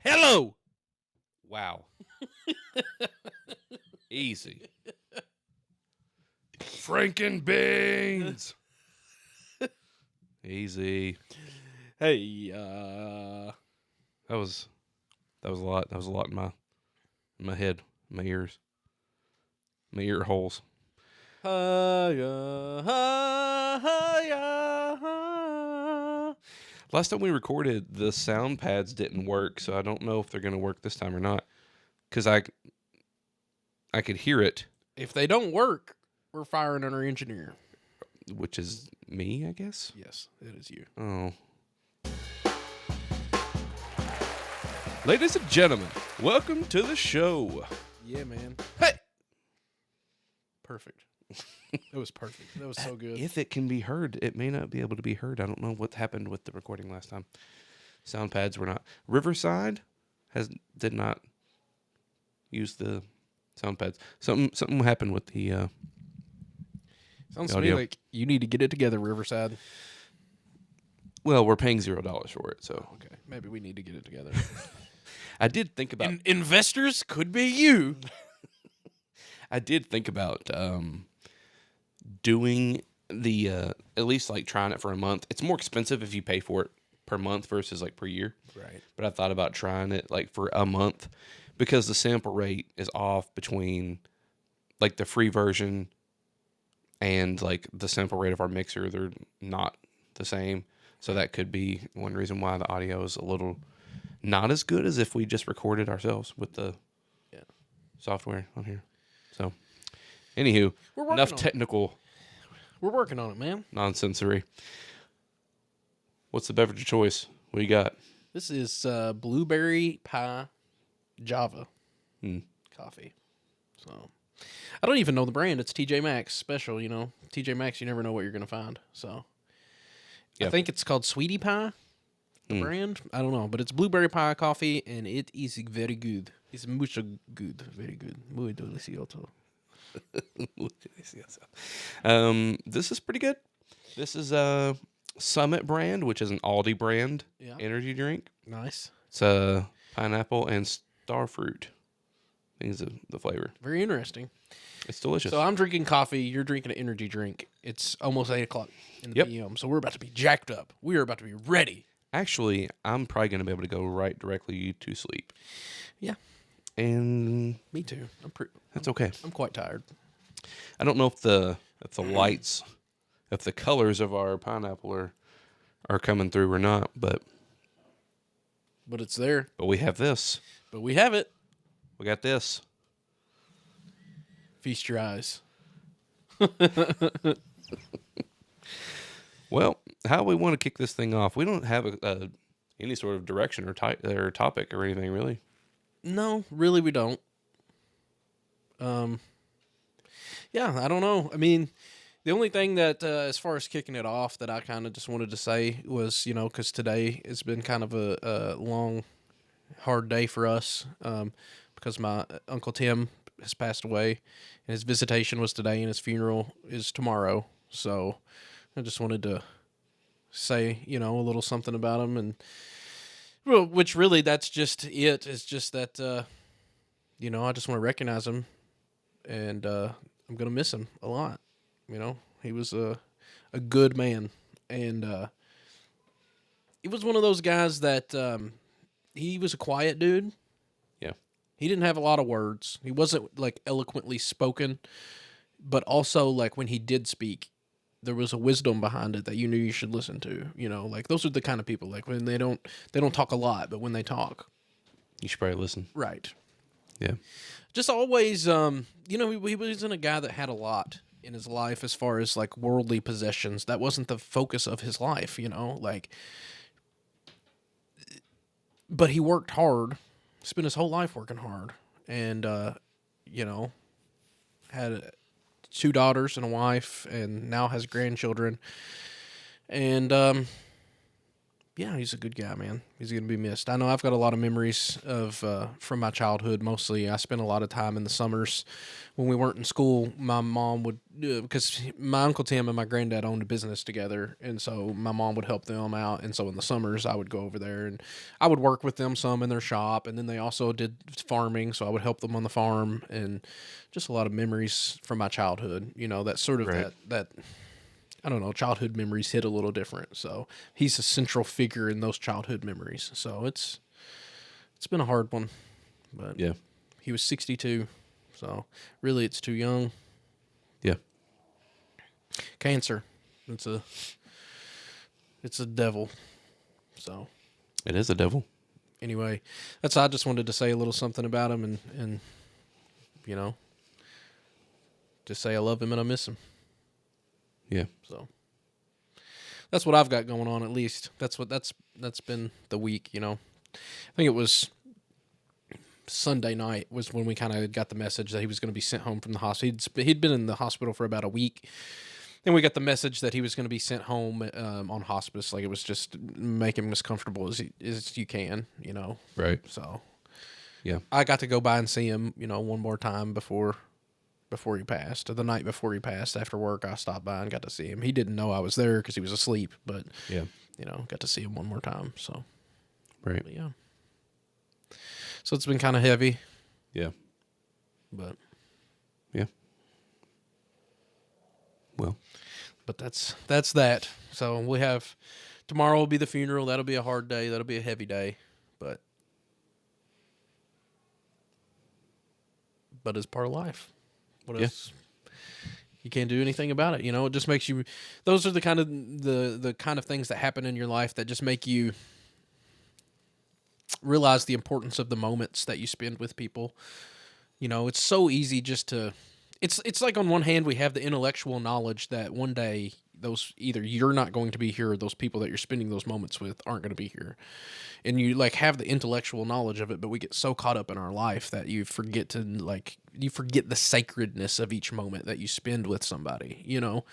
Hello. Wow. Easy. Frankenbeans. Easy. Hey, That was a lot. That was a lot in my head, my ears, my ear holes. Last time we recorded, the sound pads didn't work, so I don't know if they're going to work this time or not. Because I could hear it, If they don't work, we're firing on our engineer. which is me, I guess. Yes, it is you. Oh. Ladies and gentlemen, welcome to the show. Yeah, man. Hey! Perfect. That was perfect. That was so good. If it can be heard, it may not be able to be heard. I don't know what happened with the recording last time. Sound pads were not. Riverside did not use the sound pads. Something happened with the Sounds to me audio. like you need to get it together, Riverside. Well, we're paying $0 for it, so Okay, maybe we need to get it together. I did think about Investors could be you. I did think about doing the at least like trying it for a month. It's more expensive if you pay for it per month versus like per year. Right. But I thought about trying it like for a month because the sample rate is off between like the free version and like the sample rate of our mixer. They're not the same. So that could be one reason why the audio is a little not as good as if we just recorded ourselves with the software on here. So, anywho, enough technical We're working on it, man. nonsensory. What's the beverage of choice? What you got? This is blueberry pie Java Hmm. coffee. So I don't even know the brand. It's TJ Maxx special, you know. TJ Maxx, you never know what you're gonna find. So Yeah. I think it's called Sweetie Pie, the brand. I don't know, but it's blueberry pie coffee, and it is very good. It's mucho good, very good, muy delicioso. This is pretty good. This is a Summit brand, which is an Aldi brand energy drink. Nice, It's pineapple and starfruit. I think is the flavor. very interesting. It's delicious. So I'm drinking coffee. You're drinking an energy drink. It's almost 8:00 in the PM. So we're about to be jacked up. We are about to be ready. Actually, I'm probably going to be able to go right directly to sleep. Yeah. And Me too. that's okay. I'm quite tired. I don't know if the lights, if the colors of our pineapple are coming through or not, but It's there. But we have this. But we have it. We got this. Feast your eyes. Well, how we want to kick this thing off? We don't have any sort of direction or topic or anything really. No, really, we don't. Yeah, I don't know. I mean, the only thing that, as far as kicking it off, that I kind of just wanted to say was, you know, because today has been kind of a long, hard day for us, because my Uncle Tim has passed away, and his visitation was today, and his funeral is tomorrow. So I just wanted to say, you know, a little something about him, and well, which really that's just it. It's just that, you know, I just want to recognize him, and I'm gonna miss him a lot. You know, he was a good man, and he was one of those guys that he was a quiet dude. Yeah. He didn't have a lot of words. He wasn't like eloquently spoken, but also like when he did speak, there was a wisdom behind it that you knew you should listen to. You know, like those are the kind of people like when they don't talk a lot, but when they talk, You should probably listen. right. Yeah. Just always, you know, he wasn't a guy that had a lot in his life as far as like worldly possessions. That wasn't the focus of his life, you know, like, but he worked hard, spent his whole life working hard, and, you know, had 2 daughters and a wife, and now has grandchildren. And, Yeah, he's a good guy, man. He's gonna be missed. I know I've got a lot of memories of from my childhood. Mostly, I spent a lot of time in the summers when we weren't in school. My mom would because my uncle Tim and my granddad owned a business together, and so my mom would help them out. And so in the summers, I would go over there and I would work with them some in their shop, and then they also did farming, so I would help them on the farm, and just a lot of memories from my childhood. You know, that sort of Right. that I don't know, childhood memories hit a little different. So he's a central figure in those childhood memories. So it's been a hard one, but Yeah. he was 62. So really it's too young. Yeah. Cancer. It's a devil. So It is a devil. anyway, I just wanted to say a little something about him and you know, just say I love him and I miss him. Yeah. So that's what I've got going on. At least that's been the week. You know, I think it was Sunday night was when we kind of got the message that he was going to be sent home from the hospital. He'd been in the hospital for about a week, and we got the message that he was going to be sent home on hospice. Like it was just make him as comfortable as you can. You know, Right. so Yeah. I got to go by and see him. You know, one more time before he passed. The night before he passed, after work, I stopped by and got to see him. He didn't know I was there because he was asleep, but Yeah. you know, got to see him one more time. So, Right. but yeah. So it's been kind of heavy, Yeah. but Yeah. Well. that's that. So we have tomorrow will be the funeral. That'll be a hard day. That'll be a heavy day, but it's part of life. What Yeah. else? You can't do anything about it. You know, it just makes you. Those are the kind of the kind of things that happen in your life that just make you realize the importance of the moments that you spend with people. You know, it's so easy just to it's like on one hand we have the intellectual knowledge that one day those either you're not going to be here or those people that you're spending those moments with aren't going to be here. And you like have the intellectual knowledge of it, but we get so caught up in our life that you forget the sacredness of each moment that you spend with somebody, you know.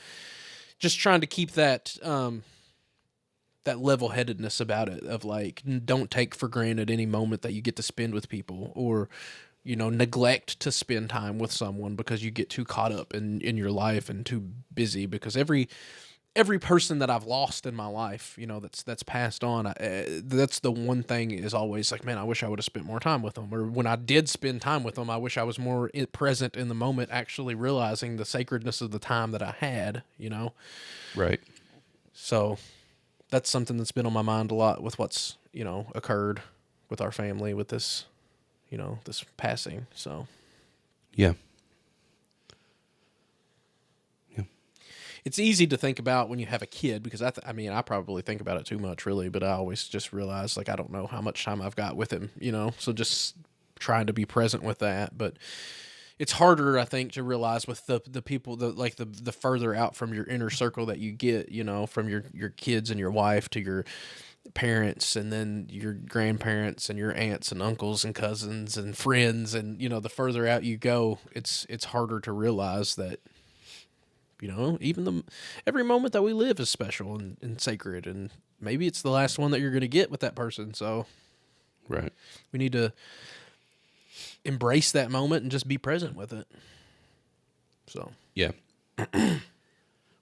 Just trying to keep that that level-headedness about it of like don't take for granted any moment that you get to spend with people or you know neglect to spend time with someone because you get too caught up in your life and too busy because every person that I've lost in my life, you know, that's passed on, that's the one thing is always like, man, I wish I would have spent more time with them. Or when I did spend time with them, I wish I was more present in the moment, actually realizing the sacredness of the time that I had, you know? Right. So that's something that's been on my mind a lot with what's, you know, occurred with our family with this, you know, this passing. So Yeah. it's easy to think about when you have a kid because I mean, I probably think about it too much really, but I always just realize like, I don't know how much time I've got with him, you know? So just trying to be present with that. But it's harder, I think, to realize with the people that like the further out from your inner circle that you get, you know, from your kids and your wife to your parents and then your grandparents and your aunts and uncles and cousins and friends. And, you know, the further out you go, it's harder to realize that, you know, even every moment that we live is special and sacred, and maybe it's the last one that you're going to get with that person. So, Right. we need to embrace that moment and just be present with it. So, Yeah.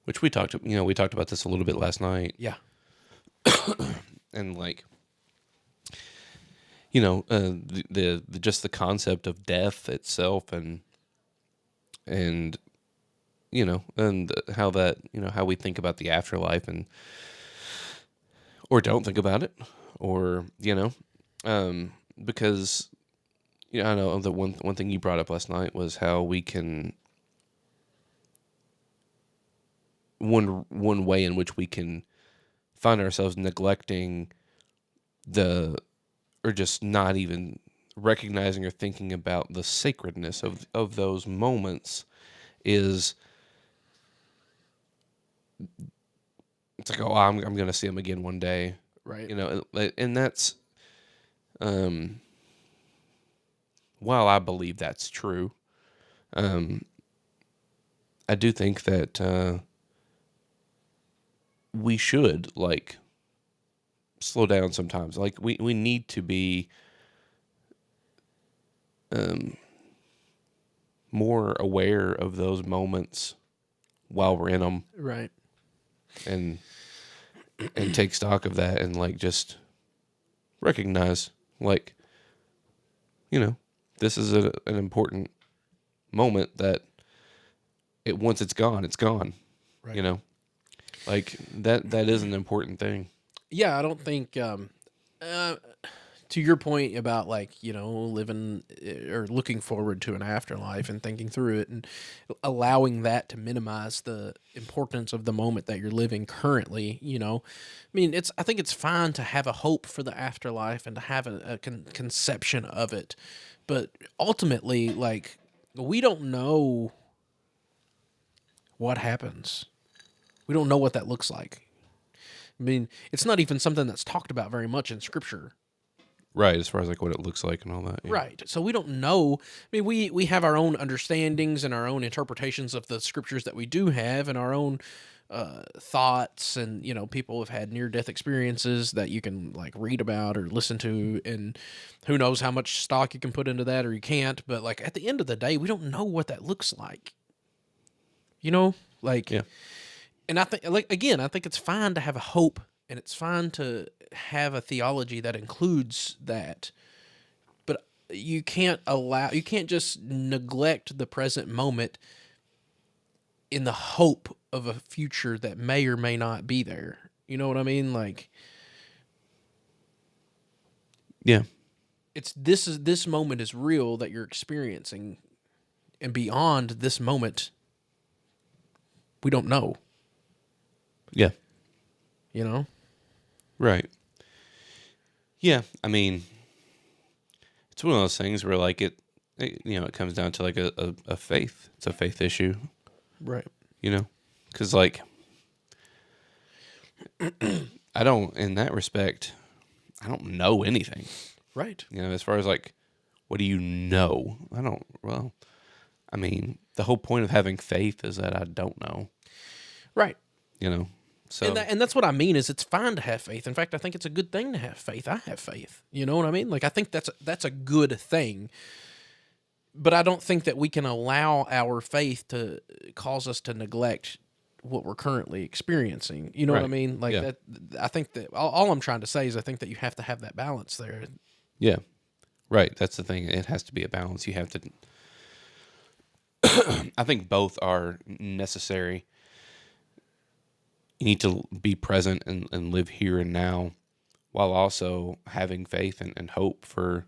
Which we talked about this a little bit last night, yeah, and like, you know, the just the concept of death itself, and you know, and how that, you know, how we think about the afterlife and or don't think about it, or you know, because you know, I know the one thing you brought up last night was how we can one way in which we can find ourselves neglecting the or just not even recognizing or thinking about the sacredness of those moments is it's like, oh, I'm going to see him again one day, right. you know, and that's um while I believe that's true, um I do think that we should like slow down sometimes. Like we need to be um, more aware of those moments while we're in them, Right. and take stock of that, and like just recognize, like, you know, this is an important moment that once it's gone, it's gone. Right. You know, like that is an important thing. Yeah, I don't think uh, to your point about like, living or looking forward to an afterlife and thinking through it and allowing that to minimize the importance of the moment that you're living currently. I mean, I think it's fine to have a hope for the afterlife and to have a conception of it, but ultimately, like, we don't know what happens. We don't know what that looks like. I mean, it's not even something that's talked about very much in scripture. Right, as far as like what it looks like and all that. Yeah. Right. So we don't know. I mean, we have our own understandings and our own interpretations of the scriptures that we do have, and our own thoughts. And people have had near death experiences that you can like read about or listen to, and who knows how much stock you can put into that or you can't. But like at the end of the day, we don't know what that looks like. Like, Yeah. and I think, like, again, I think it's fine to have a hope, and it's fine to have a theology that includes that. But you can't just neglect the present moment in the hope of a future that may or may not be there. You know what I mean? Like, Yeah. this moment is real that you're experiencing, and beyond this moment, we don't know. Yeah. You know? Right. Yeah. I mean, it's one of those things where like it comes down to like a faith. It's a faith issue, Right. because like I don't, in that respect, I don't know anything. Right. As far as like, what do you know? I don't. Well, I mean, the whole point of having faith is that I don't know. Right. So And that's what I mean is it's fine to have faith. In fact, I think it's a good thing to have faith. I have faith. You know what I mean? Like, I think that's a good thing. But I don't think that we can allow our faith to cause us to neglect what we're currently experiencing. You know what I Right. mean? Like Yeah. that. I think that all I'm trying to say is I think that you have to have that balance there. Yeah. Right. That's the thing. It has to be a balance. You have to. I think both are necessary. You need to be present and live here and now, while also having faith and hope for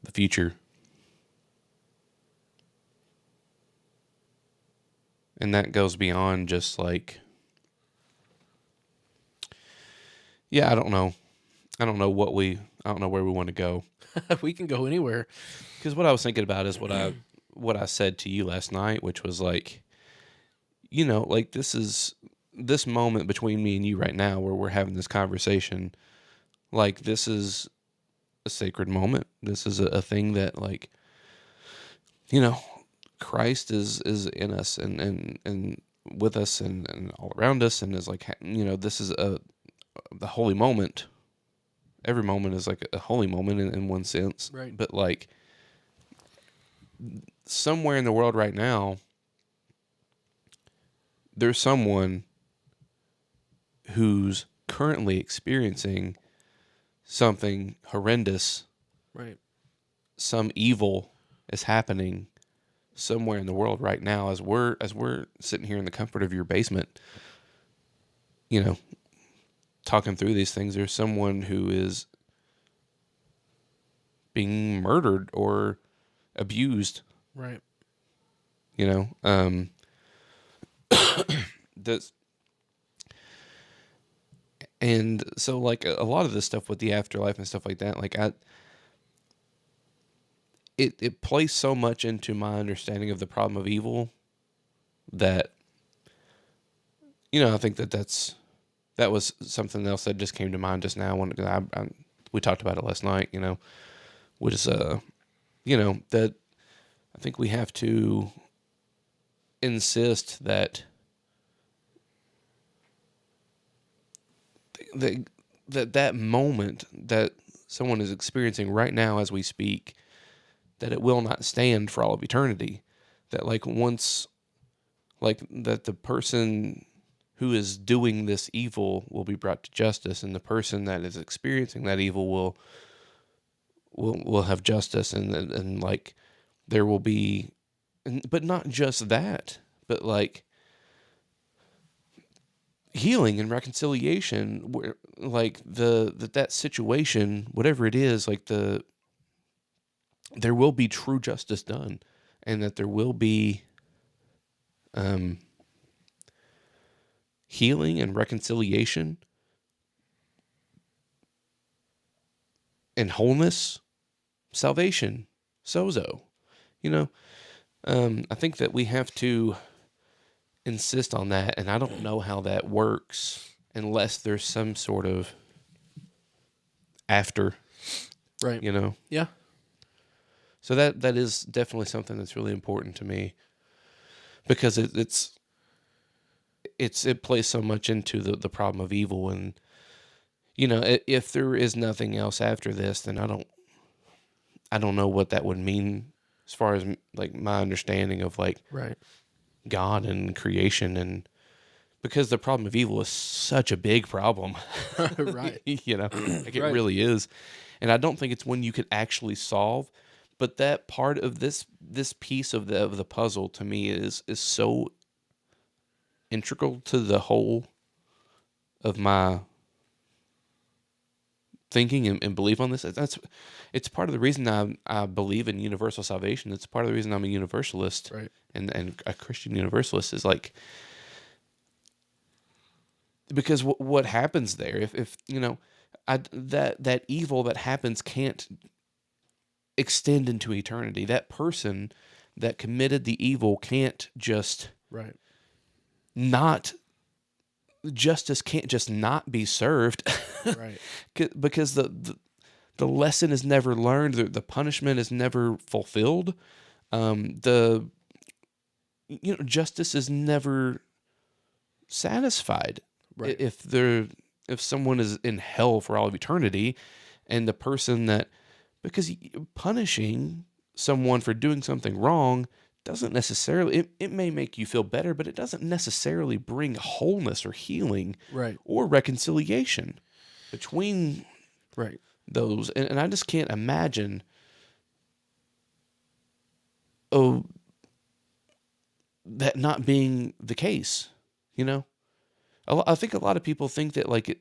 the future. And that goes beyond just like, yeah, I don't know. I don't know I don't know where we want to go. We can go anywhere. Because what I was thinking about is what I said to you last night, which was like, like this moment between me and you right now where we're having this conversation, like this is a sacred moment. This is a thing that like, Christ is in us and with us and all around us, and is like, this is the holy moment. Every moment is like a holy moment in one sense. Right. But like somewhere in the world right now, there's someone who's currently experiencing something horrendous. Right. Some evil is happening somewhere in the world right now as we're sitting here in the comfort of your basement, talking through these things. There's someone who is being murdered or abused, Right. that's, and so like a lot of this stuff with the afterlife and stuff like that, like it plays so much into my understanding of the problem of evil that, I think that was something else that just came to mind just now when we talked about it last night, which is, that I think we have to insist that that moment that someone is experiencing right now as we speak, that it will not stand for all of eternity. That like once, like that the person who is doing this evil will be brought to justice, and the person that is experiencing that evil will have justice, and like there will be, but not just that, but like healing and reconciliation, where like that situation, whatever it is, like there will be true justice done, and that there will be um healing and reconciliation and wholeness, salvation, sozo. You know, I think that we have to insist on that, and I don't know how that works unless there's some sort of after, Right. you know. Yeah. So that is definitely something that's really important to me, because it plays so much into the problem of evil. And you know, if there is nothing else after this, then I don't know what that would mean as far as like my understanding of like Right. God and creation, and because the problem of evil is such a big problem. Right. You know, like it Right. really is. And I don't think it's one you could actually solve, but that part of this piece of the puzzle to me is so integral to the whole of my thinking and belief on this. It's part of the reason I believe in universal salvation. It's part of the reason I'm a universalist, Right. and a Christian universalist, is like, because what happens there, if you know, that evil that happens can't extend into eternity. That person that committed the evil can't just Right. not, justice can't just not be served. Right. Because the lesson is never learned, the punishment is never fulfilled, the you know, justice is never satisfied. Right. If someone is in hell for all of eternity, and the person that, because punishing someone for doing something wrong doesn't necessarily, it may make you feel better, but it doesn't necessarily bring wholeness or healing Right. or reconciliation between Right. those. And I just can't imagine, oh, that not being the case. You know, I think a lot of people think that like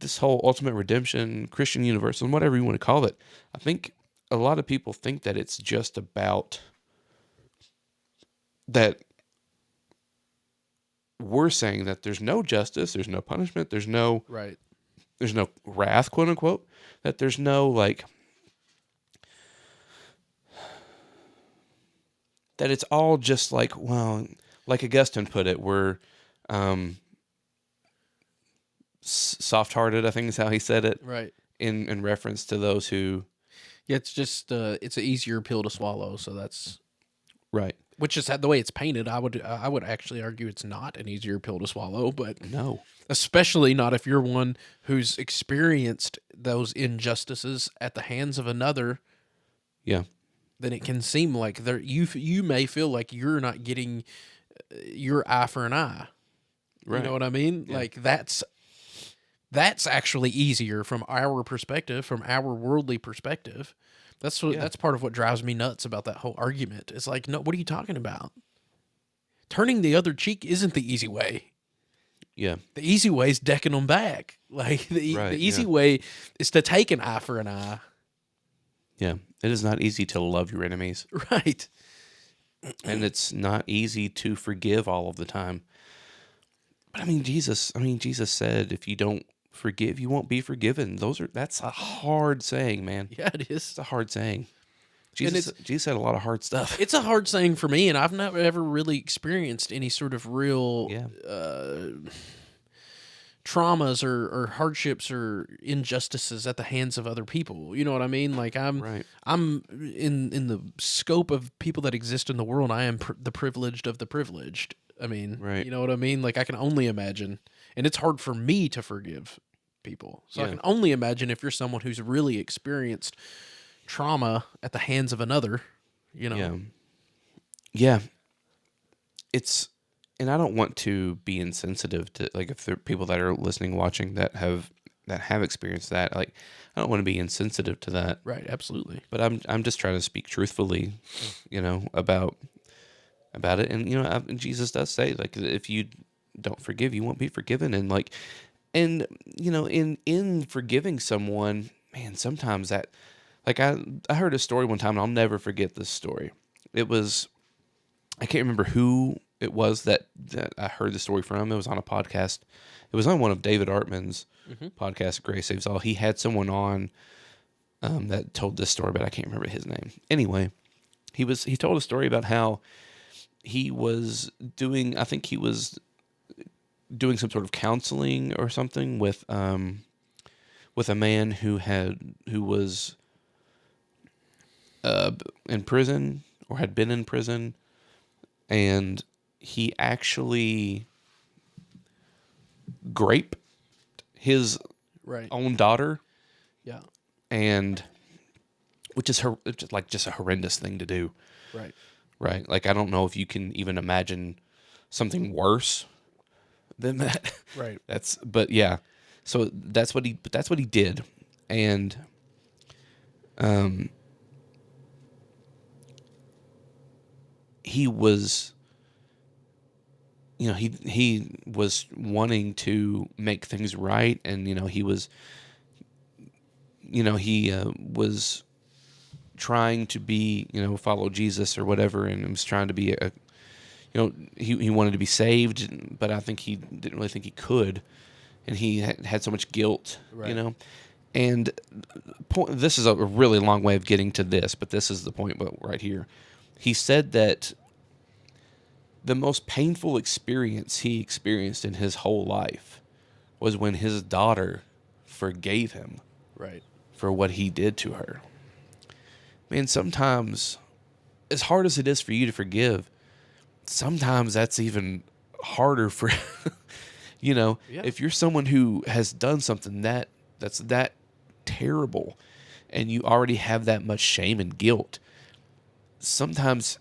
this whole ultimate redemption, Christian universalism, whatever you want to call it, I think a lot of people think that it's just about that. We're saying that there's no justice, there's no punishment, Right. there's no wrath, quote unquote, that there's no like, that it's all just like, well, like Augustine put it, we're um, soft-hearted, I think is how he said it, Right. in reference to those who, Yeah, it's just it's an easier pill to swallow. So that's, right, which is the way it's painted. I would actually argue it's not an easier pill to swallow, but no, especially not if you're one who's experienced those injustices at the hands of another. yeah, Then it can seem like you may feel like you're not getting your eye for an eye. right, You know what I mean? Yeah. Like that's actually easier from our perspective, from our worldly perspective. Yeah. That's part of what drives me nuts about that whole argument. It's like, no, what are you talking about? Turning the other cheek isn't the easy way. yeah, The easy way is decking them back. Like the Right, easy yeah. way is to take an eye for an eye. yeah. It is not easy to love your enemies, Right. and it's not easy to forgive all of the time. But Jesus said, if you don't forgive, you won't be forgiven. That's a hard saying, man. Yeah, it is. It's a hard saying. And Jesus said a lot of hard stuff. It's a hard saying for me, and I've never ever really experienced any sort of real Yeah. traumas or hardships or injustices at the hands of other people. You know what I mean? Like Right. I'm in the scope of people that exist in the world. I am the privileged of the privileged. I mean, Right. you know what I mean? Like I can only imagine, and it's hard for me to forgive people. So I Yeah. can only imagine if you're someone who's really experienced trauma at the hands of another, you know. Yeah. Yeah. It's, and I don't want to be insensitive to, like, if there are people that are listening, watching that have experienced that, like, I don't want to be insensitive to that. Right, absolutely. But I'm just trying to speak truthfully, about it. And Jesus does say, like, if you don't forgive, you won't be forgiven. And like, and in forgiving someone, man, sometimes that, like, I heard a story one time, and I'll never forget this story. It was, I can't remember who it was that I heard the story from. It was on a podcast. It was on one of David Artman's podcasts, Grace Saves All. He had someone on that told this story, but I can't remember his name. Anyway, he told a story about how he was doing, I think he was doing some sort of counseling or something with a man who was in prison, or had been in prison, and he actually raped his Right. own daughter, Yeah. and which is just a horrendous thing to do. Right. Right. Like, I don't know if you can even imagine something worse than that. Right. But yeah. So that's what he did. And, he was, he was wanting to make things right. And, he was, was trying to be, follow Jesus or whatever, and was trying to be he wanted to be saved, but I think he didn't really think he could, and he had so much guilt, Right. And this is a really long way of getting to this, but this is the point right here. He said that the most painful experience he experienced in his whole life was when his daughter forgave him Right. for what he did to her. Man, sometimes, as hard as it is for you to forgive, sometimes that's even harder for, Yeah. if you're someone who has done something that's that terrible, and you already have that much shame and guilt, sometimes,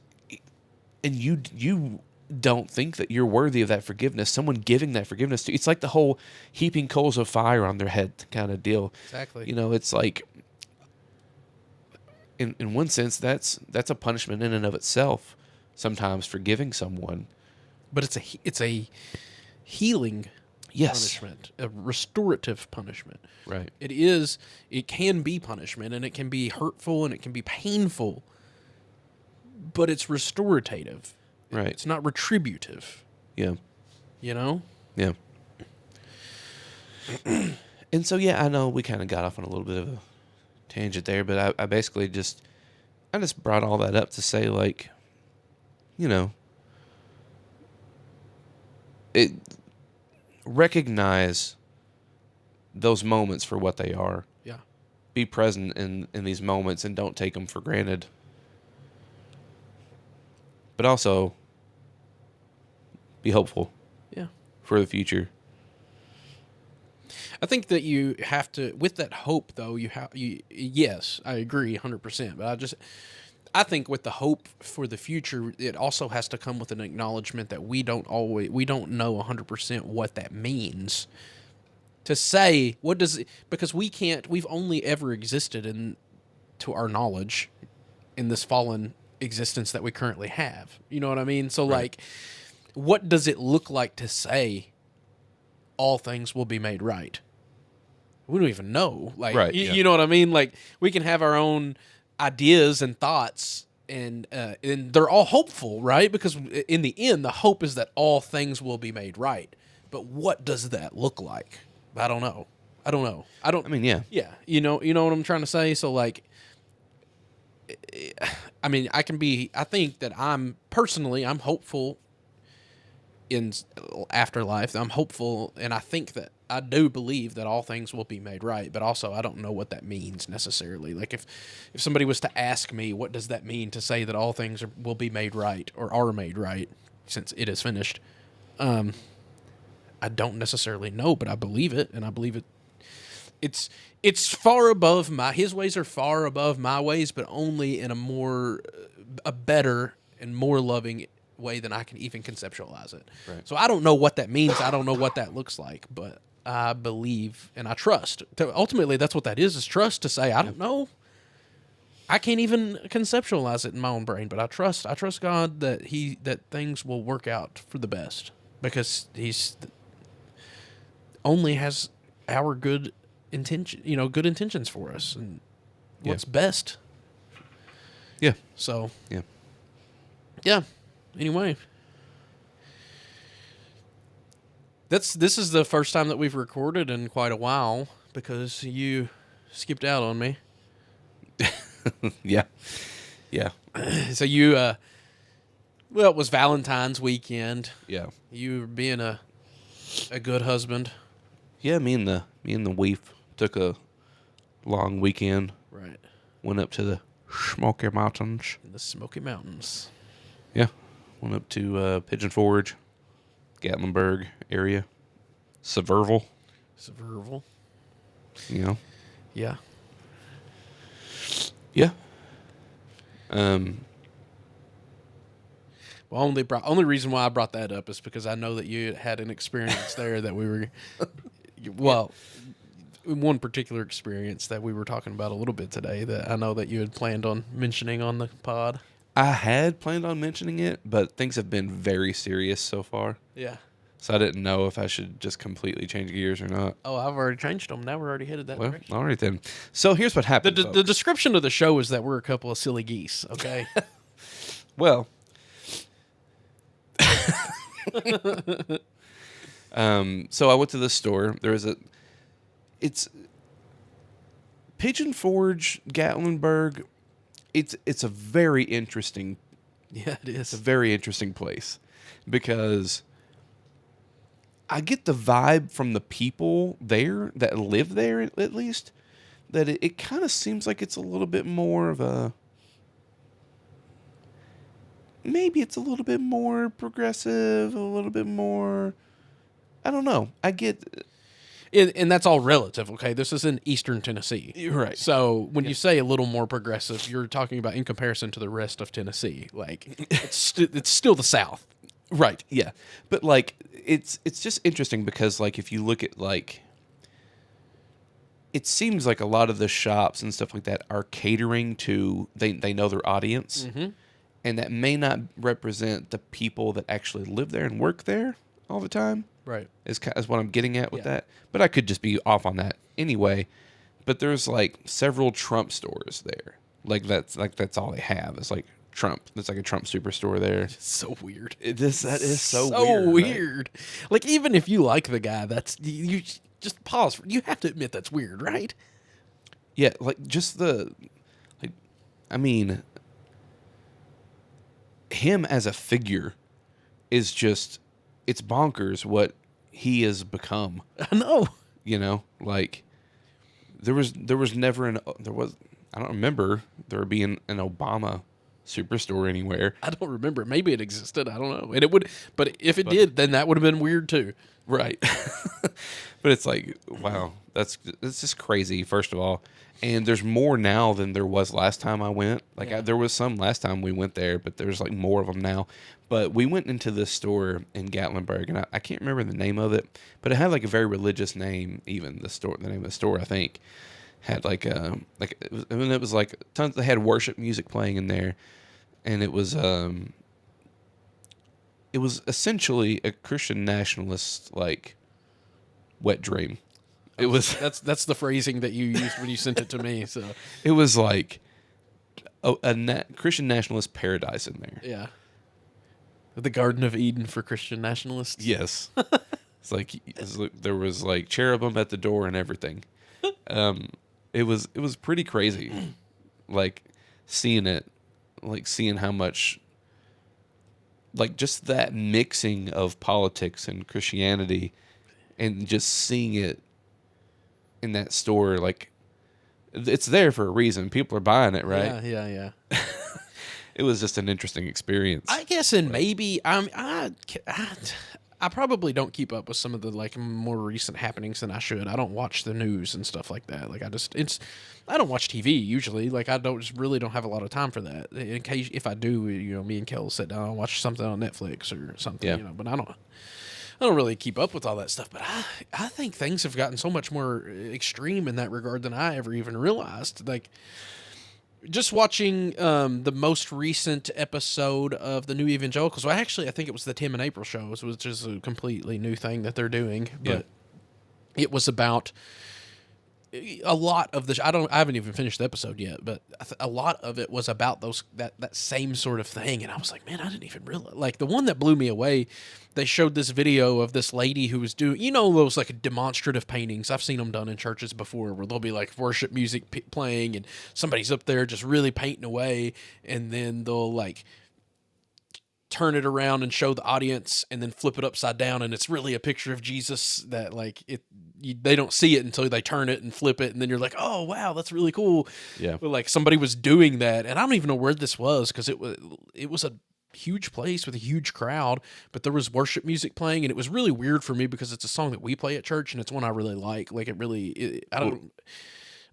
and you don't think that you're worthy of that forgiveness, someone giving that forgiveness to you, it's like the whole heaping coals of fire on their head kind of deal. Exactly. It's like, in one sense, that's a punishment in and of itself. Sometimes forgiving someone, But it's a healing yes, punishment, a restorative punishment. right, It can be punishment, and it can be hurtful, and it can be painful, but it's restorative. right, It's not retributive, yeah, you know? yeah. And so, yeah, I know we kind of got off on a little bit of a tangent there, but I basically just brought all that up to say, like, it recognize those moments for what they are. Yeah. Be present in these moments, and don't take them for granted. But also be hopeful Yeah. for the future. I think that you have to, with that hope, though, yes, I agree 100%. But I think with the hope for the future, it also has to come with an acknowledgement that we don't know 100% what that means. To say, because we've only ever existed to our knowledge, in this fallen existence that we currently have. You know what I mean? So, Right. like, what does it look like to say all things will be made right? We don't even know. Like, Right, yeah. you know what I mean? Like, we can have our own ideas and thoughts, and they're all hopeful, right? Because in the end, the hope is that all things will be made right. But what does that look like? I don't know. I mean, yeah. Yeah, you know what I'm trying to say? So, like, I mean, I think that I'm hopeful in afterlife. I'm hopeful, and I think that I do believe that all things will be made right, but also I don't know what that means necessarily. Like, if somebody was to ask me, what does that mean to say that all things will be made right, or are made right since it is finished? I don't necessarily know, but I believe it, and I believe it it's far above his ways are far above my ways, but only in a better and more loving way than I can even conceptualize it. Right. So I don't know what that means. I don't know what that looks like, but I believe and I trust. Ultimately, that's what that is trust to say, I don't know. I can't even conceptualize it in my own brain, but I trust God that things will work out for the best because he's only has our good intentions for us and what's best. Yeah. So, Yeah. yeah. Anyway, this is the first time that we've recorded in quite a while because you skipped out on me. Yeah. Yeah. So you, well, it was Valentine's weekend. Yeah. You were being a good husband. Yeah, me and the wife took a long weekend. Right. Went up to the Smoky Mountains. In the Smoky Mountains. Yeah. Went up to Pigeon Forge, Gatlinburg area. Sevierville. You know? Yeah. Yeah. Well, only reason why I brought that up is because I know that you had an experience there that we were, well, one particular experience that we were talking about a little bit today that I know that you had planned on mentioning on the pod. I had planned on mentioning it, but things have been very serious so far. Yeah. So I didn't know if I should just completely change gears or not. Oh, I've already changed them. Now we're already headed that direction. All right then. So here's what happened. The description of the show is that we're a couple of silly geese, okay? Well, so I went to the store. It's Pigeon Forge, Gatlinburg. It's a very interesting. Yeah, it is. It's a very interesting place because I get the vibe from the people there that live there, at least, that it kind of seems like it's a little bit more of a. Maybe it's a little bit more progressive, a little bit more. I don't know. I get. And that's all relative, okay? This is in Eastern Tennessee. You're right. So when you say a little more progressive, you're talking about in comparison to the rest of Tennessee. Like, it's still the South. Right. Yeah. But like it's just interesting because like if you look at like it seems like a lot of the shops and stuff like that are catering to they know their audience. Mm-hmm. And that may not represent the people that actually live there and work there all the time. Right. Is what I'm getting at with that. But I could just be off on that anyway. But there's like several Trump stores there. That's all they have. It's like Trump. There's like a Trump superstore there. It's so weird. That is so weird. Right? Like even if you like the guy, that's you just pause. You have to admit that's weird, right? Yeah, like just I mean, him as a figure is just it's bonkers what he has become. I know. You know, like there was never I don't remember there being an Obama superstore anywhere. I don't remember. Maybe it existed. I don't know. And it would, but if it did, then that would have been weird too. Right. But it's like, wow, that's just crazy, first of all. And there's more now than there was last time I went. Like there was some last time we went there, but there's like more of them now. But we went into this store in Gatlinburg, and I can't remember the name of it, but it had like a very religious name. Even the name of the store, I think, had it was like tons. They had worship music playing in there, and it was essentially a Christian nationalist like wet dream. It was that's the phrasing that you used when you sent it to me. So it was like a Christian nationalist paradise in there. Yeah, the Garden of Eden for Christian nationalists. Yes, there was like cherubim at the door and everything. It was pretty crazy, like seeing how much. Like just that mixing of politics and Christianity and just seeing it in that store, like it's there for a reason. People are buying it, right? Yeah. It was just an interesting experience. I guess, and maybe I I probably don't keep up with some of the like more recent happenings than I should. I don't watch the news and stuff like that. Like I don't watch TV usually. Like I don't have a lot of time for that. In case if I do, me and Kel will sit down and watch something on Netflix or something. Yeah. But I don't really keep up with all that stuff. But I think things have gotten so much more extreme in that regard than I ever even realized. Like just watching the most recent episode of the New Evangelicals. Well, actually, I think it was the Tim and April shows, which is a completely new thing that they're doing. But it was about a lot of the. I haven't even finished the episode yet, but a lot of it was about that same sort of thing. And I was like, man, I didn't even realize. Like the one that blew me away. They showed this video of this lady who was doing, those like demonstrative paintings. I've seen them done in churches before where there'll be like worship music playing and somebody's up there just really painting away. And then they'll like turn it around and show the audience and then flip it upside down. And it's really a picture of Jesus that like they don't see it until they turn it and flip it. And then you're like, oh, wow, that's really cool. Yeah. But like somebody was doing that. And I don't even know where this was because it was a huge place with a huge crowd, but there was worship music playing, and it was really weird for me because it's a song that we play at church, and it's one I really like. Like it really, it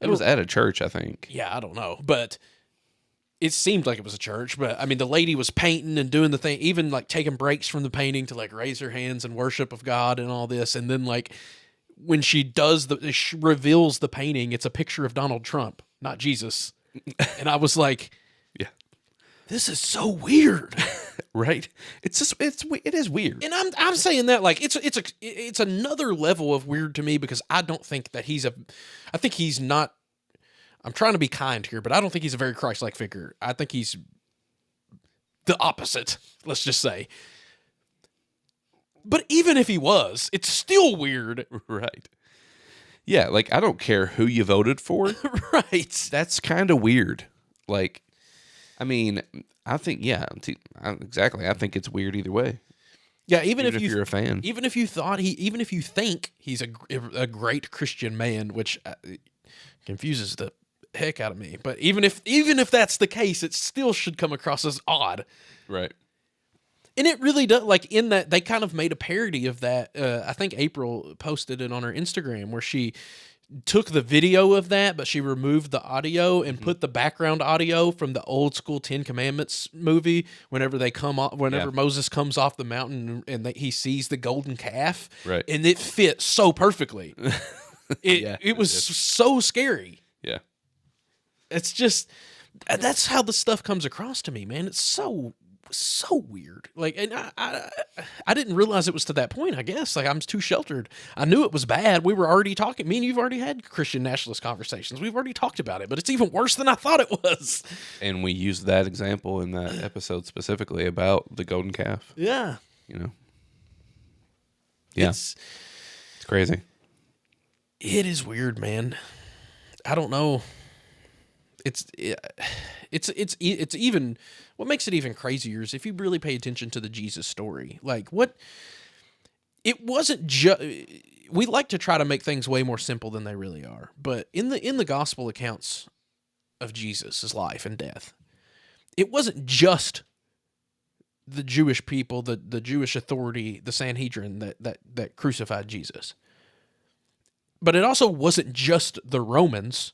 was at a church, I think. Yeah, I don't know, but it seemed like it was a church. But I mean, the lady was painting and doing the thing, even like taking breaks from the painting to like raise her hands in worship of God and all this, and then like when she reveals the painting, it's a picture of Donald Trump, not Jesus, and I was like, yeah. This is so weird, right? It is weird, and I'm saying that like it's another level of weird to me because I don't think that I think he's not. I'm trying to be kind here, but I don't think he's a very Christ-like figure. I think he's the opposite. Let's just say. But even if he was, it's still weird, right? Yeah, like I don't care who you voted for, right? That's kind of weird, like. I mean, I think, exactly. I think it's weird either way. Yeah, even if you're a fan, even if you think he's a great Christian man, which confuses the heck out of me. But even if that's the case, it still should come across as odd, right? And it really does. Like in that, they kind of made a parody of that. I think April posted it on her Instagram where she took the video of that, but she removed the audio and put the background audio from the old school 10 Commandments movie whenever Moses comes off the mountain and he sees the golden calf. Right. And it fit so perfectly. It was so scary. Yeah. It's just, that's how the stuff comes across to me, man. It's so weird. Like, and I didn't realize it was to that point, I guess. Like, I'm too sheltered. I knew it was bad. We were already talking. Me and you've already had Christian nationalist conversations. We've already talked about it, but it's even worse than I thought it was. And we used that example in that episode specifically about the golden calf. Yeah. Yeah. It's crazy. It is weird, man. I don't know. It's even what makes it even crazier is if you really pay attention to the Jesus story. Like it wasn't just, we like to try to make things way more simple than they really are. But in the gospel accounts of Jesus' life and death, it wasn't just the Jewish people, the Jewish authority, the Sanhedrin that crucified Jesus. But it also wasn't just the Romans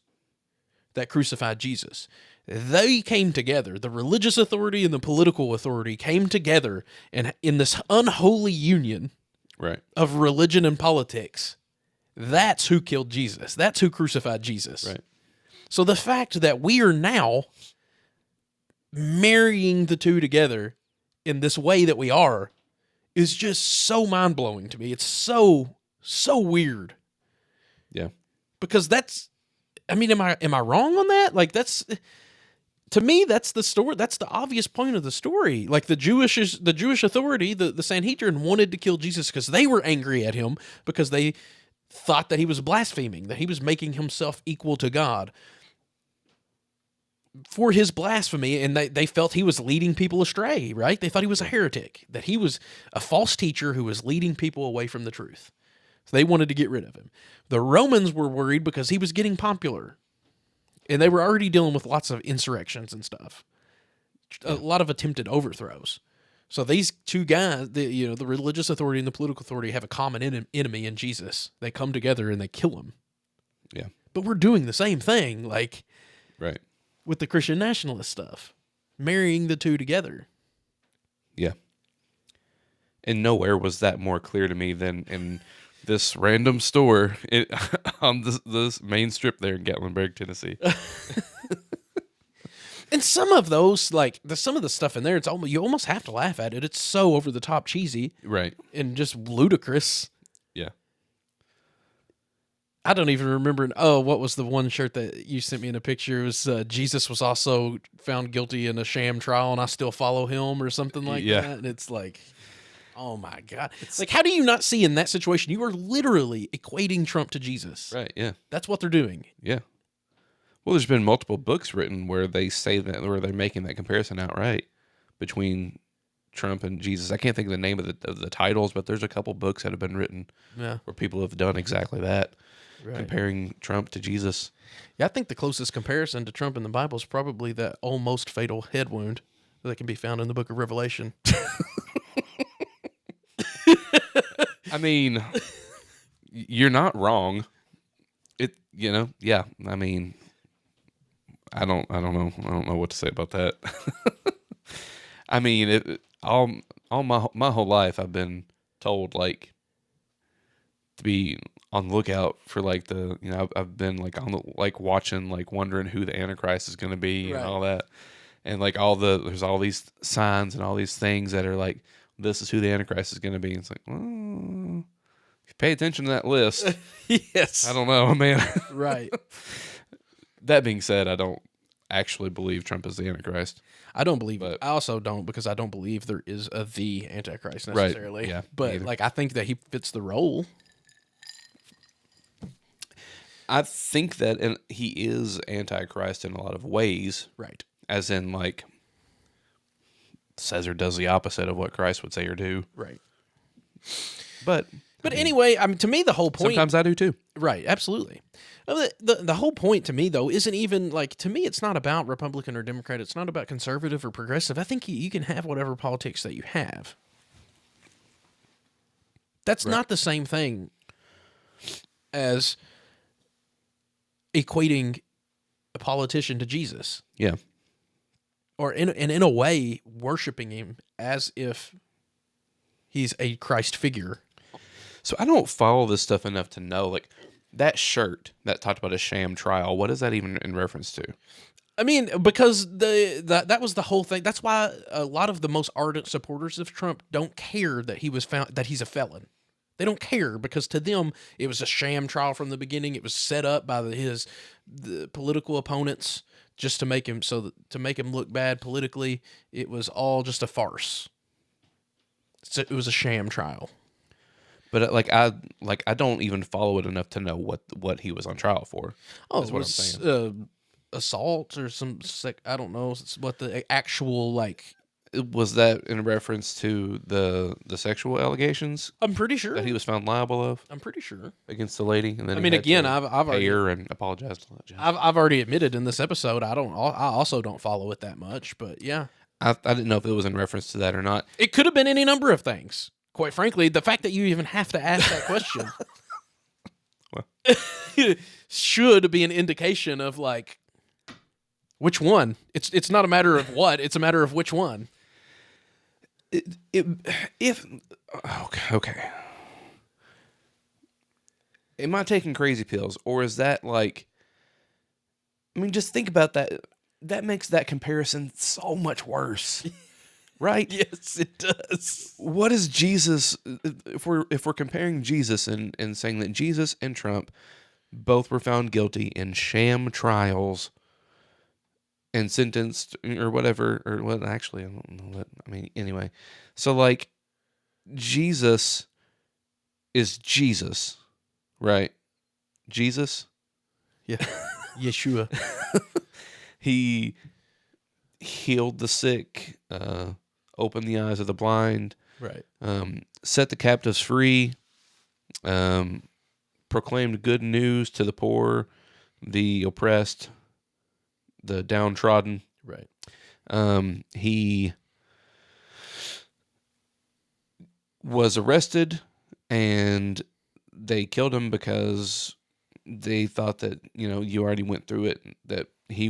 that crucified Jesus. They came together. The religious authority and the political authority came together and in this unholy union of religion and politics. That's who killed Jesus. That's who crucified Jesus. Right. So the fact that we are now marrying the two together in this way that we are is just so mind-blowing to me. It's so weird. Yeah. Because am I wrong on that? Like to me, that's the story. That's the obvious point of the story. Like the Jewish authority, the Sanhedrin wanted to kill Jesus because they were angry at him because they thought that he was blaspheming, that he was making himself equal to God for his blasphemy, and they felt he was leading people astray, right? They thought he was a heretic, that he was a false teacher who was leading people away from the truth. So they wanted to get rid of him. The Romans were worried because he was getting popular. And they were already dealing with lots of insurrections and stuff. A lot of attempted overthrows. So these two guys, the religious authority and the political authority, have a common enemy in Jesus. They come together and they kill him. Yeah. But we're doing the same thing, like Right. with the Christian nationalist stuff, marrying the two together. Yeah. And nowhere was that more clear to me than in this random store on this main strip there in Gatlinburg, Tennessee. And some of those, like some of the stuff in there, it's almost you almost have to laugh at it. It's so over the top, cheesy, Right. and just ludicrous. Yeah. I don't even remember. Oh, what was the one shirt that you sent me in a picture? It was Jesus was also found guilty in a sham trial, and I still follow him, or something like Yeah. that. And it's like, oh my God! Like, how do you not see in that situation? You are literally equating Trump to Jesus. Right. Yeah. That's what they're doing. Yeah. Well, there's been multiple books written where they say that, where they're making that comparison outright between Trump and Jesus. I can't think of the name of the titles, but there's a couple books that have been written Yeah. where people have done exactly that, comparing Trump to Jesus. Yeah, I think the closest comparison to Trump in the Bible is probably that almost fatal head wound that can be found in the book of Revelation. I mean, you're not wrong. Yeah. I mean, I don't know. I don't know what to say about that. I mean, all my whole life I've been told like to be on the lookout for like I've been like on the like watching like wondering who the Antichrist is going to be and all that, and like there's all these signs and all these things that are like this is who the Antichrist is going to be. And it's like, well, if you pay attention to that list, Yes, I don't know, man. right. That being said, I don't actually believe Trump is the Antichrist. I don't believe it. But- I also don't, because I don't believe there is the Antichrist Right, necessarily. yeah, me But either. like, I think that he fits the role. I think that he is Antichrist in a lot of ways, Right. as in like says or does the opposite of what Christ would say or do. Right. But Anyway, I mean, to me, the whole point. sometimes I do too. Right, absolutely. The whole point to me, though, isn't even like, to me, it's not about Republican or Democrat. It's not about conservative or progressive. I think you can have whatever politics that you have. That's not the same thing as equating a politician to Jesus, Yeah. or in a way worshiping him as if he's a Christ figure. So I don't follow this stuff enough to know like that shirt that talked about a sham trial. What is that even in reference to? I mean, because that was the whole thing. That's why a lot of the most ardent supporters of Trump don't care that he's a felon. They don't care, because to them it was a sham trial from the beginning. It was set up by the political opponents just to make him look bad politically. It was all just a farce. So it was a sham trial. But I don't even follow it enough to know what he was on trial for. Oh, That's it what I'm was saying. assault or some I don't know what the actual like. Was that in reference to the sexual allegations I'm pretty sure that he was found liable of I'm pretty sure. against the lady? And then I he mean, had again, to I've pay already her and apologize to the judge. I've already admitted in this episode I also don't follow it that much, but yeah, I didn't know if it was in reference to that or not. it could have been any number of things. Quite frankly, the fact that you even have to ask that question should be an indication of like which one. It's not a matter of what; it's a matter of which one. Okay. Am I taking crazy pills, or is that like? I mean, just think about that. That makes that comparison so much worse, right? Yes, it does. What is Jesus? If we're comparing Jesus and saying that Jesus and Trump both were found guilty in sham trials and sentenced or whatever, or what? Actually, I don't know what. I mean, anyway. So like, Jesus is Jesus, right? Jesus. Yeah, Yeshua. He healed the sick, opened the eyes of the blind, Right. set the captives free, proclaimed good news to the poor, the oppressed, the downtrodden. Right. He was arrested, and they killed him because they thought that, you already went through it, that he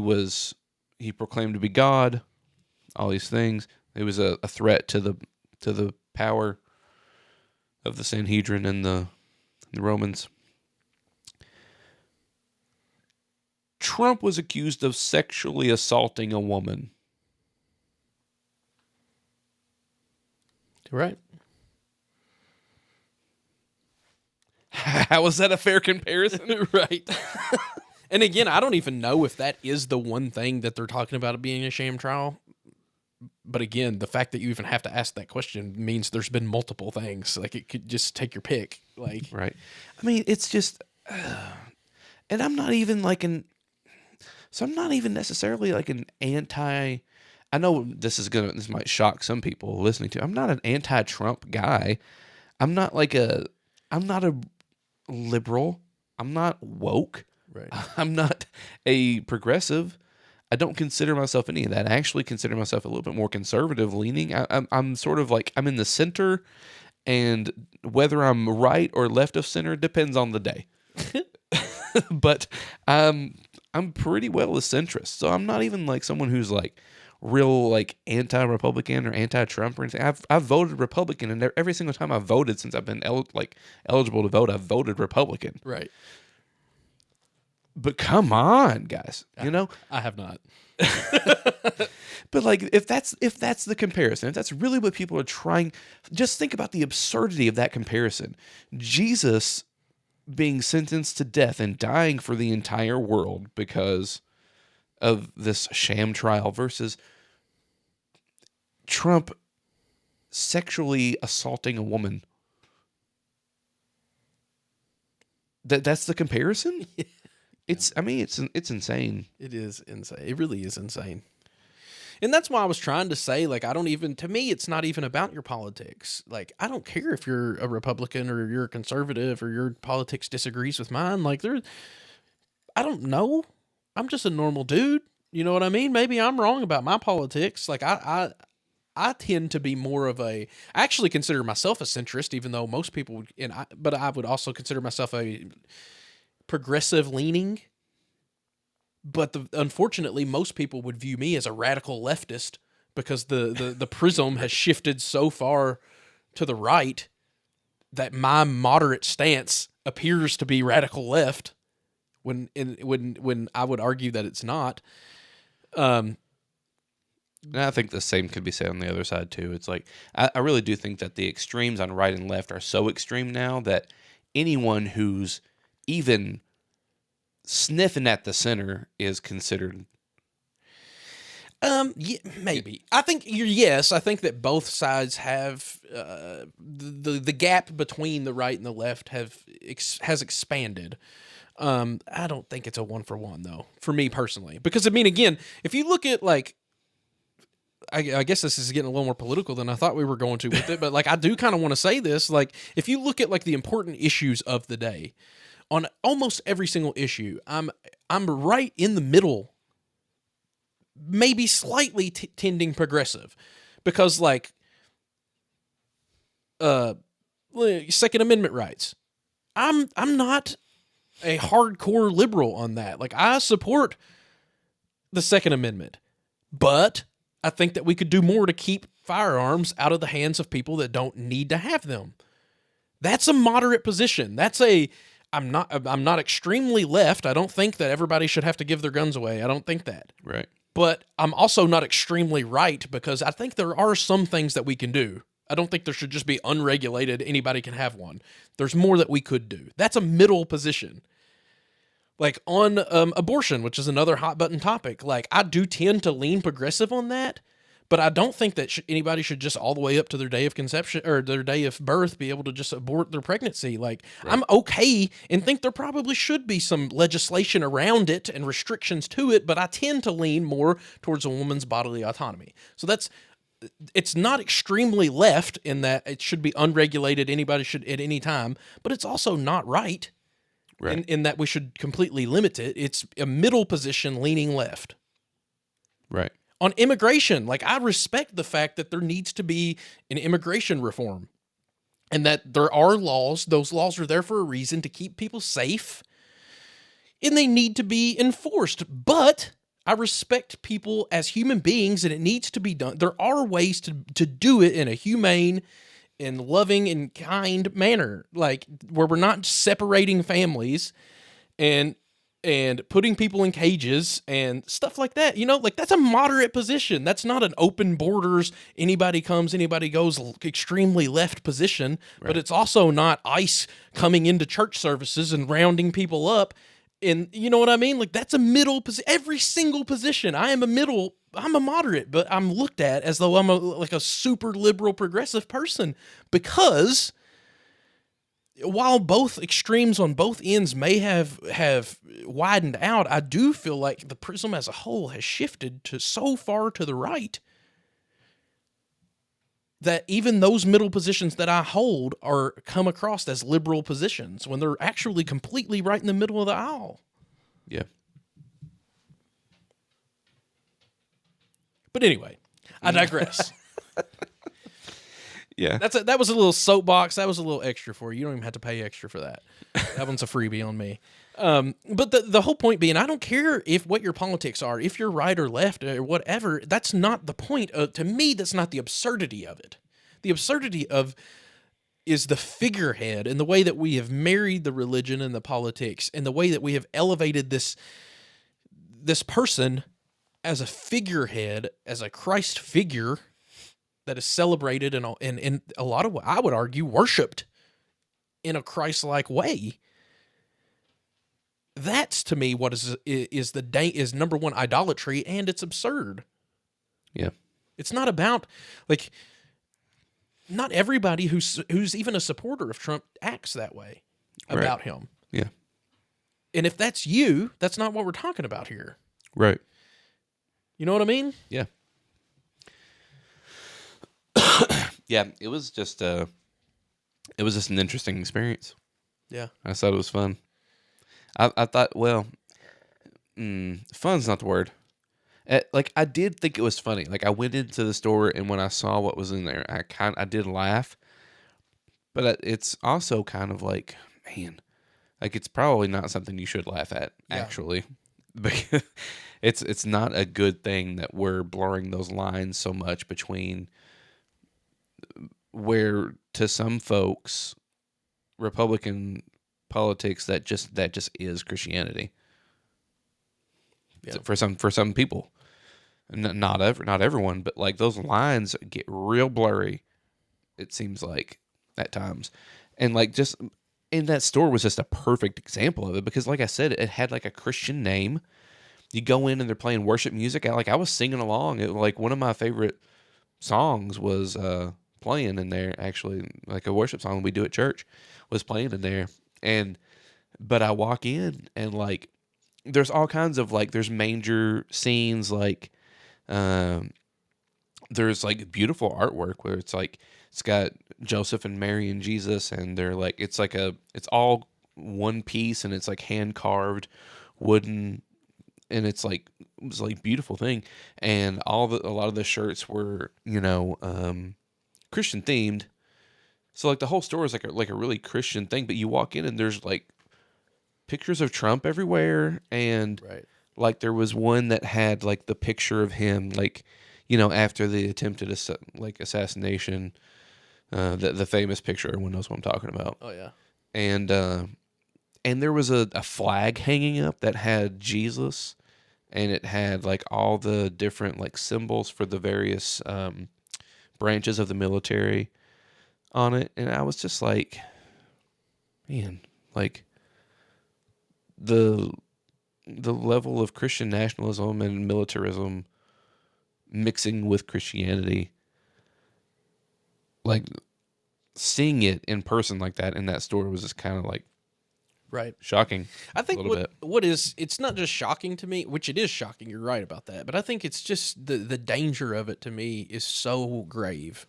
proclaimed to be God, all these things. It was a threat to the power of the Sanhedrin and the Romans. Trump was accused of sexually assaulting a woman. Right. How is that a fair comparison? Right. And again, I don't even know if that is the one thing that they're talking about it being a sham trial. But again, the fact that you even have to ask that question means there's been multiple things. Like, it could just take your pick. Like, right. I mean, it's just, and I'm not even necessarily like an anti. I know this might shock some people listening to. I'm not an anti-Trump guy. I'm not a liberal. I'm not woke. right. I'm not a progressive. I don't consider myself any of that. I actually consider myself a little bit more conservative leaning. I'm sort of like, I'm in the center, and whether I'm right or left of center depends on the day. But I'm pretty well a centrist, so I'm not even like someone who's like real like anti-Republican or anti-Trump or anything. I've voted Republican, and every single time I've voted since I've been eligible to vote, I've voted Republican. Right. But come on, guys, I have not. But like, if that's the comparison, if that's really what people are trying, just think about the absurdity of that comparison. Jesus being sentenced to death and dying for the entire world because of this sham trial versus Trump sexually assaulting a woman. That's the comparison? It's insane. It is insane. It really is insane. And that's why I was trying to say, like, to me, it's not even about your politics. Like, I don't care if you're a Republican or you're a conservative or your politics disagrees with mine. Like, I don't know. I'm just a normal dude. You know what I mean? Maybe I'm wrong about my politics. Like, I tend to be more of I actually consider myself a centrist, even though most people would, but I would also consider myself a progressive leaning. But unfortunately, most people would view me as a radical leftist because the prism has shifted so far to the right that my moderate stance appears to be radical left when I would argue that it's not. And I think the same could be said on the other side too. It's like, I really do think that the extremes on right and left are so extreme now that anyone who's even sniffing at the center is considered. Yeah, maybe. I think yes. I think that both sides have the gap between the right and the left has expanded. I don't think it's a 1-for-1 though, for me personally, because I mean, again, if you look at like, I guess this is getting a little more political than I thought we were going to with it, but like, I do kind of want to say this. Like, if you look at like the important issues of the day, on almost every single issue, I'm right in the middle, maybe slightly tending progressive, because like, Second Amendment rights, I'm not a hardcore liberal on that. Like, I support the Second Amendment, but I think that we could do more to keep firearms out of the hands of people that don't need to have them. That's a moderate position. I'm not extremely left. I don't think that everybody should have to give their guns away. I don't think that. Right. But I'm also not extremely right, because I think there are some things that we can do. I don't think there should just be unregulated, anybody can have one. There's more that we could do. That's a middle position. Like on abortion, which is another hot button topic. Like, I do tend to lean progressive on that, but I don't think that anybody should just all the way up to their day of conception or their day of birth be able to just abort their pregnancy. Like, right. I'm okay and think there probably should be some legislation around it and restrictions to it, but I tend to lean more towards a woman's bodily autonomy. So it's not extremely left in that it should be unregulated. Anybody should at any time, but it's also not right. Right. In that we should completely limit it. It's a middle position leaning left. Right. On immigration, like, I respect the fact that there needs to be an immigration reform. and that there are laws. Those laws are there for a reason, to keep people safe, and they need to be enforced. But I respect people as human beings, and it needs to be done. There are ways to do it in a humane and loving and kind manner, like where we're not separating families and putting people in cages and stuff like that. You know, like that's a moderate position. That's not an open borders, anybody comes, anybody goes, extremely left position. But it's also not ICE coming into church services and rounding people up. And you know what I mean? Like that's a middle position. Every single position, I'm a moderate, but I'm looked at as though I'm like a super liberal progressive person, because while both extremes on both ends may have widened out, I do feel like the prism as a whole has shifted to so far to the right that even those middle positions that I hold are come across as liberal positions when they're actually completely right in the middle of the aisle. Yeah. But anyway, I digress. Yeah. That was a little soapbox. That was a little extra for you. You don't even have to pay extra for that. That one's a freebie on me. But the whole point being, I don't care what your politics are, if you're right or left or whatever. That's not the point. To me, that's not the absurdity of it. The absurdity is the figurehead and the way that we have married the religion and the politics, and the way that we have elevated this person as a figurehead, as a Christ figure that is celebrated and in a lot of, I would argue, worshipped in a Christ-like way. That's to me what is number one idolatry, and it's absurd. Yeah. It's not about, like, not everybody who's even a supporter of Trump acts that way about him. Yeah. And if that's you, that's not what we're talking about here. Right. You know what I mean? Yeah. Yeah, it was just an interesting experience. Yeah. I thought it was fun. I thought, well, fun's not the word. Like, I did think it was funny. Like, I went into the store, and when I saw what was in there, I did laugh. But it's also kind of like, man, like, it's probably not something you should laugh at, actually. Because it's not a good thing that we're blurring those lines so much between where, to some folks, Republican politics that just is Christianity. Yeah. For some people, not everyone, but like those lines get real blurry. It seems like at times, and like just in that store was just a perfect example of it, because like I said, it had like a Christian name. You go in and they're playing worship music. I was singing along. It, like, one of my favorite songs was playing in there, actually, like a worship song we do at church was playing in there. But I walk in, and like there's all kinds of, like, there's manger scenes, like there's like beautiful artwork where it's like it's got Joseph and Mary and Jesus, and they're like, it's all one piece, and it's like hand carved wooden, and it's like beautiful thing. And a lot of the shirts were, Christian themed. So like the whole store is like a really Christian thing, but you walk in and there's like pictures of Trump everywhere, and like there was one that had like the picture of him, like, after the attempted assassination, the famous picture. Everyone knows what I'm talking about. Oh yeah. And there was a flag hanging up that had Jesus, and it had like all the different like symbols for the various branches of the military on it. And I was just like, man, like the level of Christian nationalism and militarism mixing with Christianity, like seeing it in person like that in that store was just kind of like shocking. I think it's not just shocking to me, which it is shocking, you're right about that, but I think it's just the danger of it to me is so grave.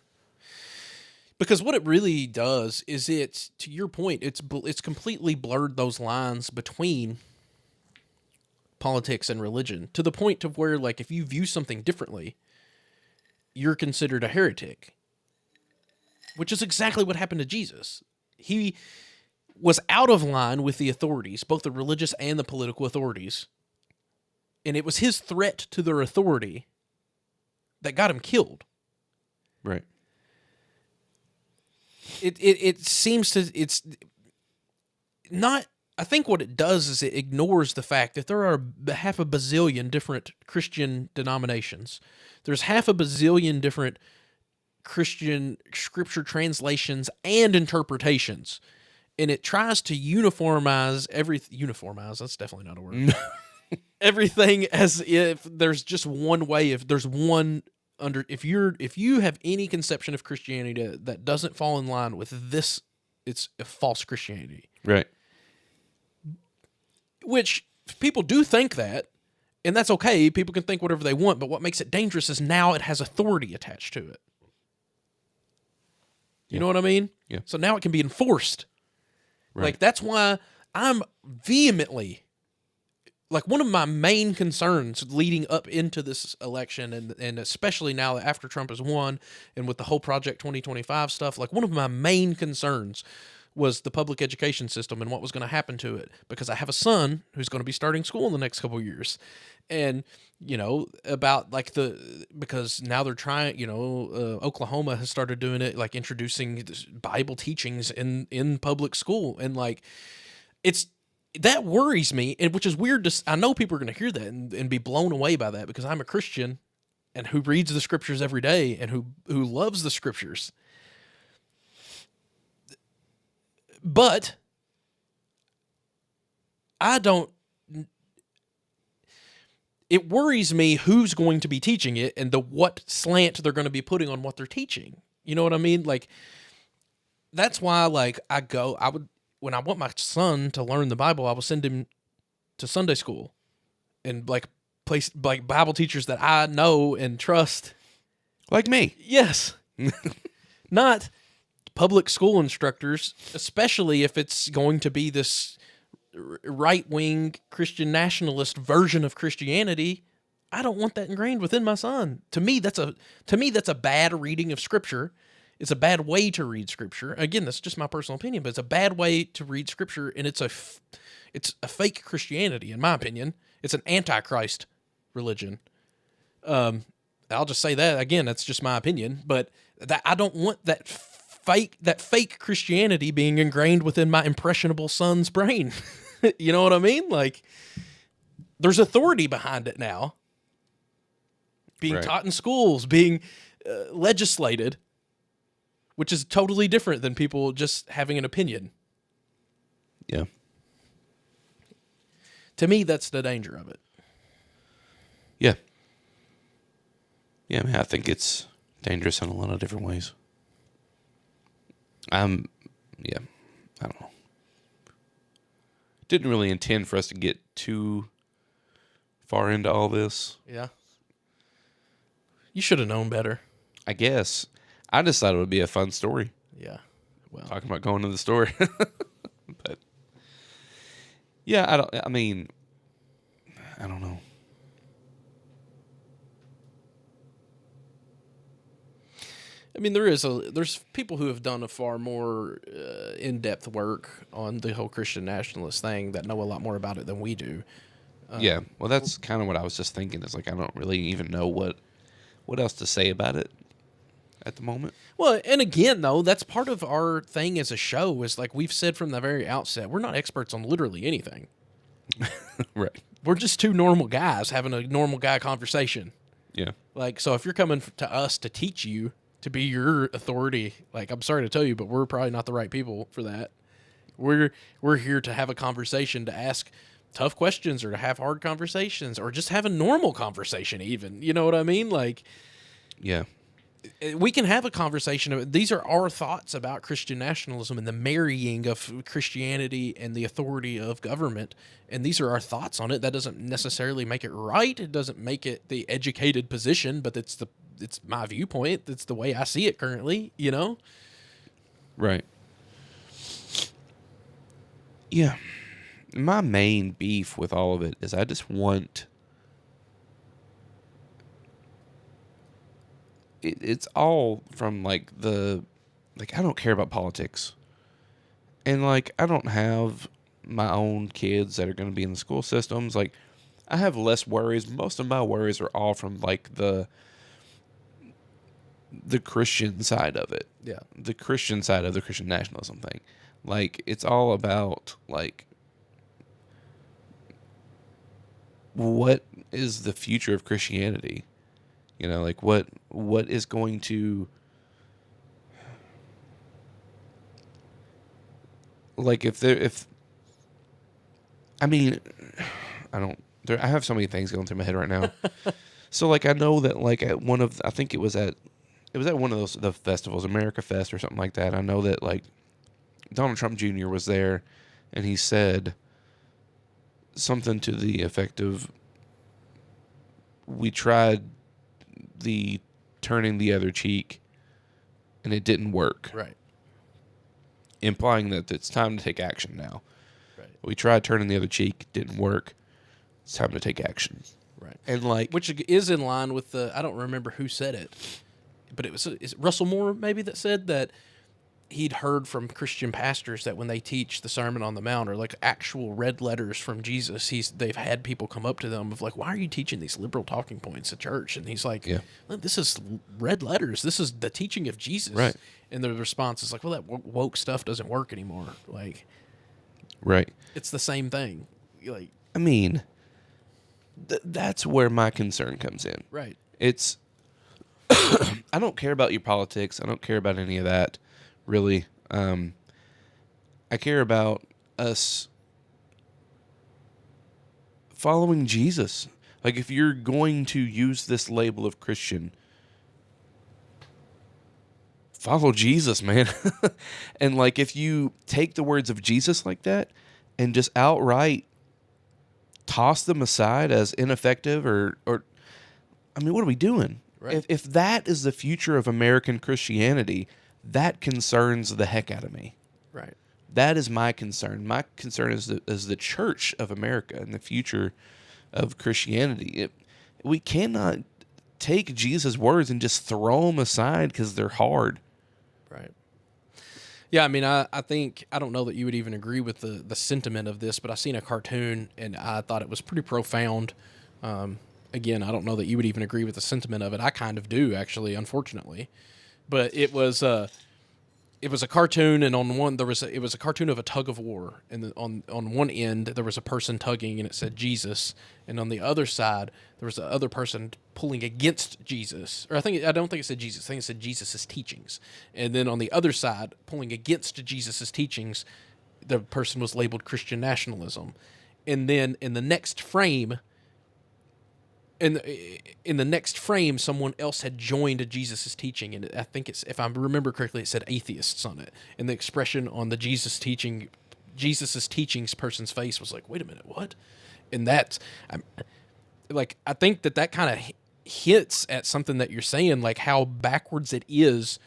Because what it really does is to your point, it's completely blurred those lines between politics and religion, to the point of where, like, if you view something differently, you're considered a heretic. which is exactly what happened to Jesus. He was out of line with the authorities, both the religious and the political authorities. And it was his threat to their authority that got him killed. Right. It seems to, it's not, I think what it does is it ignores the fact that there are half a bazillion different Christian denominations. There's half a bazillion different Christian scripture translations and interpretations. And it tries to uniformize uniformize, that's definitely not a word. Everything as if there's just one way, if there's one under, if you have any conception of Christianity that doesn't fall in line with this, it's a false Christianity. Right. Which people do think that, and that's okay. People can think whatever they want, but what makes it dangerous is now it has authority attached to it. You know what I mean? Yeah. So now it can be enforced. Right. Like, that's why I'm vehemently, like, one of my main concerns leading up into this election, and especially now that after Trump has won and with the whole Project 2025 stuff, like, one of my main concerns was the public education system and what was going to happen to it, because I have a son who's going to be starting school in the next couple of years. And, you know, about like because now they're trying, you know, Oklahoma has started doing it, like introducing Bible teachings in public school. And like, that worries me, and which is weird I know people are going to hear that and be blown away by that, because I'm a Christian and who reads the scriptures every day and who loves the scriptures. But it worries me who's going to be teaching it and what slant they're going to be putting on what they're teaching. You know what I mean? Like, that's why, like, when I want my son to learn the Bible, I will send him to Sunday school and like place like Bible teachers that I know and trust. Like me. Yes. Not public school instructors, especially if it's going to be this right-wing Christian nationalist version of Christianity. I don't want that ingrained within my son. To me, that's a bad reading of Scripture. It's a bad way to read Scripture. Again, that's just my personal opinion, but it's a bad way to read Scripture, and it's a fake Christianity, in my opinion. It's an antichrist religion. I'll just say that again. That's just my opinion, but that I don't want that fake Christianity being ingrained within my impressionable son's brain. You know what I mean? Like, there's authority behind it now, being taught in schools, being legislated, which is totally different than people just having an opinion. Yeah. To me, that's the danger of it. Yeah. Yeah, I mean, I think it's dangerous in a lot of different ways. Yeah, I don't know. Didn't really intend for us to get too far into all this. Yeah. You should have known better. I guess. I just thought it would be a fun story. Yeah. Well, Talking about going to the store. But yeah, I don't know. I mean, there's people who have done a far more in-depth work on the whole Christian nationalist thing that know a lot more about it than we do. Yeah, well, that's kind of what I was just thinking. Is like I don't really even know what else to say about it at the moment. Well, and again, though, that's part of our thing as a show. Is like we've said from the very outset, we're not experts on literally anything. Right. We're just two normal guys having a normal guy conversation. Yeah. Like, so if you're coming to us to teach you, to be your authority, like, I'm sorry to tell you, but we're probably not the right people for that. We're here to have a conversation, to ask tough questions, or to have hard conversations, or just have a normal conversation even. You know what I mean? Like, yeah, we can have a conversation. These are our thoughts about Christian nationalism and the marrying of Christianity and the authority of government. And these are our thoughts on it. That doesn't necessarily make it right. It doesn't make it the educated position, but it's my viewpoint. It's the way I see it currently, you know? Right. Yeah. My main beef with all of it is I just want... It's all from, like, the like, I don't care about politics. And, like, I don't have my own kids that are going to be in the school systems. Like, I have less worries. Most of my worries are all from, like, the Christian side of it. Yeah. The Christian side of the Christian nationalism thing. Like, it's all about, like, what is the future of Christianity? You know, like, what is going to, like, if I mean, I have so many things going through my head right now. So, like, I know that, like, at one of, I think it was at one of those, the festivals, America Fest or something like that. I know that, like, Donald Trump Jr. was there, and he said something to the effect of, we tried the turning the other cheek, and it didn't work. Right. Implying that it's time to take action now. Right. We tried turning the other cheek, didn't work. It's time to take action. Right. And, like, which is in line with the, I don't remember who said it, but is it Russell Moore maybe that said that he'd heard from Christian pastors that when they teach the Sermon on the Mount or like actual red letters from Jesus, they've had people come up to them of like, why are you teaching these liberal talking points at church? And he's like, yeah, this is red letters. This is the teaching of Jesus. Right. And the response is like, well, that woke stuff doesn't work anymore. Like, right. it's the same thing. Like, I mean, that's where my concern comes in. right. It's, I don't care about your politics. I don't care about any of that, really. I care about us following Jesus. Like, if you're going to use this label of Christian, follow Jesus, man. And, like, if you take the words of Jesus like that and just outright toss them aside as ineffective or I mean, what are we doing? Right. If that is the future of American Christianity, that concerns the heck out of me. Right. That is my concern. My concern is the Church of America and the future of Christianity. We cannot take Jesus' words and just throw them aside because they're hard. Right. Yeah, I mean, I think, I don't know that you would even agree with the sentiment of this, but I seen a cartoon and I thought it was pretty profound. Again, I don't know that you would even agree with the sentiment of it. I kind of do, actually, unfortunately. But it was a cartoon, and on one it was a cartoon of a tug of war, and on one end there was a person tugging, and it said Jesus, and on the other side there was the other person pulling against Jesus, or I don't think it said Jesus. I think it said Jesus' teachings, and then on the other side pulling against Jesus' teachings, the person was labeled Christian nationalism, and then in the next frame. In the next frame, someone else had joined Jesus' teaching, and I think it's, if I remember correctly, it said atheists on it. And the expression on the Jesus' teachings person's face was like, "Wait a minute, what?" And that's, I think that kind of hits at something that you're saying, like how backwards it is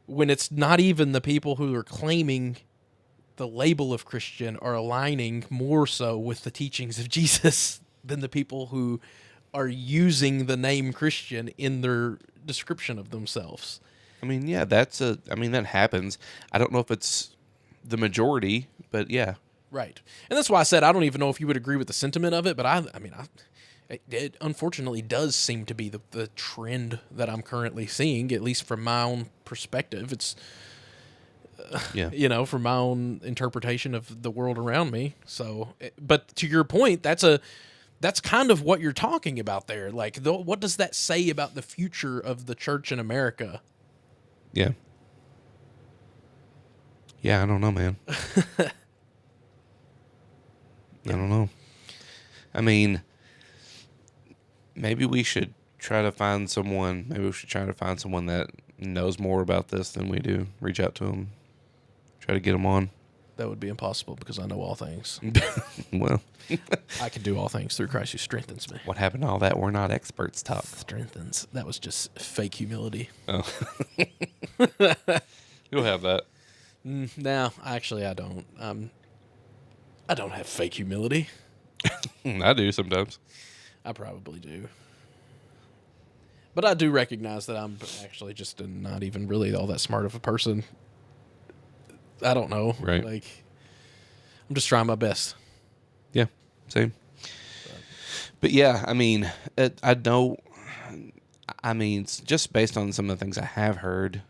when it's not even the people who are claiming the label of Christian are aligning more so with the teachings of Jesus than the people who are using the name Christian in their description of themselves. I mean, yeah, that happens. I don't know if it's the majority, but yeah. Right. And that's why I said I don't even know if you would agree with the sentiment of it, but it unfortunately does seem to be the trend that I'm currently seeing, at least from my own perspective. It's, from my own interpretation of the world around me. So, but to your point, that's kind of what you're talking about there. Like, what does that say about the future of the church in America? Yeah. Yeah, I don't know, man. I don't know. I mean, maybe we should try to find someone. Maybe we should try to find someone that knows more about this than we do. Reach out to them. Try to get them on. That would be impossible because I know all things. Well, I can do all things through Christ who strengthens me. What happened to all that? We're not experts talk. Strengthens. That was just fake humility. Oh. You'll have that. No, actually, I don't. I don't have fake humility. I do sometimes. I probably do. But I do recognize that I'm actually just not even really all that smart of a person. I don't know. Right. Like, I'm just trying my best. Yeah, same. But yeah, I mean, I don't. I mean, just based on some of the things I have heard,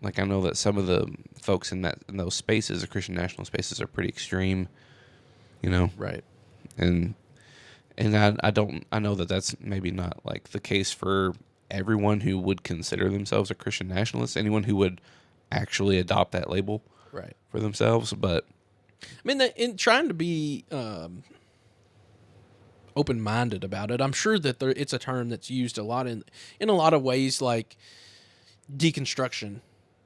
like I know that some of the folks in those spaces, the Christian national spaces, are pretty extreme. You know, Right. and I know that that's maybe not like the case for everyone who would consider themselves a Christian nationalist. Anyone who would actually adopt that label Right. for themselves, but I mean, in trying to be open-minded about it, I'm sure that it's a term that's used a lot in a lot of ways, like deconstruction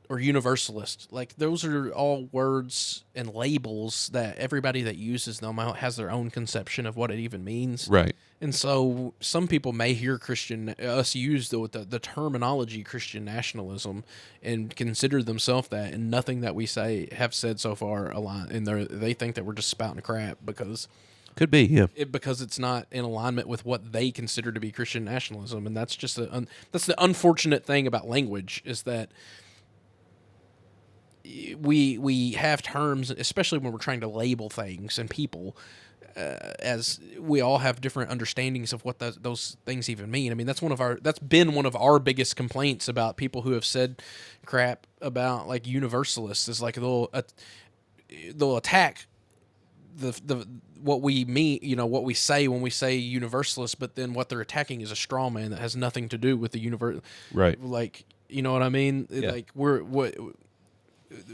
or universalist. Like those are all words and labels that everybody that uses them has their own conception of what it even means. right, And so some people may hear us use the terminology Christian nationalism and consider themselves that, and nothing that we have said so far align. And they think that we're just spouting crap could be, yeah, because it's not in alignment with what they consider to be Christian nationalism. And that's just that's the unfortunate thing about language, is that we have terms, especially when we're trying to label things and people, as we all have different understandings of what those things even mean. I mean, that's been one of our biggest complaints about people who have said crap about like universalists, is like they'll attack the what we mean, what we say when we say universalist, but then what they're attacking is a straw man that has nothing to do with the universe. right, Like, you know what I mean? Yeah. Like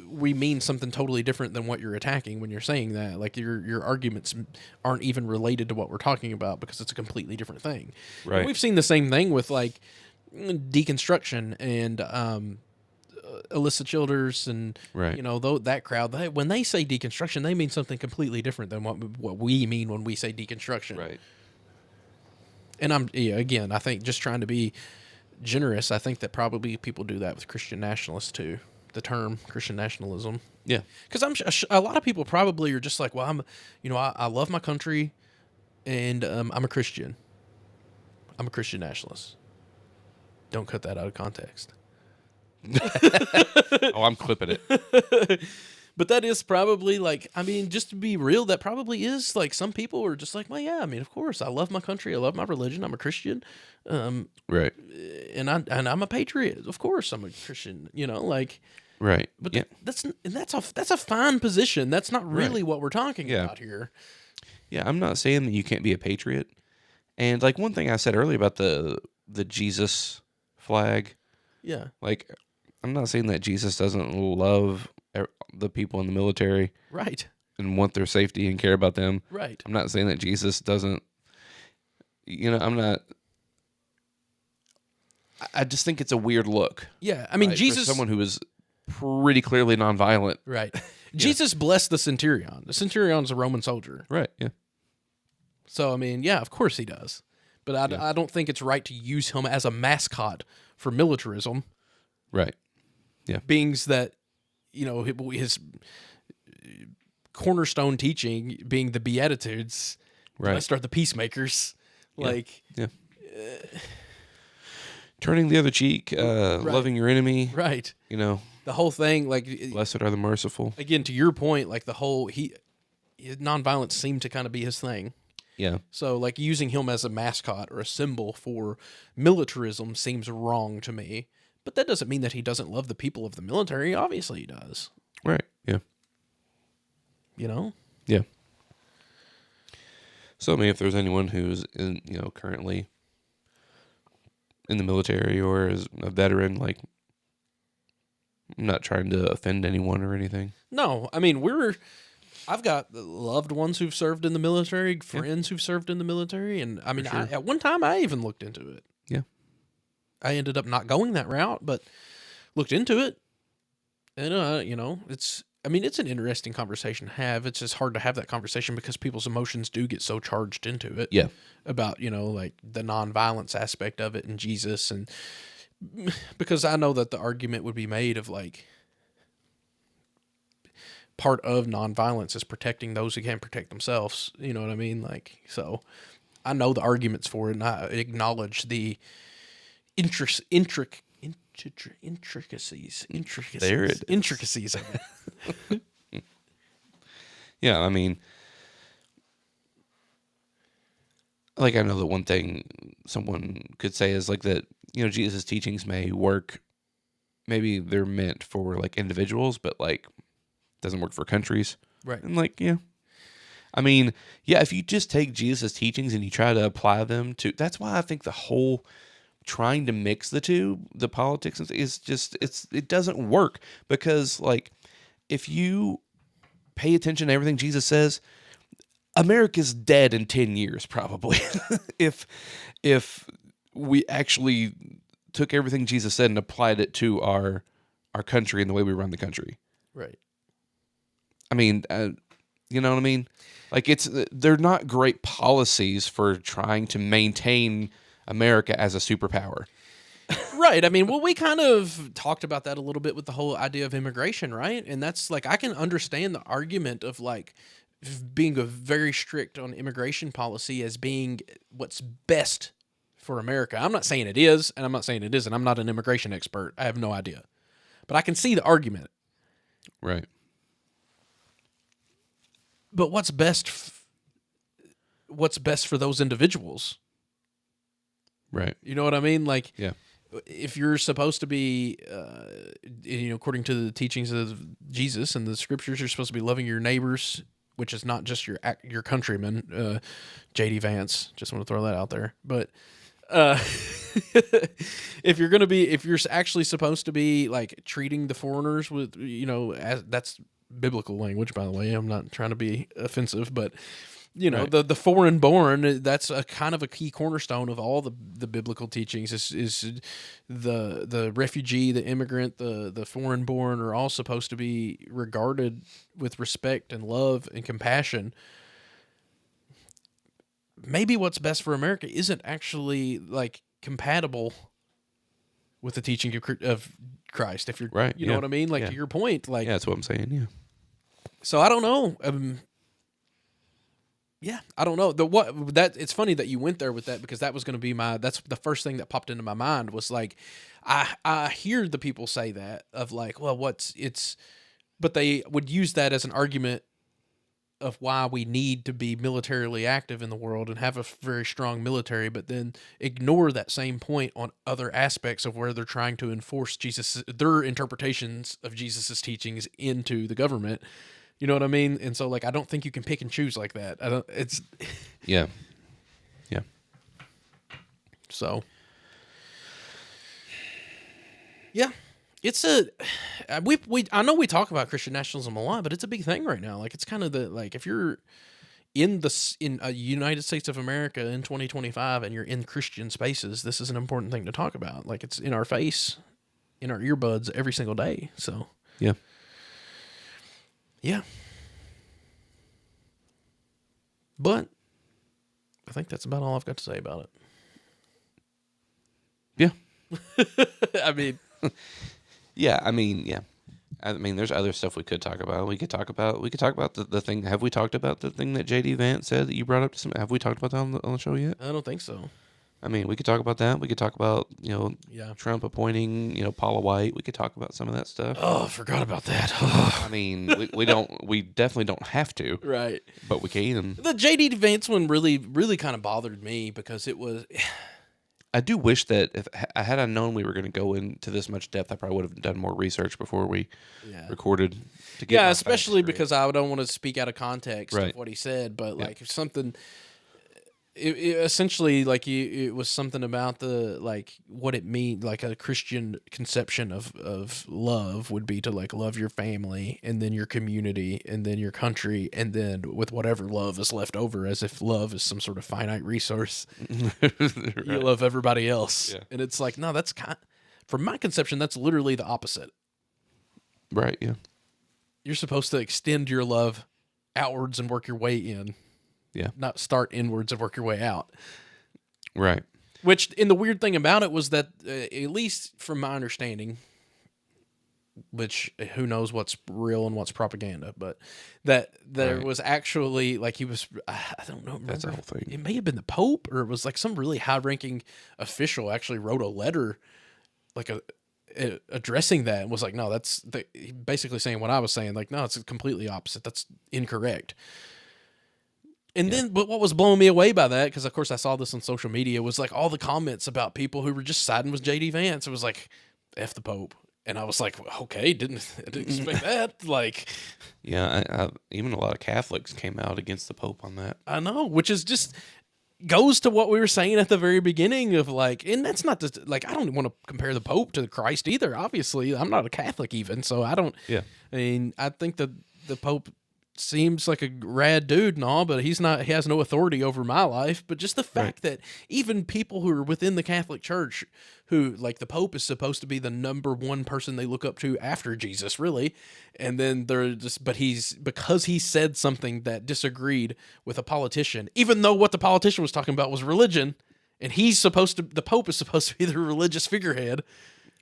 we mean something totally different than what you're attacking when you're saying that. Like your arguments aren't even related to what we're talking about, because it's a completely different thing. right, And we've seen the same thing with like deconstruction and Alyssa Childers and right, that crowd. When they say deconstruction, they mean something completely different than what we mean when we say deconstruction. right. And again, I think, just trying to be generous, I think that probably people do that with Christian nationalists too. The term Christian nationalism. Yeah, Because a lot of people probably are just like, well, I love my country, and I'm a Christian. I'm a Christian nationalist. Don't cut that out of context. Oh, I'm clipping it. But that is probably like, I mean, just to be real, that probably is like, some people are just like, well, yeah, I mean, of course, I love my country, I love my religion, I'm a Christian, Right, and I'm a patriot. Of course, I'm a Christian. Like. right. But Yeah, that's a fine position. That's not really what we're talking Yeah. about here. yeah. I'm not saying that you can't be a patriot. And like one thing I said earlier about the Jesus flag, Yeah. like I'm not saying that Jesus doesn't love the people in the military Right. and want their safety and care about them. Right. I'm not saying that Jesus doesn't. I'm not. I just think it's a weird look. Yeah. I mean, right, Jesus. for someone who is pretty clearly nonviolent. Right. Jesus blessed the centurion. The centurion's a Roman soldier. Right. Yeah. So, I mean, yeah, of course he does. But I don't think it's right to use him as a mascot for militarism. Right. Yeah. Beings that, his cornerstone teaching being the Beatitudes. Right. Blessed are the peacemakers. Yeah. Like. Yeah. Turning the other cheek, loving your enemy. Right. The whole thing, like, Blessed are the merciful. again, to your point, like nonviolence seemed to kind of be his thing. Yeah. So, like, using him as a mascot or a symbol for militarism seems wrong to me. But that doesn't mean that he doesn't love the people of the military. Obviously, he does. Right. Yeah. Yeah. So, I mean, if there's anyone who's currently in the military or is a veteran, like, I'm not trying to offend anyone or anything. No, I mean, I've got loved ones who've served in the military, friends who've served in the military, and I mean, sure. at one time I even looked into it. Yeah. I ended up not going that route, but looked into it, and it's an interesting conversation to have. It's just hard to have that conversation because people's emotions do get so charged into it. Yeah. About like the nonviolence aspect of it and Jesus, and because I know that the argument would be made of like, part of nonviolence is protecting those who can't protect themselves. You know what I mean? Like, so I know the arguments for it, and I acknowledge the intricacies, There it is. intricacies of it. Yeah, I mean, like I know that one thing someone could say is like that, Jesus' teachings may work. Maybe they're meant for like individuals, but like doesn't work for countries. Right. And like, yeah. I mean, yeah, if you just take Jesus' teachings and you try to apply them to, that's why I think the whole trying to mix the two, the politics is just, it doesn't work, because like if you pay attention to everything Jesus says, America's dead in 10 years probably. if we actually took everything Jesus said and applied it to our country and the way we run the country. Right. I mean, you know what I mean? Like they're not great policies for trying to maintain America as a superpower. Right. I mean, well, we kind of talked about that a little bit with the whole idea of immigration, right? And that's like, I can understand the argument of like being a very strict on immigration policy as being what's best for America. I'm not saying it is, and I'm not saying it isn't. I'm not an immigration expert. I have no idea. But I can see the argument. Right. But what's best for those individuals? Right. You know what I mean? Like, yeah. If you're supposed to be, according to the teachings of Jesus and the scriptures, you're supposed to be loving your neighbors, which is not just your countrymen. J.D. Vance, just want to throw that out there. But if you're actually supposed to be like treating the foreigners with, as that's biblical language, by the way. I'm not trying to be offensive, but right. the foreign born, that's a kind of a key cornerstone of all the biblical teachings is the refugee, the immigrant, the foreign born are all supposed to be regarded with respect and love and compassion. Maybe what's best for America isn't actually like compatible with the teaching of Christ. If you're right, you know what I mean? Like to your point, like that's what I'm saying. Yeah. So I don't know. Yeah, I don't know. It's funny that you went there with that, because that was going to be that's the first thing that popped into my mind was like, I hear the people say that of like, well, but they would use that as an argument of why we need to be militarily active in the world and have a very strong military, but then ignore that same point on other aspects of where they're trying to enforce their interpretations of Jesus's teachings into the government. You know what I mean? And so, like, I don't think you can pick and choose like that. Yeah. So, yeah, it's I know we talk about Christian nationalism a lot, but it's a big thing right now. Like, it's kind of if you're in United States of America in 2025 and you're in Christian spaces, this is an important thing to talk about. Like, it's in our face, in our earbuds every single day. So, yeah. Yeah. But I think that's about all I've got to say about it. Yeah. I mean, yeah. I mean, there's other stuff we could talk about. We could talk about the thing. Have we talked about the thing that J.D. Vance said that you brought up? Have we talked about that on the show yet? I don't think so. I mean, we could talk about that. We could talk about, Trump appointing, Paula White. We could talk about some of that stuff. Oh, I forgot about that. I mean, we definitely don't have to. Right. But we can. The J.D. Vance one really, really kind of bothered me because it was... I do wish that if I had known we were going to go into this much depth, I probably would have done more research before we recorded. To get especially because I don't want to speak out of context of what he said, but like if something... It essentially, like, it was something about the, like, what it means, like a Christian conception of love would be to, like, love your family and then your community and then your country and then with whatever love is left over, as if love is some sort of finite resource. Right. You love everybody else. Yeah. And it's like, no, that's from my conception, that's literally the opposite. Right, yeah. You're supposed to extend your love outwards and work your way in. Yeah. Not start inwards and work your way out. Right. And the weird thing about it was that, at least from my understanding, which who knows what's real and what's propaganda, but that there Right. was actually like he was, I don't know, That's the remember, whole thing. it may have been the Pope or it was like some really high ranking official actually wrote a letter like addressing that and was like, no, basically saying what I was saying, like, no, it's completely opposite. That's incorrect. And Yeah. then, but what was blowing me away by that, because of course I saw this on social media, was like all the comments about people who were just siding with JD Vance. It was like, F the Pope. And I was like, okay, I didn't expect that. Like, Yeah, even a lot of Catholics came out against the Pope on that. I know, which is just goes to what we were saying at the very beginning of like, and that's not just like, I don't want to compare the Pope to Christ either. Obviously, I'm not a Catholic even, so I don't. Yeah. I mean, I think that the Pope seems like a rad dude and all, but he's not. He has no authority over my life. But just the fact that even people who are within the Catholic Church, who like the Pope is supposed to be the number one person they look up to after Jesus, really, and then they're just, but because he said something that disagreed with a politician, even though what the politician was talking about was religion, and the Pope is supposed to be the religious figurehead,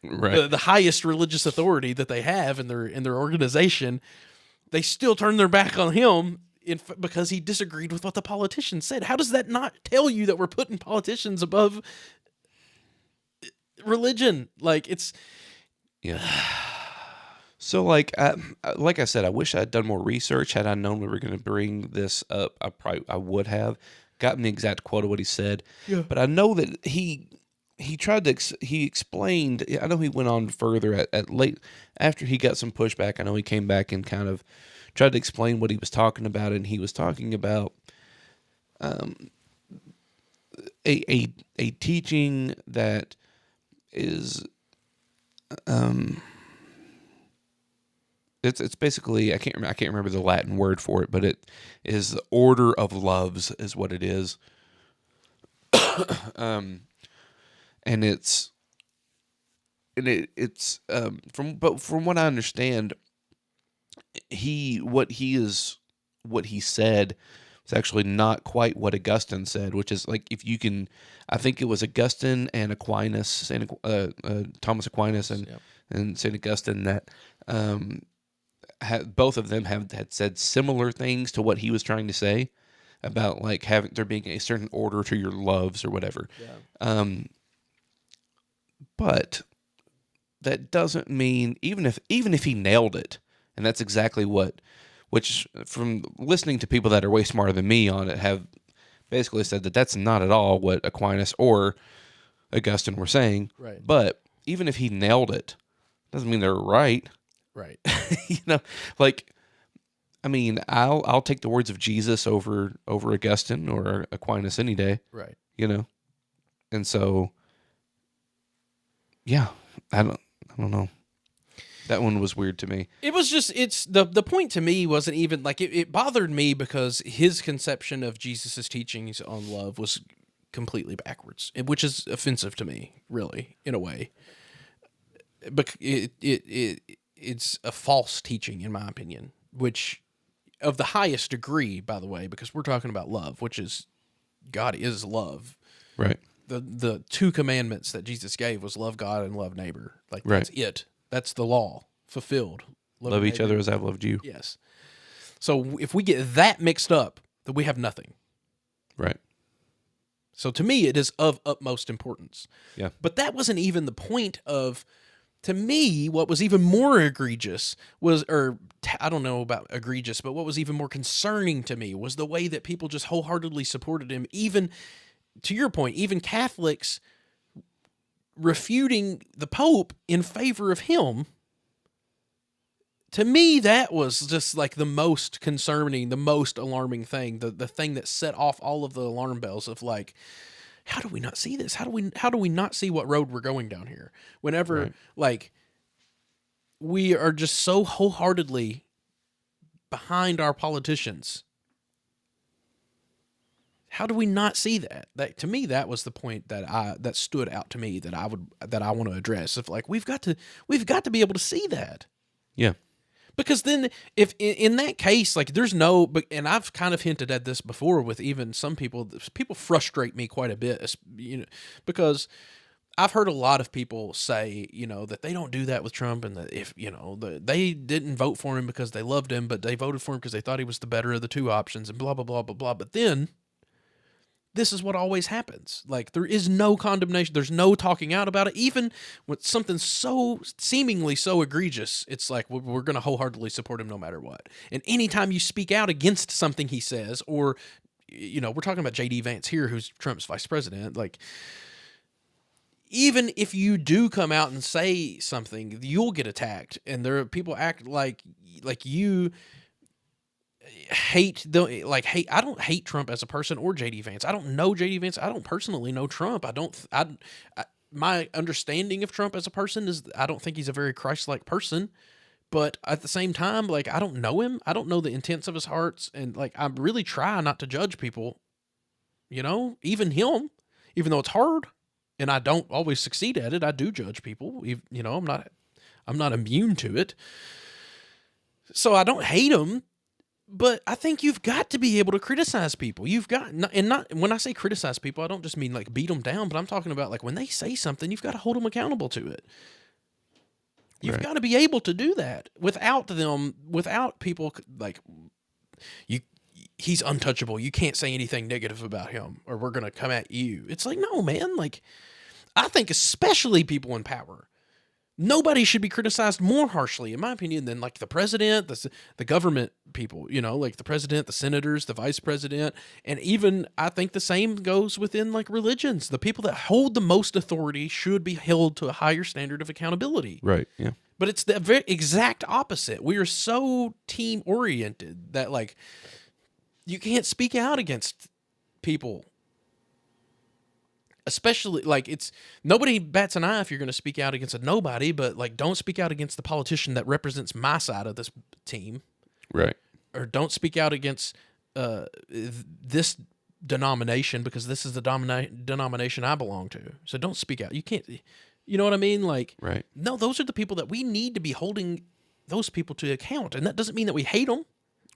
Right. the highest religious authority that they have in their organization. They still turn their back on him because he disagreed with what the politician said. How does that not tell you that we're putting politicians above religion? Like, it's Yeah. So, like I said, I wish I'd done more research. Had I known we were going to bring this up, I would have gotten the exact quote of what he said. Yeah. But I know that he tried to he explained. I know he went on further at late after he got some pushback. I know he came back and kind of tried to explain what he was talking about, and he was talking about a teaching that is it's basically I can't remember the Latin word for it, but it is the order of loves is what it is. And from what I understand, what he said was actually not quite what Augustine said, which is like if you can, I think it was Augustine and Aquinas, Thomas Aquinas and Saint Augustine that both of them had said similar things to what he was trying to say about like there being a certain order to your loves or whatever. yeah. But that doesn't mean even if he nailed it, and that's exactly which from listening to people that are way smarter than me on it have basically said that that's not at all what Aquinas or Augustine were saying. Right. But even if he nailed it, doesn't mean they're right. Right. You know, like I mean, I'll take the words of Jesus over Augustine or Aquinas any day. Right. You know, and so yeah, I don't know. That one was weird to me. It was just, it's the point to me wasn't even like it bothered me because his conception of Jesus's teachings on love was completely backwards, which is offensive to me, really, in a way. But it's a false teaching, in my opinion, which of the highest degree, by the way, because we're talking about love, which is God is love. Right. The two commandments that Jesus gave was love God and love neighbor. Like that's Right. it. That's the law fulfilled. Love each other as I've loved you. Yes. So if we get that mixed up, then we have nothing. Right. So to me, it is of utmost importance. Yeah. But that wasn't even the point of, to me, what was even more egregious was, I don't know about egregious, but what was even more concerning to me was the way that people just wholeheartedly supported him. Even, to your point, even Catholics refuting the Pope in favor of him. To me, that was just like the most concerning, the most alarming thing, the thing that set off all of the alarm bells of like, how do we not see this? How do we not see what road we're going down here? Whenever Right. like we are just so wholeheartedly behind our politicians. How do we not see that? That to me, that was the point that stood out to me that I want to address. If like we've got to be able to see that. Yeah. Because then, if in that case, like there's no, and I've kind of hinted at this before with even some people. People frustrate me quite a bit, you know, because I've heard a lot of people say, that they don't do that with Trump, and that if they didn't vote for him because they loved him, but they voted for him because they thought he was the better of the two options, and blah blah blah blah blah. But then this is what always happens. Like, there is no condemnation. There's no talking out about it. Even with something so seemingly so egregious, it's like we're going to wholeheartedly support him no matter what. And anytime you speak out against something he says, or we're talking about J.D. Vance here, who's Trump's vice president, like, even if you do come out and say something, you'll get attacked, and there are people act like you hate I don't hate Trump as a person or JD Vance. I don't know JD Vance. I don't personally know Trump. My understanding of Trump as a person is I don't think he's a very Christ-like person, but at the same time, like, I don't know him. I don't know the intents of his hearts, and like, I really try not to judge people, even him, even though it's hard and I don't always succeed at it. I do judge people. I'm not immune to it. So I don't hate him. But I think you've got to be able to criticize people. You've got, and not when I say criticize people, I don't just mean like beat them down, but I'm talking about like when they say something, you've got to hold them accountable to it. You've got to be able to do that without people like he's untouchable. You can't say anything negative about him, or we're going to come at you. It's like, no, man. Like, I think especially people in power, nobody should be criticized more harshly, in my opinion, than like the president, the government people, like the president, the senators, the vice president. And even I think the same goes within like religions. The people that hold the most authority should be held to a higher standard of accountability. Right. Yeah. But it's the very exact opposite. We are so team oriented that like you can't speak out against people. Especially, like, it's nobody bats an eye if you're going to speak out against a nobody, but like, don't speak out against the politician that represents my side of this team, right? Or don't speak out against this denomination because this is the denomination I belong to. So don't speak out. You can't. You know what I mean? Like, right? No, those are the people that we need to be holding those people to account, and that doesn't mean that we hate them,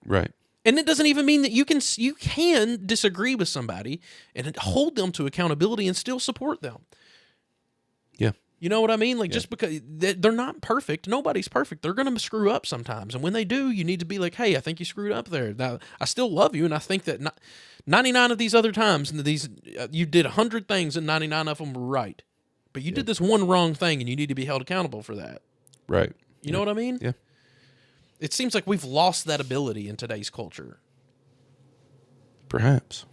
right? And it doesn't even mean that you can disagree with somebody and hold them to accountability and still support them. Yeah. You know what I mean? Like, just because they're not perfect, nobody's perfect. They're going to screw up sometimes. And when they do, you need to be like, hey, I think you screwed up there. Now, I still love you, and I think that 99 of these other times, you did 100 things and 99 of them were right. But you did this one wrong thing, and you need to be held accountable for that. Right. You know what I mean? Yeah. It seems like we've lost that ability in today's culture. Perhaps.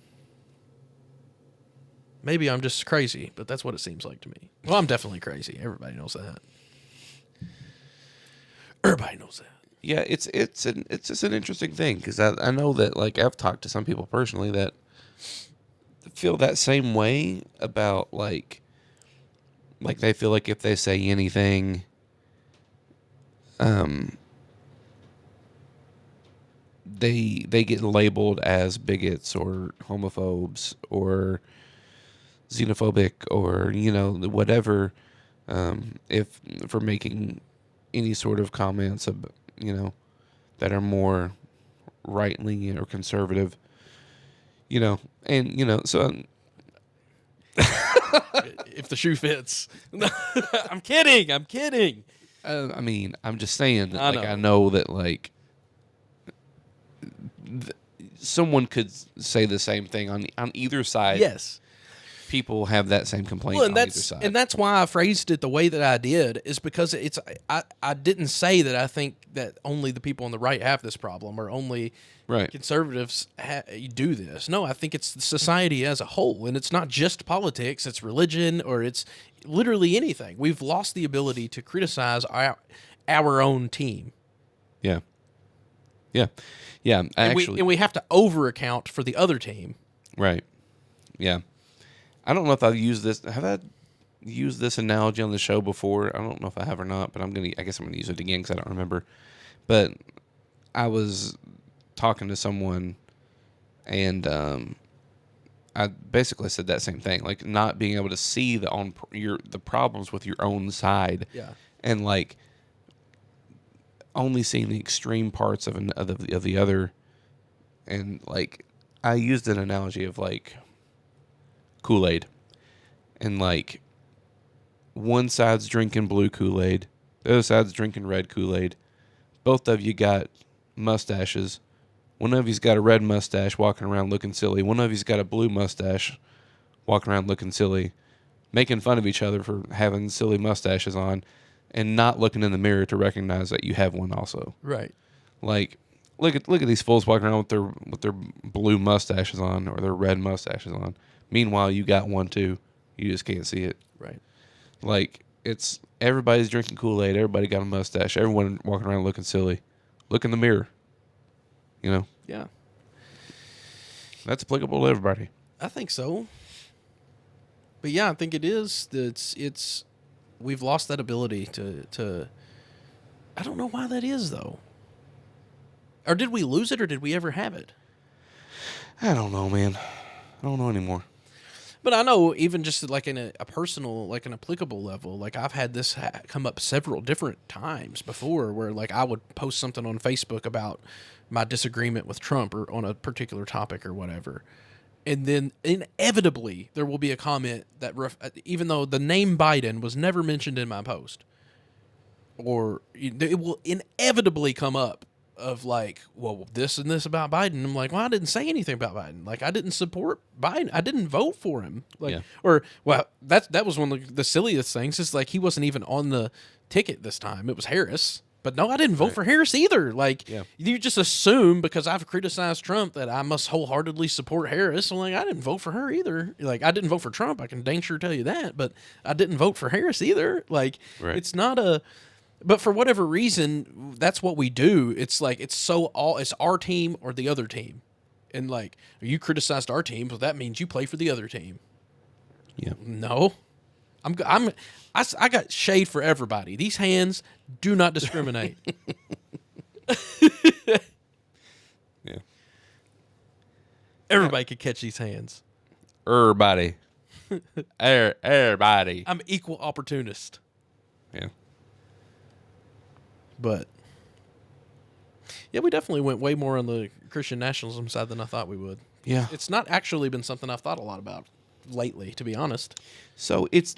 Maybe I'm just crazy, but that's what it seems like to me. Well, I'm definitely crazy. Everybody knows that. Everybody knows that. Yeah, it's just an interesting thing because I know that, like, I've talked to some people personally that feel that same way about like they feel like if they say anything, they get labeled as bigots or homophobes or xenophobic or whatever, if for making any sort of comments that are more right-leaning or conservative, and so if the shoe fits. I'm kidding. I mean, I'm just saying that, I I know that, like, someone could say the same thing on either side. Yes. People have that same complaint Well, and on either side. and that's why I phrased it the way that I did, is because I didn't say that I think that only the people on the right have this problem or only conservatives do this. No, I think it's society as a whole, and it's not just politics, it's religion, or it's literally anything. We've lost the ability to criticize our own team. Yeah. Yeah. Yeah. And we have to over account for the other team. Right. Yeah. I don't know if I've used this. Have I used this analogy on the show before? I don't know if I have or not, but I guess I'm going to use it again because I don't remember. But I was talking to someone, and I basically said that same thing, like not being able to see the problems with your own side, and like only seeing the extreme parts of the other, and like I used an analogy of like Kool-Aid, and like one side's drinking blue Kool-Aid, the other side's drinking red Kool-Aid. Both of you got mustaches. One of you's got a red mustache walking around looking silly. One of you's got a blue mustache walking around looking silly, making fun of each other for having silly mustaches on and not looking in the mirror to recognize that you have one also. Right. Like, look at these fools walking around with their blue mustaches on or their red mustaches on. Meanwhile, you got one too. You just can't see it. Right. Like, it's everybody's drinking Kool-Aid. Everybody got a mustache. Everyone walking around looking silly. Look in the mirror. You know? Yeah. That's applicable to everybody. I think so. But yeah, I think it is. It's we've lost that ability to I don't know why that is though. Or did we lose it or did we ever have it? I don't know, man. I don't know anymore. But I know even just like in a personal, like an applicable level, like I've had this come up several different times before where like I would post something on Facebook about my disagreement with Trump or on a particular topic or whatever. And then inevitably there will be a comment that even though the name Biden was never mentioned in my post, or it will inevitably come up of like, well, this and this about Biden. I'm like, well, I didn't say anything about Biden. Like, I didn't support Biden. I didn't vote for him. Like, or well, that was one of the silliest things. Is like he wasn't even on the ticket this time. It was Harris. But no, I didn't vote for Harris either. Like, you just assume because I've criticized Trump that I must wholeheartedly support Harris. I'm like, I didn't vote for her either. Like, I didn't vote for Trump. I can dang sure tell you that. But I didn't vote for Harris either. Like, it's not a. But for whatever reason, that's what we do. It's like it's our team or the other team, and like you criticized our team, so that means you play for the other team. Yeah. No, I got shade for everybody. These hands do not discriminate. Yeah. Everybody could catch these hands. Everybody. Everybody. I'm equal opportunist. Yeah. But yeah, we definitely went way more on the Christian nationalism side than I thought we would. Yeah. It's not actually been something I've thought a lot about lately, to be honest. So it's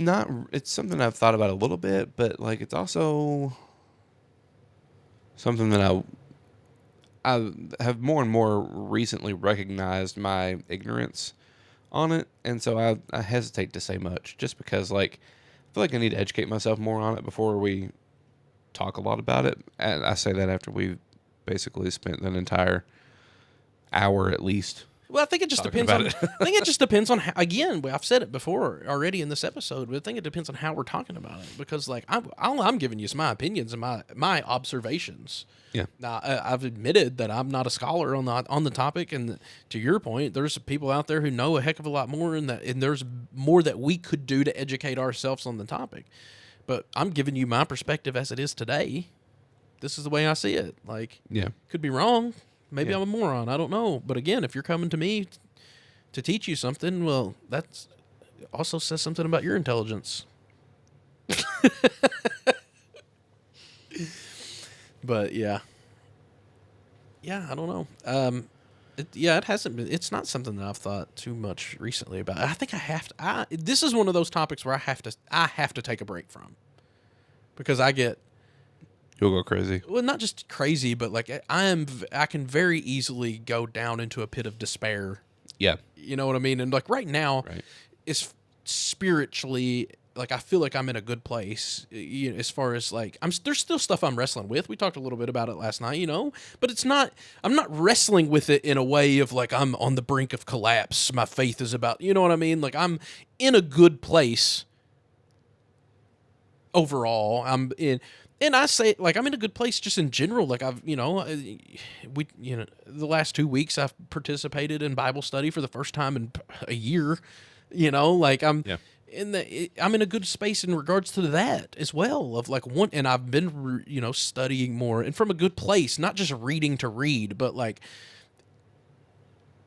something I've thought about a little bit, but like it's also something that I have more and more recently recognized my ignorance on it, and so I hesitate to say much just because like I feel like I need to educate myself more on it before we talk a lot about it. And I say that after we've basically spent an entire hour at least. Well, I think it just depends on. I think it just depends on how. Again, I've said it before already in this episode, but I think it depends on how we're talking about it. Because, like, all I'm giving you is my opinions and my observations. Yeah. Now, I've admitted that I'm not a scholar on the topic, and to your point, there's people out there who know a heck of a lot more, and there's more that we could do to educate ourselves on the topic. But I'm giving you my perspective as it is today. This is the way I see it. Like, could be wrong. Maybe I'm a moron. I don't know. But again, if you're coming to me to teach you something, well, that also says something about your intelligence. But yeah, I don't know. It hasn't been. It's not something that I've thought too much recently about. I think I have to. This is one of those topics where I have to take a break from, because you'll go crazy. Well, not just crazy, but like I can very easily go down into a pit of despair. Yeah. You know what I mean? And like right now, it's spiritually, like I feel like I'm in a good place. As far as like there's still stuff I'm wrestling with. We talked a little bit about it last night, but I'm not wrestling with it in a way of like I'm on the brink of collapse. My faith is about, you know what I mean? Like I'm in a good place overall. And I say, like, I'm in a good place just in general. Like, the last 2 weeks I've participated in Bible study for the first time in a year. Like I'm in a good space in regards to that as well. Of like and I've been, studying more and from a good place, not just reading to read, but like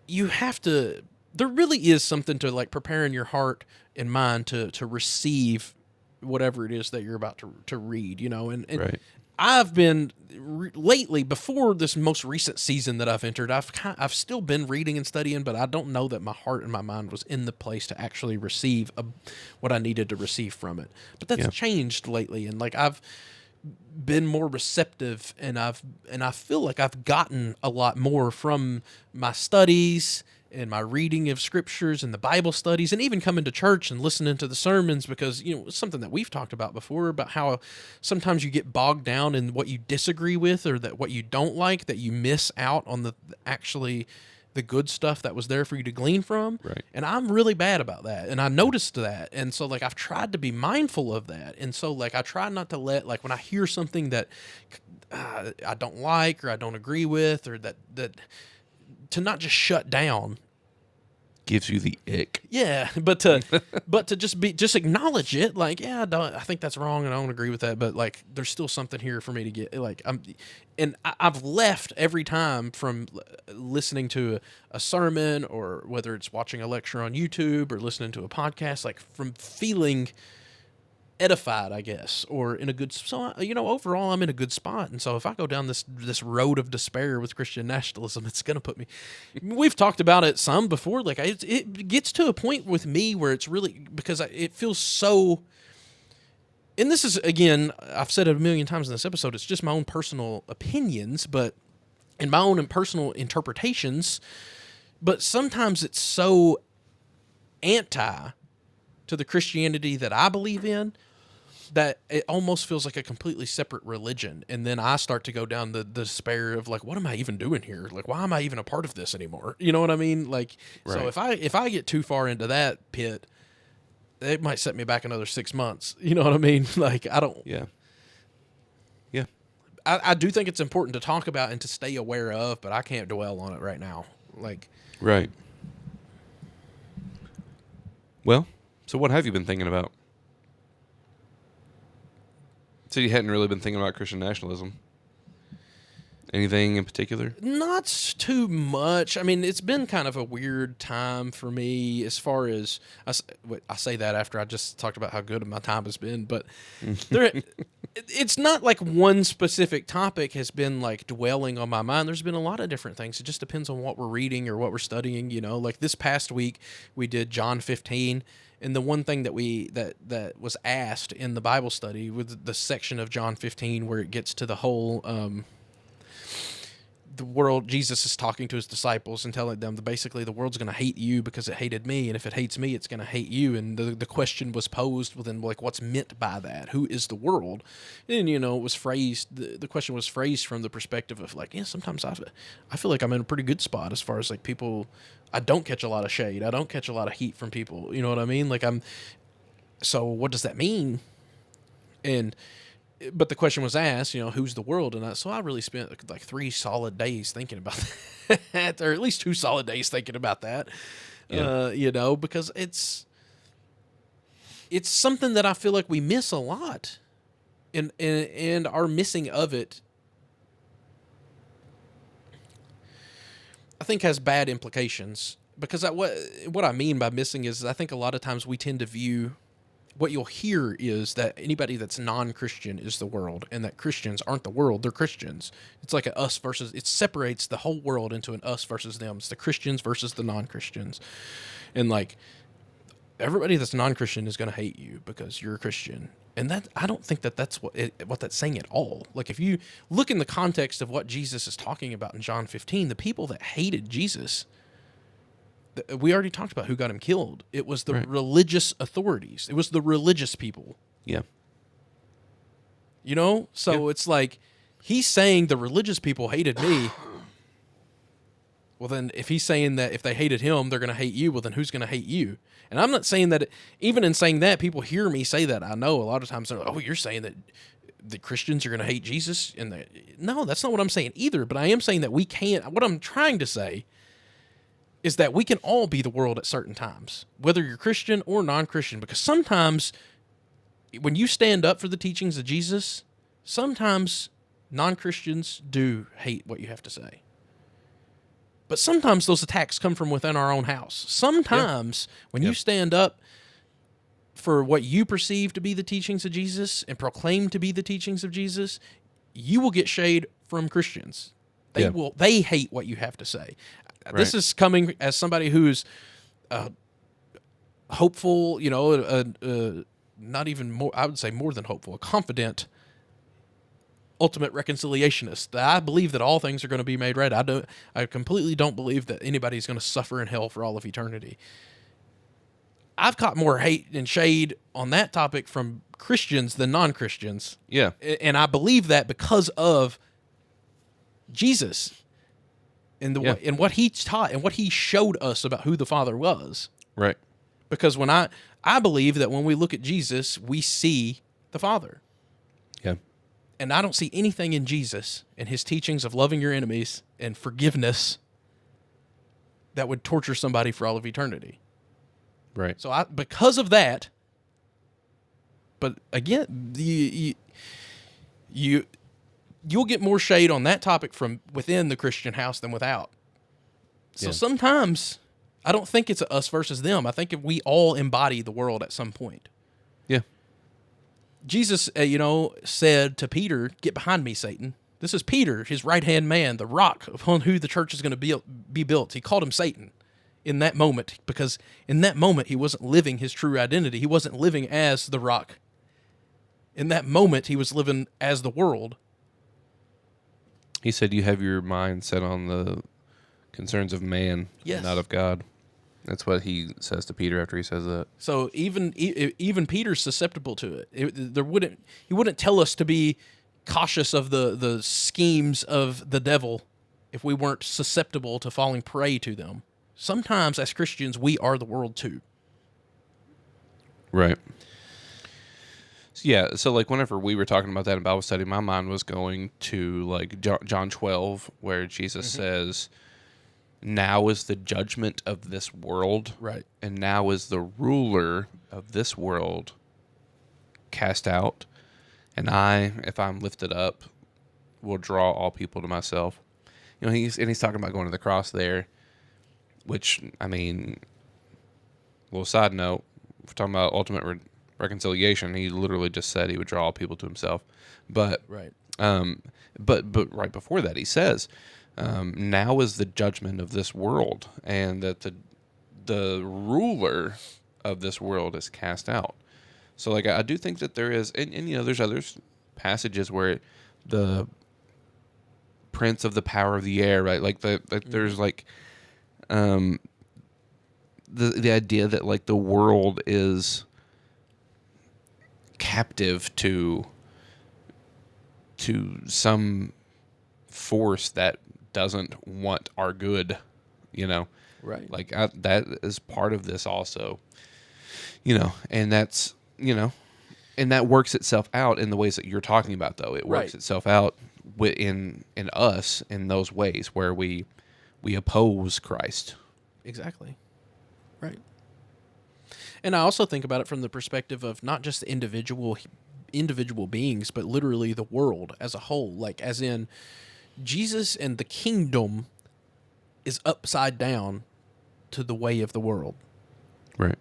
you have to. There really is something to like preparing your heart and mind to receive whatever it is that you're about to read, and Right. I've been lately, before this most recent season that I've entered, I've still been reading and studying, but I don't know that my heart and my mind was in the place to actually receive what I needed to receive from it. But that's Yeah. changed lately, and like I've been more receptive, and I feel like I've gotten a lot more from my studies and my reading of scriptures and the Bible studies, and even coming to church and listening to the sermons, because it's something that we've talked about before, about how sometimes you get bogged down in what you disagree with, or that what you don't like, that you miss out on actually the good stuff that was there for you to glean from. Right. And I'm really bad about that. And I noticed that. And so like I've tried to be mindful of that. And so like I try not to let, like, when I hear something that I don't like or I don't agree with, or that to not just shut down. Gives you the ick. Yeah, but to just acknowledge it, like, yeah, I think that's wrong and I don't agree with that, but like there's still something here for me to get, like, I've left every time from listening to a sermon, or whether it's watching a lecture on YouTube or listening to a podcast, like from feeling edified, I guess, or in a good, so overall I'm in a good spot. And so if I go down this road of despair with Christian nationalism, it's gonna put me, we've talked about it some before, like it gets to a point with me where it's really, because it feels so, and this is, again, I've said it a million times in this episode, it's just my own personal opinions, but and my own personal interpretations, but sometimes it's so anti to the Christianity that I believe in that it almost feels like a completely separate religion. And then I start to go down the despair of like, what am I even doing here? Like, why am I even a part of this anymore? You know what I mean? Like, Right. So if I get too far into that pit, it might set me back another 6 months. You know what I mean? Like, I don't, Yeah. Yeah. I do think it's important to talk about and to stay aware of, but I can't dwell on it right now. Like, Right. Well, so what have you been thinking about? So you hadn't really been thinking about Christian nationalism. Anything in particular? not too much. I mean, it's been kind of a weird time for me, as far as I say that after I just talked about how good my time has been, but it's not like one specific topic has been like dwelling on my mind. There's been a lot of different things. It just depends on what we're reading or what we're studying. Like this past week we did John 15. And the one thing that was asked in the Bible study with the section of John 15 where it gets to the whole the world, Jesus is talking to his disciples and telling them that basically the world's going to hate you because it hated me, and if it hates me, it's going to hate you. And the question was posed within, like, what's meant by that? Who is the world? And it was phrased. The question was phrased from the perspective of like, yeah, sometimes I feel like I'm in a pretty good spot as far as like people. I don't catch a lot of shade. I don't catch a lot of heat from people. You know what I mean? Like So what does that mean? But the question was asked, who's the world? And so I really spent like 3 solid days thinking about that, or at least 2 solid days thinking about that. Yeah. Because it's something that I feel like we miss a lot, and our missing of it, I think, has bad implications. Because what I mean by missing is, I think a lot of times we tend to view, what you'll hear is that anybody that's non-Christian is the world, and that Christians aren't the world, they're Christians. It's like a us versus, it separates the whole world into an us versus them. It's the Christians versus the non-Christians. And like, everybody that's non-Christian is going to hate you because you're a Christian. And that, I don't think that's what that's saying at all. Like, if you look in the context of what Jesus is talking about in John 15, the people that hated Jesus, we already talked about who got him killed. It was the religious authorities. It was the religious people. Yeah. So it's like, he's saying the religious people hated me. Well, then if he's saying that if they hated him, they're going to hate you, well, then who's going to hate you? And I'm not saying that, even in saying that, people hear me say that. I know a lot of times they're like, oh, you're saying that the Christians are going to hate Jesus? No, that's not what I'm saying either. But I am saying that we can't. What I'm trying to say is that we can all be the world at certain times, whether you're Christian or non-Christian, because sometimes when you stand up for the teachings of Jesus, sometimes non-Christians do hate what you have to say. But sometimes those attacks come from within our own house. Sometimes when you stand up for what you perceive to be the teachings of Jesus and proclaim to be the teachings of Jesus, you will get shade from Christians. Yeah. They hate what you have to say. This Right. is coming as somebody who's hopeful, not even more, I would say more than hopeful, a confident ultimate reconciliationist. I believe that all things are going to be made right. I completely don't believe that anybody's going to suffer in hell for all of eternity. I've caught more hate and shade on that topic from Christians than non-Christians. Yeah. And I believe that because of Jesus and and what he taught and what he showed us about who the Father was. Right. Because when I believe that when we look at Jesus, we see the Father. Yeah. And I don't see anything in Jesus and his teachings of loving your enemies and forgiveness that would torture somebody for all of eternity. Right. So because of that, but again, you'll get more shade on that topic from within the Christian house than without. So sometimes I don't think it's us versus them. I think if we all embody the world at some point. Yeah. Jesus, said to Peter, "Get behind me, Satan." This is Peter, his right-hand man, the rock upon who the church is going to be built. He called him Satan in that moment because in that moment he wasn't living his true identity. He wasn't living as the rock. In that moment, he was living as the world. He said, "You have your mind set on the concerns of man, Yes. not of God." That's what he says to Peter after he says that. So even Peter's susceptible to it. He wouldn't tell us to be cautious of the schemes of the devil if we weren't susceptible to falling prey to them. Sometimes as Christians, we are the world too. Right. Yeah, so like whenever we were talking about that in Bible study, my mind was going to like John 12, where Jesus says, "Now is the judgment of this world, Right. and now is the ruler of this world cast out, and I, if I'm lifted up, will draw all people to myself." He's talking about going to the cross there, which, I mean, little side note, if we're talking about ultimate reconciliation, he literally just said he would draw all people to himself. But Right. but right before that, he says, "Now is the judgment of this world, and that the ruler of this world is cast out." So, like, I do think that there is, and there's other passages where the prince of the power of the air, right? Like there's like, the idea that like the world is captive to some force that doesn't want our good, Right. like that is part of this also, and that's, and that works itself out in the ways that you're talking about, though. It works Right. itself out in us in those ways where we oppose Christ. Exactly. Right. And I also think about it from the perspective of not just the individual beings, but literally the world as a whole. Like, as in, Jesus and the kingdom is upside down to the way of the world. Right.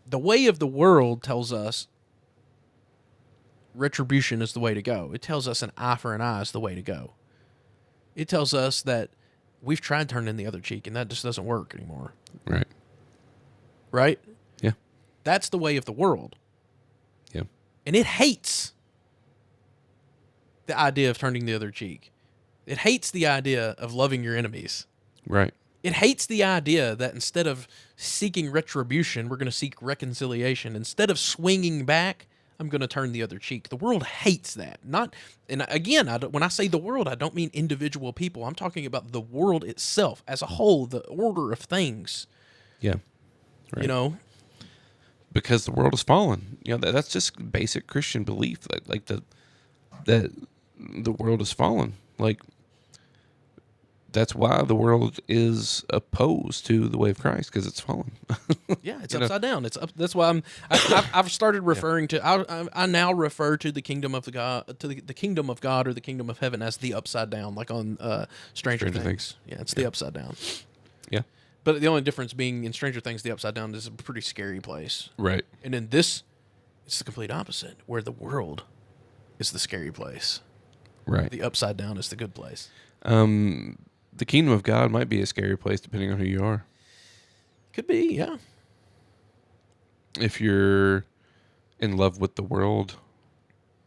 The way of the world tells us retribution is the way to go. It tells us an eye for an eye is the way to go. It tells us that we've tried turning the other cheek, and that just doesn't work anymore. Right. Right? Yeah. That's the way of the world. Yeah. And it hates the idea of turning the other cheek. It hates the idea of loving your enemies. Right. It hates the idea that instead of seeking retribution, we're going to seek reconciliation. Instead of swinging back, I'm going to turn the other cheek. The world hates that. And again, when I say the world, I don't mean individual people. I'm talking about the world itself as a whole, the order of things. Yeah. Right. Because the world has fallen. That's just basic Christian belief that the world has fallen. Like, that's why the world is opposed to the way of Christ, because it's fallen. Yeah, it's upside down. It's up. That's why I've started referring to. I now refer to the kingdom of the kingdom of God or the kingdom of heaven as the upside down, like on Stranger Things. Yeah, it's the upside down. Yeah. But the only difference being in Stranger Things, the Upside Down is a pretty scary place. Right. And in this, it's the complete opposite, where the world is the scary place. Right. The Upside Down is the good place. The kingdom of God might be a scary place depending on who you are. Could be, yeah. If you're in love with the world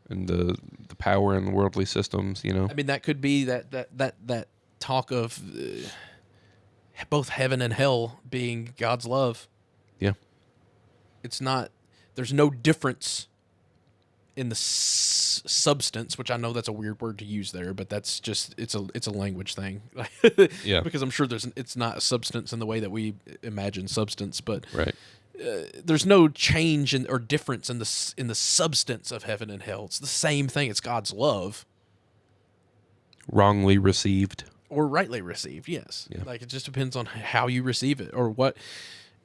and the power and the worldly systems, you know. I mean, that could be that talk of both heaven and hell being God's love. Yeah. It's not. There's no difference in the substance, which I know that's a weird word to use there, but that's just it's a language thing. Yeah. Because I'm sure it's not a substance in the way that we imagine substance, but Right. there's no change or difference in the substance of heaven and hell. It's the same thing. It's God's love. Wrongly received. Or rightly received, yes. Yeah. Like, it just depends on how you receive it or what.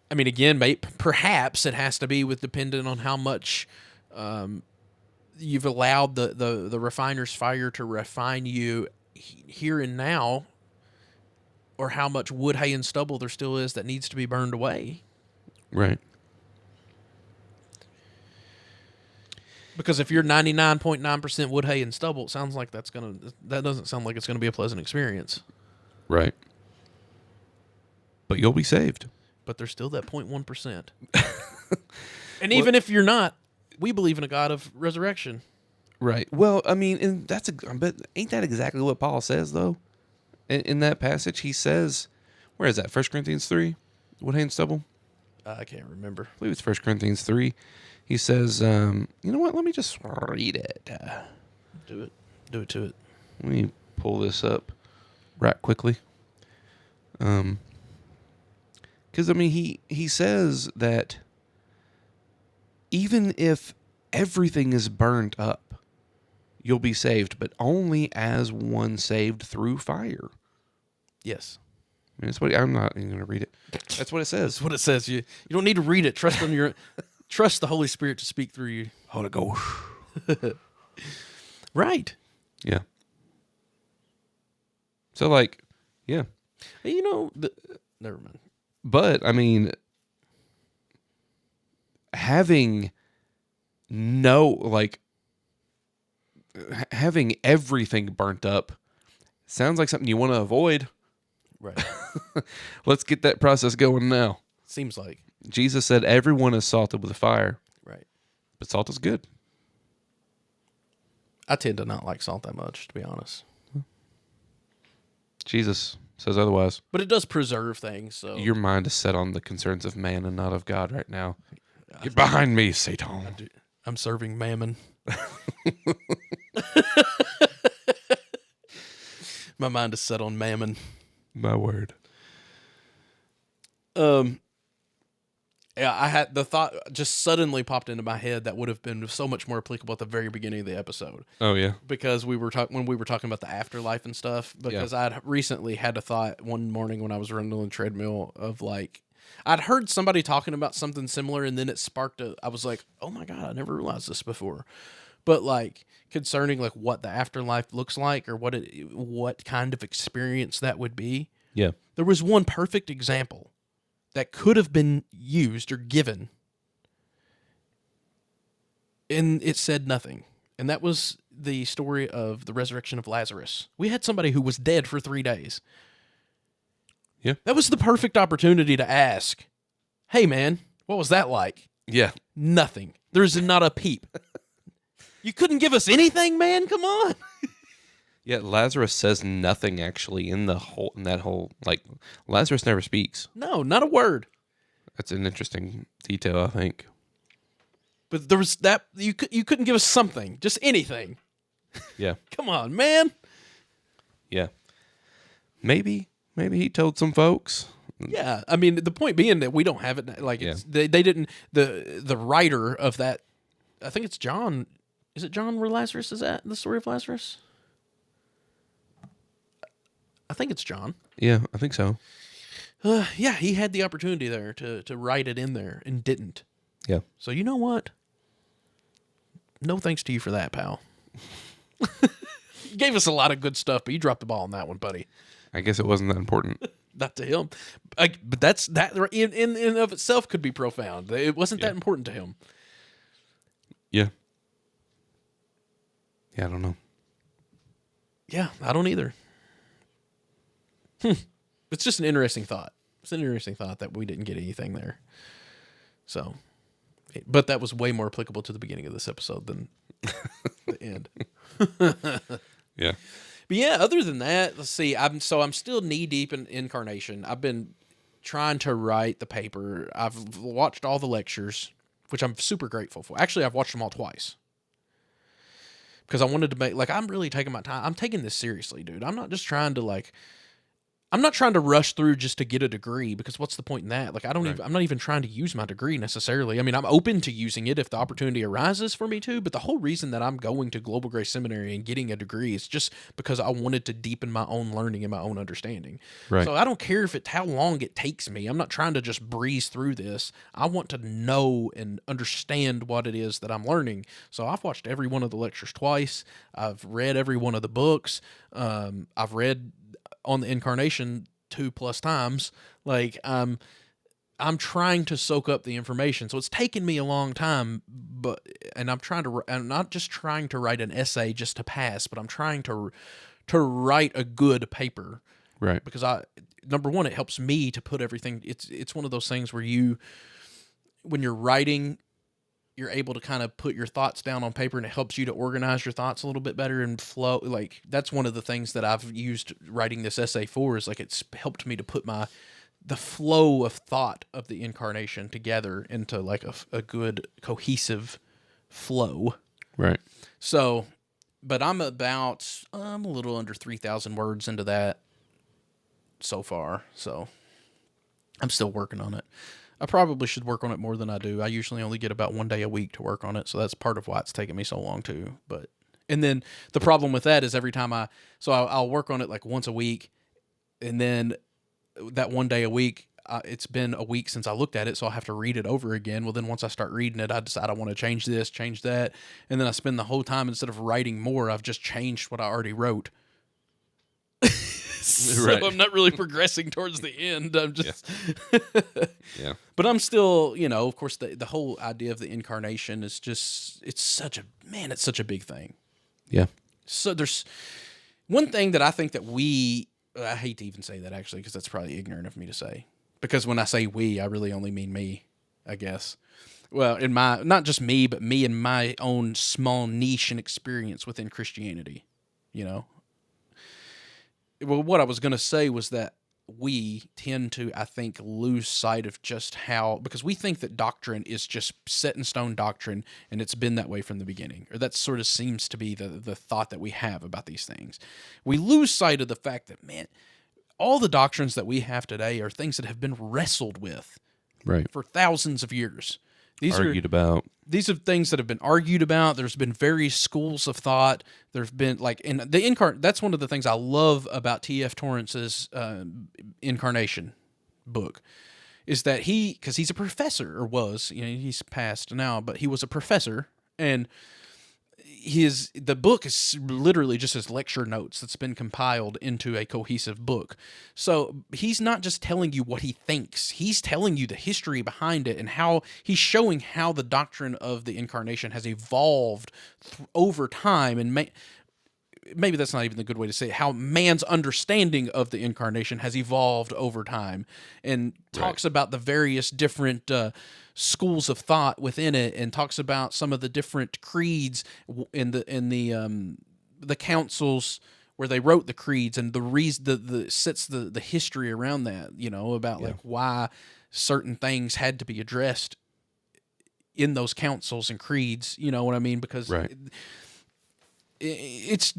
I mean, again, perhaps it has to be dependent on how much you've allowed the refiner's fire to refine you here and now, or how much wood, hay, and stubble there still is that needs to be burned away. Right. Because if you're 99.9% wood, hay, and stubble, it sounds like that doesn't sound like it's gonna be a pleasant experience. Right. But you'll be saved. But there's still that 0.1%. And even if you're not, we believe in a God of resurrection. Right. Well, I mean, and but ain't that exactly what Paul says though? In that passage, he says, where is that? 1 Corinthians 3? Wood, hay, and stubble? I can't remember. I believe it's 1 Corinthians 3. He says, you know what? Let me just read it. Do it. Do it to it. Let me pull this up right quickly. Because, I mean, he says that even if everything is burned up, you'll be saved, but only as one saved through fire. Yes. I mean, that's what I'm not even going to read it. That's what it says. That's what it says. You don't need to read it. Trust the Holy Spirit to speak through you. Holy Ghost. Right. Yeah. So, like, yeah. You know, never mind. But, I mean, having having everything burnt up sounds like something you want to avoid. Right. Let's get that process going now. Seems like. Jesus said everyone is salted with fire. Right. But salt is good. I tend to not like salt that much, to be honest. Jesus says otherwise. But it does preserve things. So Your mind is set on the concerns of man and not of God right now. Get behind me, Satan. I'm serving mammon. My mind is set on mammon. My word. Yeah, I had the thought just suddenly popped into my head that would have been so much more applicable at the very beginning of the episode. Oh, yeah. Because when we were talking about the afterlife and stuff, because I'd recently had a thought one morning when I was running on the treadmill of like, I'd heard somebody talking about something similar, and then it sparked I was like, oh my God, I never realized this before. But like concerning like what the afterlife looks like or what kind of experience that would be. Yeah. There was one perfect example that could have been used or given, and it said nothing. And that was the story of the resurrection of Lazarus. We had somebody who was dead for 3 days. Yeah. That was the perfect opportunity to ask, hey, man, what was that like? Yeah. Nothing. There's not a peep. You couldn't give us anything, man? Come on. Yeah, Lazarus says nothing actually in that whole like Lazarus never speaks. No, not a word. That's an interesting detail, I think. But there was that you couldn't give us something, just anything. Yeah. Come on, man. Yeah. Maybe he told some folks. Yeah, I mean the point being that we don't have it. Like they didn't. The writer of that, I think it's John. Is it John where Lazarus is at? The story of Lazarus. I think it's John. Yeah, I think so. Yeah, he had the opportunity there to write it in there and didn't. Yeah. So you know what? No thanks to you for that, pal. You gave us a lot of good stuff, but you dropped the ball on that one, buddy. I guess it wasn't that important. not to him. But that in of itself could be profound. It wasn't that important to him. Yeah. Yeah, I don't know. Yeah, I don't either. It's just an interesting thought. It's an interesting thought that we didn't get anything there. So, but that was way more applicable to the beginning of this episode than the end. Yeah. But yeah, other than that, let's see. I'm still knee deep in incarnation. I've been trying to write the paper. I've watched all the lectures, which I'm super grateful for. Actually, I've watched them all twice. Because I wanted to make, like, I'm really taking my time. I'm taking this seriously, dude. I'm not just trying to, like, I'm not trying to rush through just to get a degree, because what's the point in that? Like, I'm not even trying to use my degree necessarily. I mean, I'm open to using it if the opportunity arises for me to, but the whole reason that I'm going to Global Grace Seminary and getting a degree is just because I wanted to deepen my own learning and my own understanding. Right. So I don't care if how long it takes me. I'm not trying to just breeze through this. I want to know and understand what it is that I'm learning. So I've watched every one of the lectures twice. I've read every one of the books. I've read on the incarnation 2+ times. Like, I'm trying to soak up the information. So it's taken me a long time, and I'm not just trying to write an essay just to pass, but I'm trying to write a good paper. Right. Because number one, it helps me to put everything, it's one of those things where when you're writing, you're able to kind of put your thoughts down on paper, and it helps you to organize your thoughts a little bit better and flow. Like, that's one of the things that I've used writing this essay for, is like, it's helped me to put the flow of thought of the incarnation together into like a good cohesive flow. Right. So, but I'm a little under 3,000 words into that so far. So I'm still working on it. I probably should work on it more than I do. I usually only get about 1 day a week to work on it, so that's part of why it's taking me so long too. And then the problem with that is every time I'll work on it like once a week, and then that 1 day a week, it's been a week since I looked at it, so I'll have to read it over again. Well, then once I start reading it, I decide I want to change this, change that, and then I spend the whole time, instead of writing more, I've just changed what I already wrote. So right. I'm not really progressing towards the end. I'm just, yeah. But I'm still, of course, the whole idea of the incarnation is just, it's such a big thing. Yeah. So there's one thing that I think that I hate to even say that actually, because that's probably ignorant of me to say. Because when I say we, I really only mean me, I guess. Well, not just me, but me and my own small niche and experience within Christianity, Well, what I was going to say was that we tend to, I think, lose sight of just how, because we think that doctrine is just set in stone doctrine, and it's been that way from the beginning, or that sort of seems to be the thought that we have about these things. We lose sight of the fact that, man, all the doctrines that we have today are things that have been wrestled with for thousands of years. These are things that have been argued about. There's been various schools of thought. There's been that's one of the things I love about T.F. Torrance's Incarnation book, is that because he's a professor, or was, he's passed now, but he was a professor, and the book is literally just his lecture notes that's been compiled into a cohesive book. So he's not just telling you what he thinks. He's telling you the history behind it, and how he's showing how the doctrine of the incarnation has evolved over time. And maybe that's not even the good way to say it, how man's understanding of the incarnation has evolved over time, and talks about the various different schools of thought within it, and talks about some of the different creeds in the councils where they wrote the creeds, and the reason sets the history around that, about like why certain things had to be addressed in those councils and creeds, you know what I mean? Because it's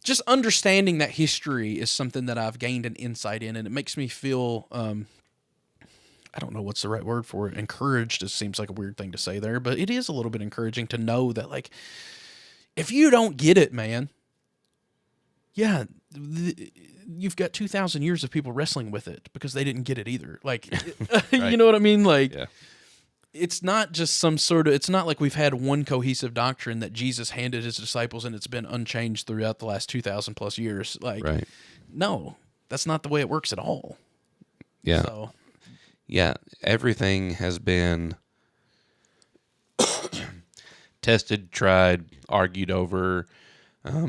just understanding that history is something that I've gained an insight in, and it makes me feel, I don't know what's the right word for it. Encouraged, it seems like a weird thing to say there, but it is a little bit encouraging to know that, like, if you don't get it, man, you've got 2,000 years of people wrestling with it because they didn't get it either. Like, you know what I mean? Like, it's not just it's not like we've had one cohesive doctrine that Jesus handed his disciples and it's been unchanged throughout the last 2,000 plus years. Like, no, that's not the way it works at all. Yeah. So Yeah. Everything has been tested, tried, argued over.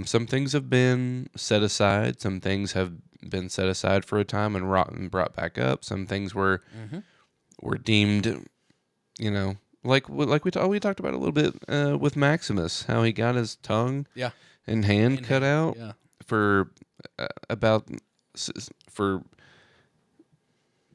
Some things have been set aside. Some things have been set aside for a time and brought back up. Some things were deemed, you know, we talked about a little bit with Maximus, how he got his tongue yeah, and hand cut out yeah, for about for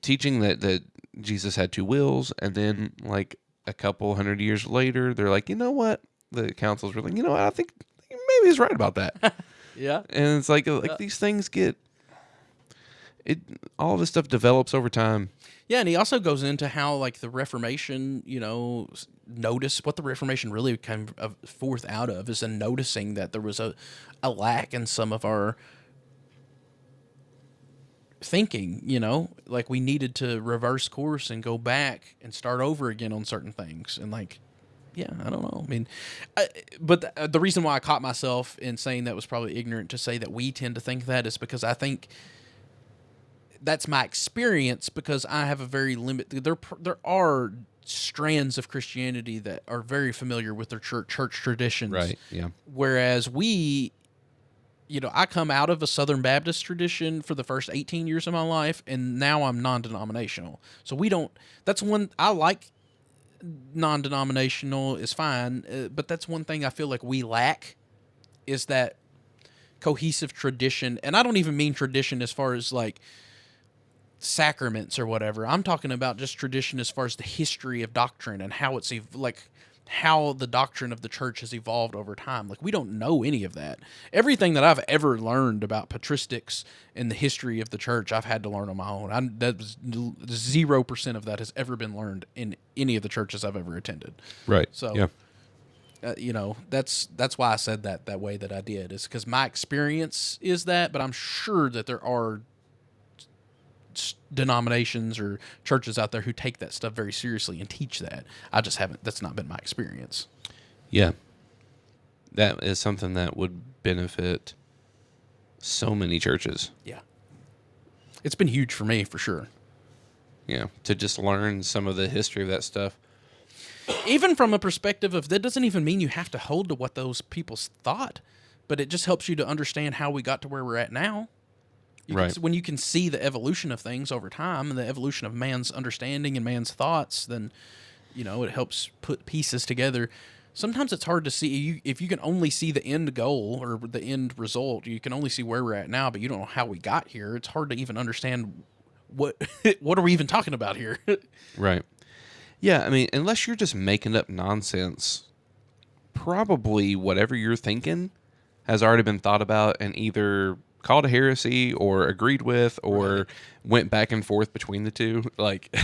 teaching that Jesus had two wills, and then like a couple hundred years later, they're like, you know what? The councils were like, you know what? I think maybe he's right about that. yeah. And it's like these things get it. All this stuff develops over time. Yeah, and he also goes into how like the Reformation, you know, notice what the Reformation really came forth out of is a noticing that there was a lack in some of our thinking, you know, like we needed to reverse course and go back and start over again on certain things. And like, yeah, I don't know. I mean, but the reason why I caught myself in saying that was probably ignorant to say that we tend to think that is because I think that's my experience because I have a very limited. There are strands of Christianity that are very familiar with their church traditions, Right. Yeah. whereas we, you know, I come out of a Southern Baptist tradition for the first 18 years of my life, and now I'm non-denominational. So we don't. That's one I like. Non-denominational is fine, but that's one thing I feel like we lack is that cohesive tradition. And I don't even mean tradition as far as like sacraments or whatever. I'm talking about just tradition as far as the history of doctrine and how it's like how the doctrine of the church has evolved over time. Like we don't know any of that. Everything that I've ever learned about patristics and the history of the church, I've had to learn on my own. That was 0% of that has ever been learned in any of the churches I've ever attended. Right. So, yeah. You know, that's why I said that way that I did is because my experience is that, but I'm sure that there are denominations or churches out there who take that stuff very seriously and teach that. I just haven't. That's not been my experience. Yeah. That is something that would benefit so many churches. Yeah, it's been huge for me for sure. Yeah, to just learn some of the history of that stuff. Even from a perspective of that doesn't even mean you have to hold to what those people thought, but it just helps you to understand how we got to where we're at now. Right. When you can see the evolution of things over time and the evolution of man's understanding and man's thoughts, then, you know, it helps put pieces together. Sometimes it's hard to see. If you can only see the end goal or the end result, you can only see where we're at now, but you don't know how we got here. It's hard to even understand what are we even talking about here. Right. Yeah, I mean, unless you're just making up nonsense, probably whatever you're thinking has already been thought about and either called a heresy or agreed with or went back and forth between the two. Like,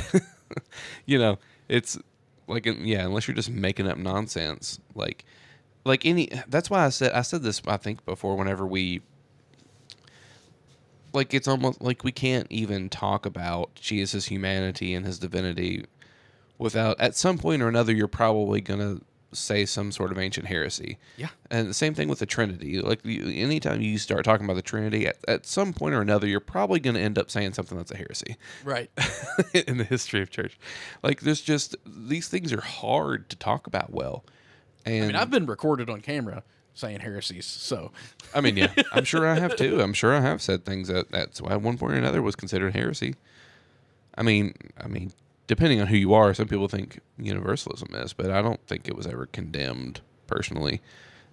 you know, it's like, yeah, unless you're just making up nonsense, that's why I said this, I think before, whenever it's almost like we can't even talk about Jesus' humanity and his divinity without, at some point or another, you're probably going to say some sort of ancient heresy. Yeah. And the same thing with the Trinity. Like, anytime you start talking about the Trinity, at some point or another, you're probably going to end up saying something that's a heresy. Right. In the history of church. Like, there's just, these things are hard to talk about well. And I mean, I've been recorded on camera saying heresies, so. I mean, yeah, I'm sure I have too. I'm sure I have said things that at one point or another was considered heresy. I mean, depending on who you are, some people think universalism is, but I don't think it was ever condemned personally.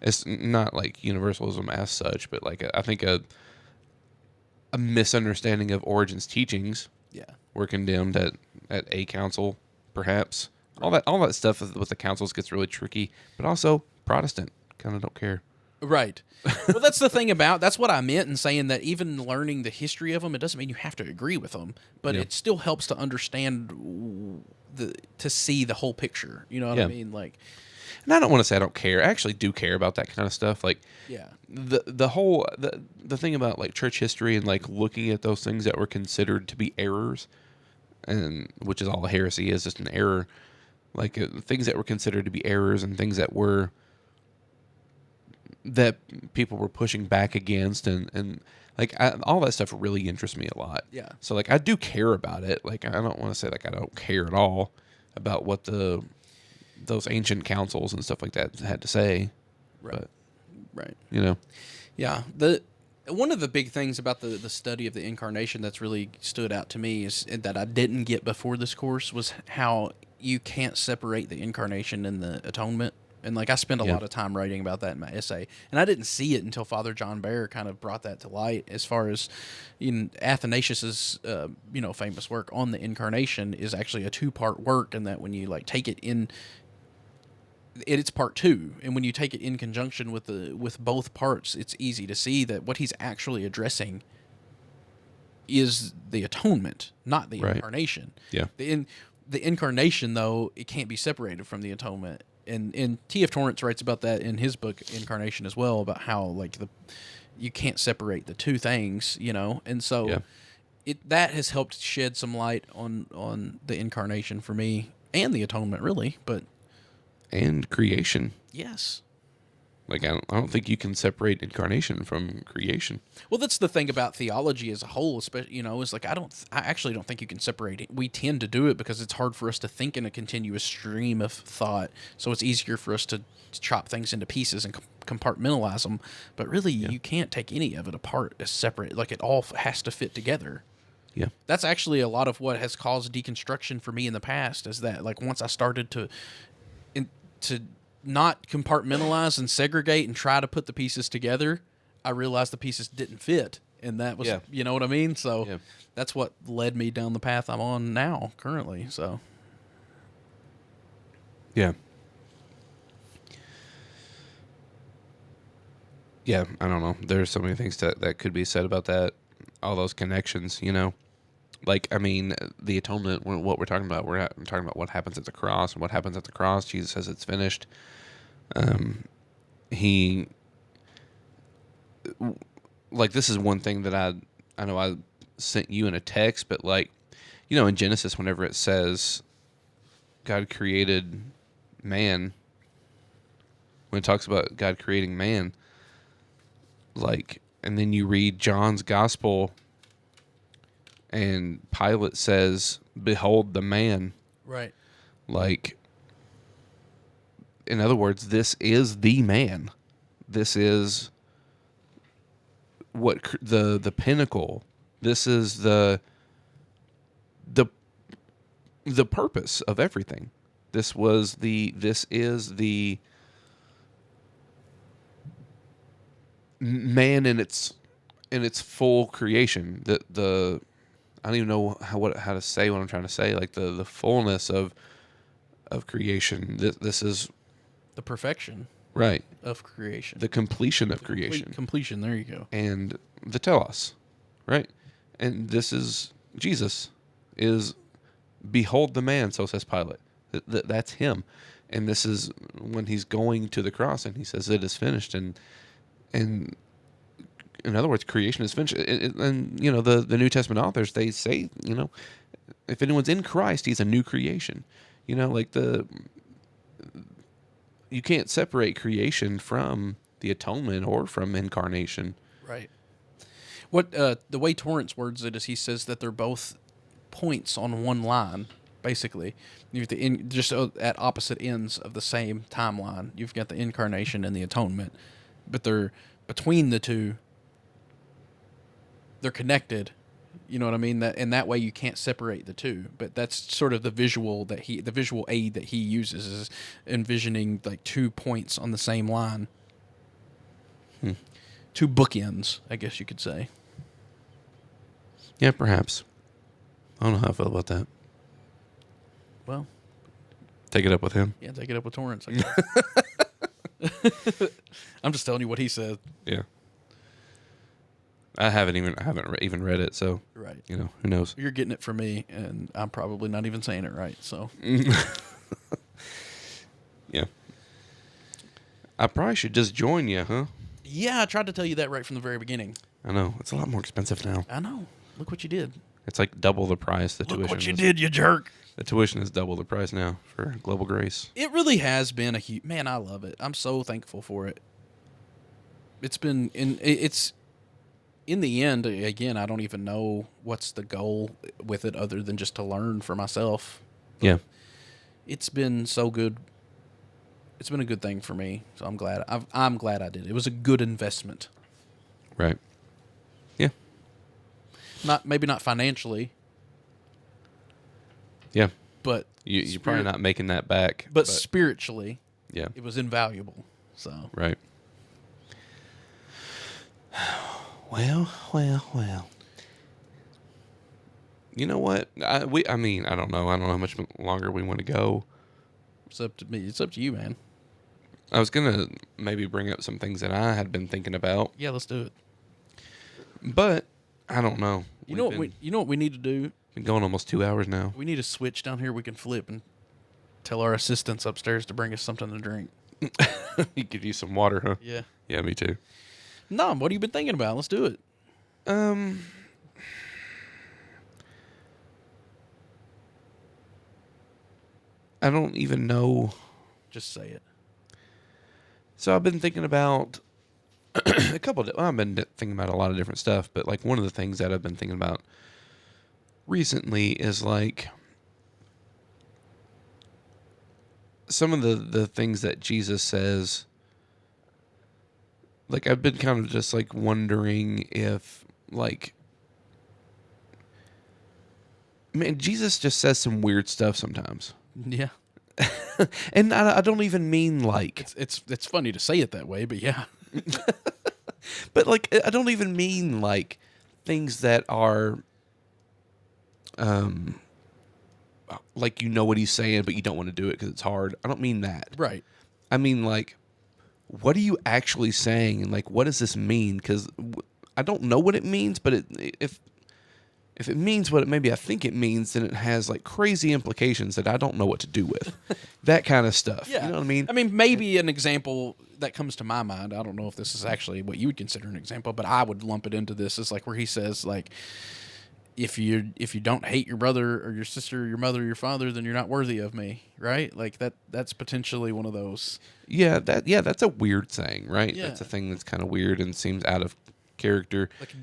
It's not like universalism as such, but like I think a misunderstanding of Origen's teachings were condemned at a council, perhaps. All that stuff with the councils gets really tricky, but also Protestant kind of don't care. Right. Well, that's the thing that's what I meant in saying that even learning the history of them, it doesn't mean you have to agree with them, but it still helps to understand to see the whole picture. You know what I mean? Like, and I don't want to say I don't care. I actually do care about that kind of stuff. Like, the whole the thing about like church history and like looking at those things that were considered to be errors, and which is all a heresy is, just an error. Like things that were considered to be errors and things that were that people were pushing back against, and like all that stuff really interests me a lot. Yeah. So like I do care about it. Like I don't want to say like I don't care at all about what those ancient councils and stuff like that had to say. Right. But Right. you know, Yeah. One of the big things about the study of the incarnation that's really stood out to me is that I didn't get before this course was how you can't separate the incarnation and the atonement. And like I spent a Yeah. lot of time writing about that in my essay, and I didn't see it until Father John Bear kind of brought that to light. As far as in Athanasius's famous work on the incarnation is actually a 2-part work, and that when you like take it in, it's part 2, and when you take it in conjunction with both parts, it's easy to see that what he's actually addressing is the atonement, not the Right. incarnation. Yeah. The incarnation, though, it can't be separated from the atonement. And T.F. Torrance writes about that in his book Incarnation as well, about how like you can't separate the two things, and so Yeah. that has helped shed some light on the incarnation for me and the atonement, really. But and creation. yes. Like I don't think you can separate incarnation from creation. Well, that's the thing about theology as a whole, especially, is like I actually don't think you can separate it. We tend to do it because it's hard for us to think in a continuous stream of thought, so it's easier for us to chop things into pieces and compartmentalize them. But really, you can't take any of it apart as separate. Like it all has to fit together. Yeah. That's actually a lot of what has caused deconstruction for me in the past. Is that like once I started to not compartmentalize and segregate and try to put the pieces together, I realized the pieces didn't fit. And that was, you know what I mean? So that's what led me down the path I'm on now, currently. So, yeah. Yeah, I don't know. There's so many things that could be said about that. All those connections, Like, I mean, the atonement, what we're talking about, we're talking about what happens at the cross. And what happens at the cross, Jesus says it's finished. This is one thing that I know I sent you in a text, but like, in Genesis, whenever it says God created man, when it talks about God creating man, like, and then you read John's gospel and Pilate says, "Behold the man." right. Like, in other words, this is the man. This is what the pinnacle. This is the purpose of everything. This is the man in its full creation. The I don't even know how to say what I'm trying to say. Like the fullness of creation. This is The perfection right. of creation. The completion of creation. Completion, there you go. And the telos, right? And this is Jesus is behold the man, so says Pilate. That's him. And this is when he's going to the cross and he says it is finished, and in other words, creation is finished. And the New Testament authors, they say, if anyone's in Christ, he's a new creation. You can't separate creation from the atonement or from incarnation. Right. What the way Torrance words it is he says that they're both points on one line, basically. You've just at opposite ends of the same timeline. You've got the incarnation and the atonement, but they're between the two. They're connected. You know what I mean? That way you can't separate the two. But that's sort of the visual aid that he uses is envisioning like 2 points on the same line. 2 bookends, I guess you could say. Yeah, perhaps. I don't know how I feel about that. Well, take it up with him. Yeah, take it up with Torrance. I guess. I'm just telling you what he said. Yeah. I haven't even read it, so right. Who knows? You're getting it from me, and I'm probably not even saying it right. So yeah, I probably should just join you, huh? Yeah, I tried to tell you that right from the very beginning. I know it's a lot more expensive now. I know. Look what you did. It's like double the price. The tuition. Look what you did, you jerk. The tuition is double the price now for Global Grace. It really has been a huge... Man, I love it. I'm so thankful for it. it's been it's in the end. Again, I don't even know what's the goal with it other than just to learn for myself. Yeah. It's been so good. It's been a good thing for me. So I'm glad. I'm glad I did. It was a good investment. Right. Yeah. Not maybe not financially, Yeah. but You're probably not making that back. But spiritually, yeah. it was invaluable. So Right. Well. You know what? I mean, I don't know. I don't know how much longer we want to go. It's up to me. It's up to you, man. I was gonna maybe bring up some things that I had been thinking about. Yeah, let's do it. But I don't know. You know what we need to do? Been going almost 2 hours now. We need a switch down here we can flip and tell our assistants upstairs to bring us something to drink. He could use some water, huh? Yeah. Yeah, me too. No, what have you been thinking about? Let's do it. I don't even know. Just say it. So I've been thinking about I've been thinking about a lot of different stuff, but like one of the things that I've been thinking about recently is like some of the things that Jesus says. Like I've been kind of just like wondering if like, man, Jesus just says some weird stuff sometimes. Yeah. And I don't even mean like it's funny to say it that way, but yeah. But like I don't even mean like things that are like you know what he's saying but you don't want to do it because it's hard. I don't mean that. Right. I mean like what are you actually saying and like what does this mean? Because I don't know what it means, but if it means what maybe I think it means, then it has like crazy implications that I don't know what to do with. That kind of stuff. Yeah. You know what I mean? I mean, maybe an example that comes to my mind, I don't know if this is actually what you would consider an example, but I would lump it into this, is like where he says like, if you don't hate your brother or your sister, or your mother, or your father, then you're not worthy of me, right? Like that's potentially one of those. Yeah, that's a weird saying, right? Yeah. That's a thing that's kind of weird and seems out of character. Like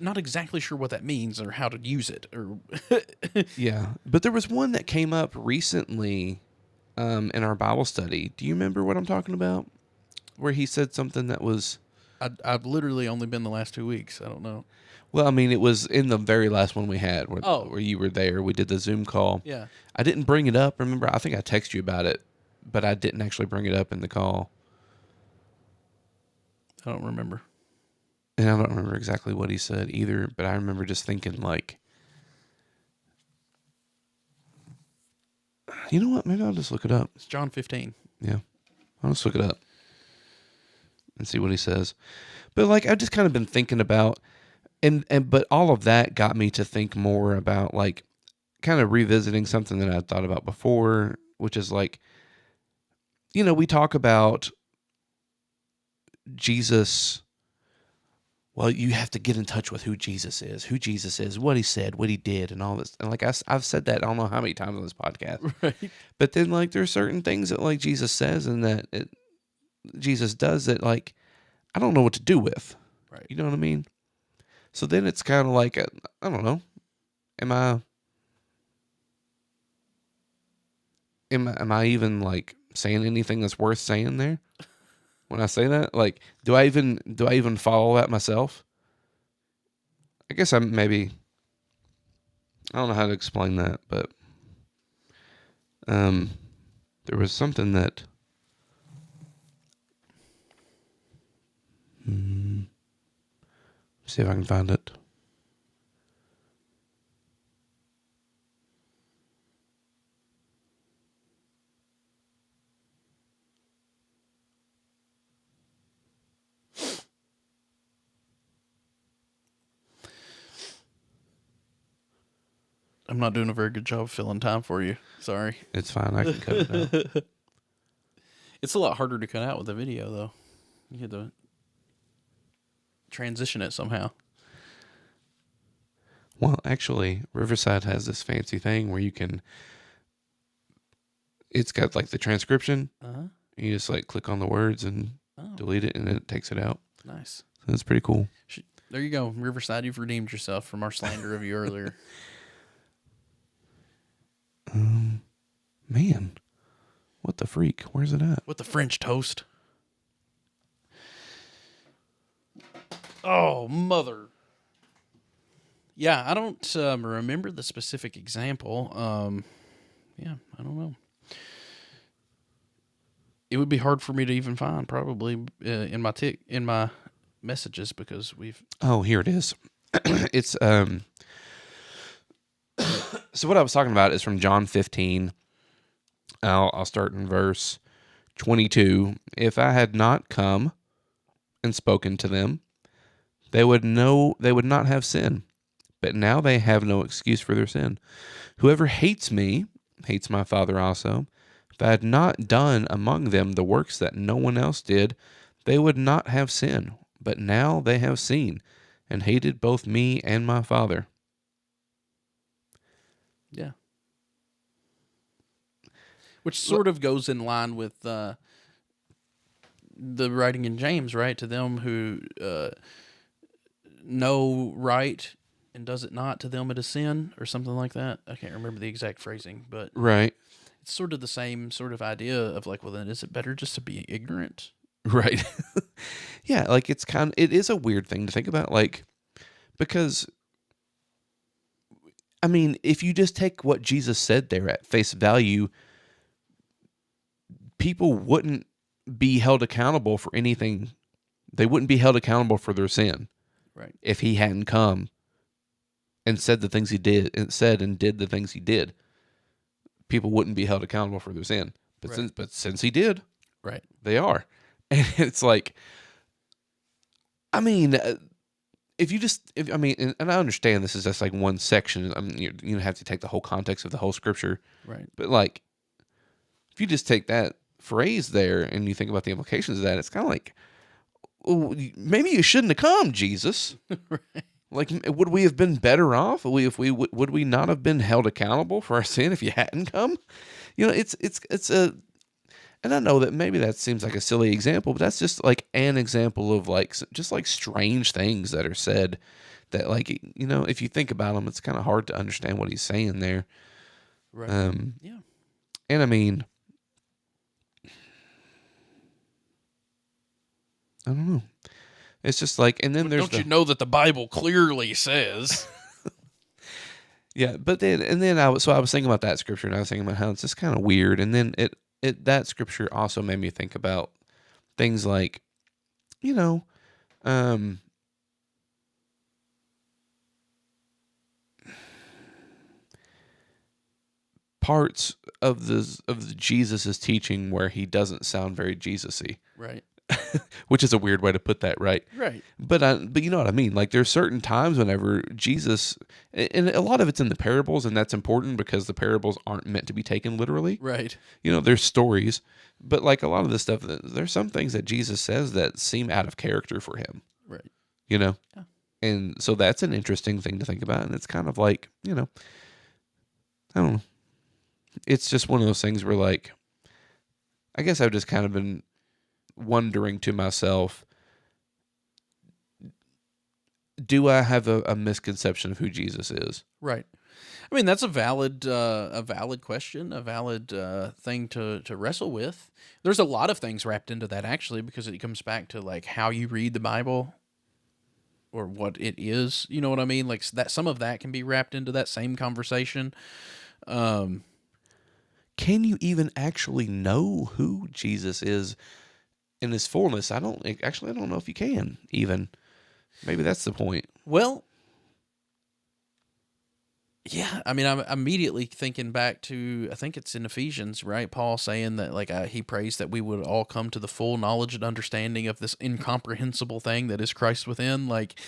not exactly sure what that means or how to use it or. Yeah, but there was one that came up recently in our Bible study. Do you remember what I'm talking about? Where he said something that was. I've literally only been the last 2 weeks. I don't know. Well, I mean, it was in the very last one we had where you were there. We did the Zoom call. Yeah. I didn't bring it up. Remember, I think I texted you about it, but I didn't actually bring it up in the call. I don't remember. And I don't remember exactly what he said either, but I remember just thinking like, you know what? Maybe I'll just look it up. It's John 15. Yeah. I'll just look it up and see what he says. But like I've just kind of been thinking about but all of that got me to think more about like kind of revisiting something that I'd thought about before, which is like, you know, we talk about Jesus. Well, you have to get in touch with who Jesus is, what he said, what he did, and all this. And like I've said that I don't know how many times on this podcast. Right. But then like there's certain things that like Jesus says and that Jesus does that like I don't know what to do with. Right. You know what I mean? So then it's kind of like I don't know. Am I even like saying anything that's worth saying there? When I say that, like, do I even follow that myself? I guess I don't know how to explain that, but there was something that see if I can find it. I'm not doing a very good job of filling time for you. Sorry. It's fine. I can cut it out. It's a lot harder to cut out with a video, though. You have to transition it somehow. Well, actually, Riverside has this fancy thing where it's got like the transcription. Uh-huh. You just like click on the words and delete it, and then it takes it out. Nice. So it's pretty cool. There you go, Riverside. You've redeemed yourself from our slander of you earlier. Man, what the freak? Where's it at? With the French toast. Oh, mother. Yeah, I don't remember the specific example. Yeah, I don't know. It would be hard for me to even find, probably in my messages, because we've. Oh, here it is. It's So what I was talking about is from John 15. I'll start in verse 22. If I had not come and spoken to them, they would not have sin. But now they have no excuse for their sin. Whoever hates me hates my Father also. If I had not done among them the works that no one else did, they would not have sin. But now they have seen and hated both me and my Father. Yeah. Which sort of goes in line with the writing in James, right? To them who know right and does it not, to them it is sin, or something like that. I can't remember the exact phrasing, but Right. it's sort of the same sort of idea of like, well, then is it better just to be ignorant? Right. Yeah, like it is a weird thing to think about, like, because I mean, if you just take what Jesus said there at face value, people wouldn't be held accountable for anything. They wouldn't be held accountable for their sin. Right. If he hadn't come and said the things he did, and said and did the things he did, people wouldn't be held accountable for their sin. But Right. since he did, Right. they are. And it's like, I mean, and I understand this is just like one section. I mean, you have to take the whole context of the whole scripture. Right. But like, if you just take that phrase there and you think about the implications of that, it's kind of like, well, maybe you shouldn't have come, Jesus. Right. Like, would we have been better off? Would we not have been held accountable for our sin if you hadn't come? You know, it's a, and I know that maybe that seems like a silly example, but that's just like an example of like just like strange things that are said that, like, you know, if you think about them, it's kind of hard to understand what he's saying there. Right. Yeah. And I mean, I don't know. It's just like, and then there's Don't you know that the Bible clearly says? yeah, but then I was thinking about that scripture, and I was thinking about how it's just kind of weird, and then that scripture also made me think about things like, you know, parts of the Jesus's teaching where he doesn't sound very Jesus-y. Right. Which is a weird way to put that, right? Right. But you know what I mean? Like, there's certain times whenever Jesus, and a lot of it's in the parables, and that's important because the parables aren't meant to be taken literally. Right. You know, there's stories, but like a lot of the stuff, there's some things that Jesus says that seem out of character for him. Right. You know? Yeah. And so that's an interesting thing to think about, and it's kind of like, you know, I don't know. It's just one of those things where, like, I guess I've just kind of been wondering to myself, do I have a misconception of who Jesus is? Right. I mean, that's a valid question, a valid thing to wrestle with. There's a lot of things wrapped into that, actually, because it comes back to like how you read the Bible or what it is. You know what I mean? Like that, some of that can be wrapped into that same conversation. Can you even actually know who Jesus is in his fullness? I don't know if you can even. Maybe that's the point. Well, yeah, I mean, I'm immediately thinking back to, I think it's in Ephesians, right? Paul saying that, like, he prays that we would all come to the full knowledge and understanding of this incomprehensible thing that is Christ within. Like,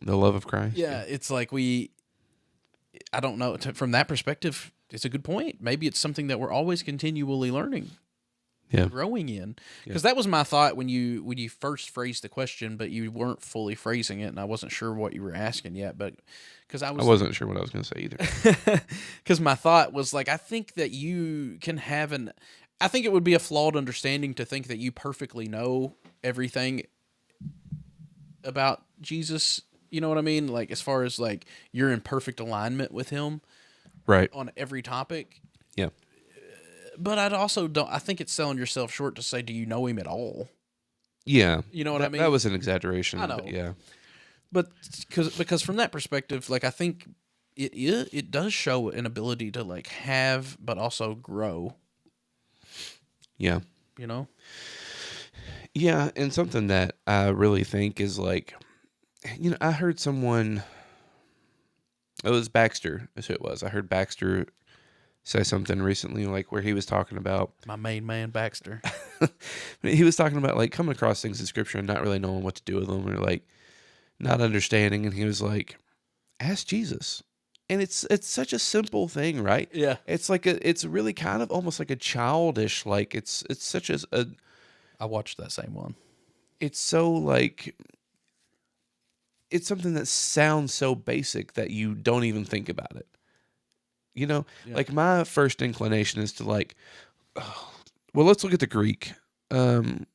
The love of Christ. yeah, it's like I don't know, from that perspective, it's a good point. Maybe it's something that we're always continually learning. Yeah. Growing in, because that was my thought when you first phrased the question, but you weren't fully phrasing it, and I wasn't sure what you were asking yet. But because I wasn't sure what I was going to say either. Because my thought was like, I think that you can have I think it would be a flawed understanding to think that you perfectly know everything about Jesus. You know what I mean? Like as far as like you're in perfect alignment with him Right. on every topic. Yeah. But I'd also don't. I think it's selling yourself short to say, do you know him at all? Yeah. You know what I That mean? was an I exaggeration, but know, yeah. but because from that perspective, like I think it does show an ability to like have, but also grow. Yeah. You know? Yeah, and something that I really think is like, I heard someone, it was Baxter, is who it was. I heard Baxter say something recently, like where he was talking about, My main man Baxter. he was talking about like coming across things in scripture and not really knowing what to do with them or like not understanding. And he was like, ask Jesus. And it's such a simple thing, right? Yeah. It's like it's really kind of almost like a childish, like it's such a I watched that same one. it's so like it's something that sounds so basic that you don't even think about it. Yeah. Like my first inclination is to like, well, let's look at the Greek. Um,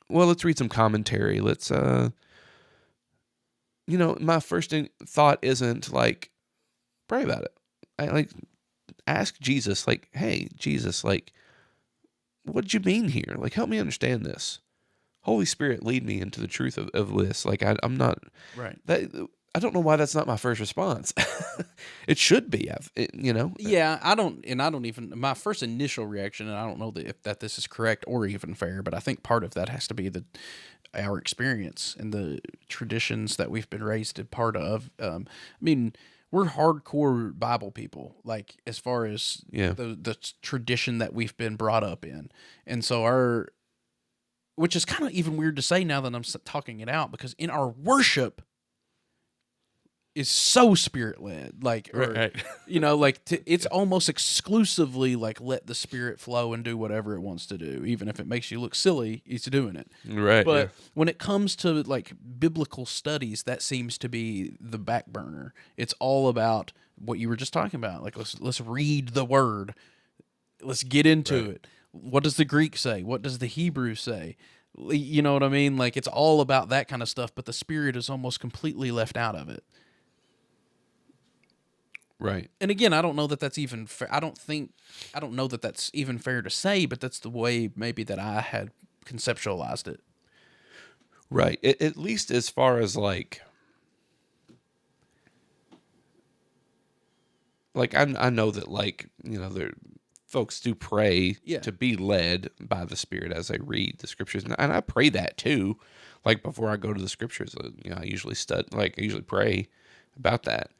well, let's read some commentary. Let's, my first thought isn't like pray about it. I like ask Jesus, like, hey, Jesus, like, what did you mean here? Like, help me understand this. Holy Spirit, lead me into the truth of this. Like, I'm not Right. that. I don't know why that's not my first response. It should be. Yeah, I don't even. My first initial reaction, and I don't know if this is correct or even fair, but I think part of that has to be our experience and the traditions that we've been raised a part of. I mean, we're hardcore Bible people, like as far as Yeah. the tradition that we've been brought up in, and so which is kind of even weird to say now that I'm talking it out, because in our worship is so spirit led, like, or, Right. like it's almost exclusively like let the spirit flow and do whatever it wants to do, even if it makes you look silly. It's doing it. Right. But when it comes to like biblical studies, that seems to be the back burner. It's all about what you were just talking about. Like let's read the word. Let's get into Right. it. What does the Greek say? What does the Hebrew say? You know what I mean? Like it's all about that kind of stuff, but the spirit is almost completely left out of it. Right. And again, I don't know that that's even fair. I don't know that that's even fair to say, but that's the way maybe that I had conceptualized it. Right. At least as far as like I know that like there folks do pray Yeah. to be led by the Spirit as they read the scriptures, and I pray that too. Like before I go to the scriptures, I usually I usually pray about that.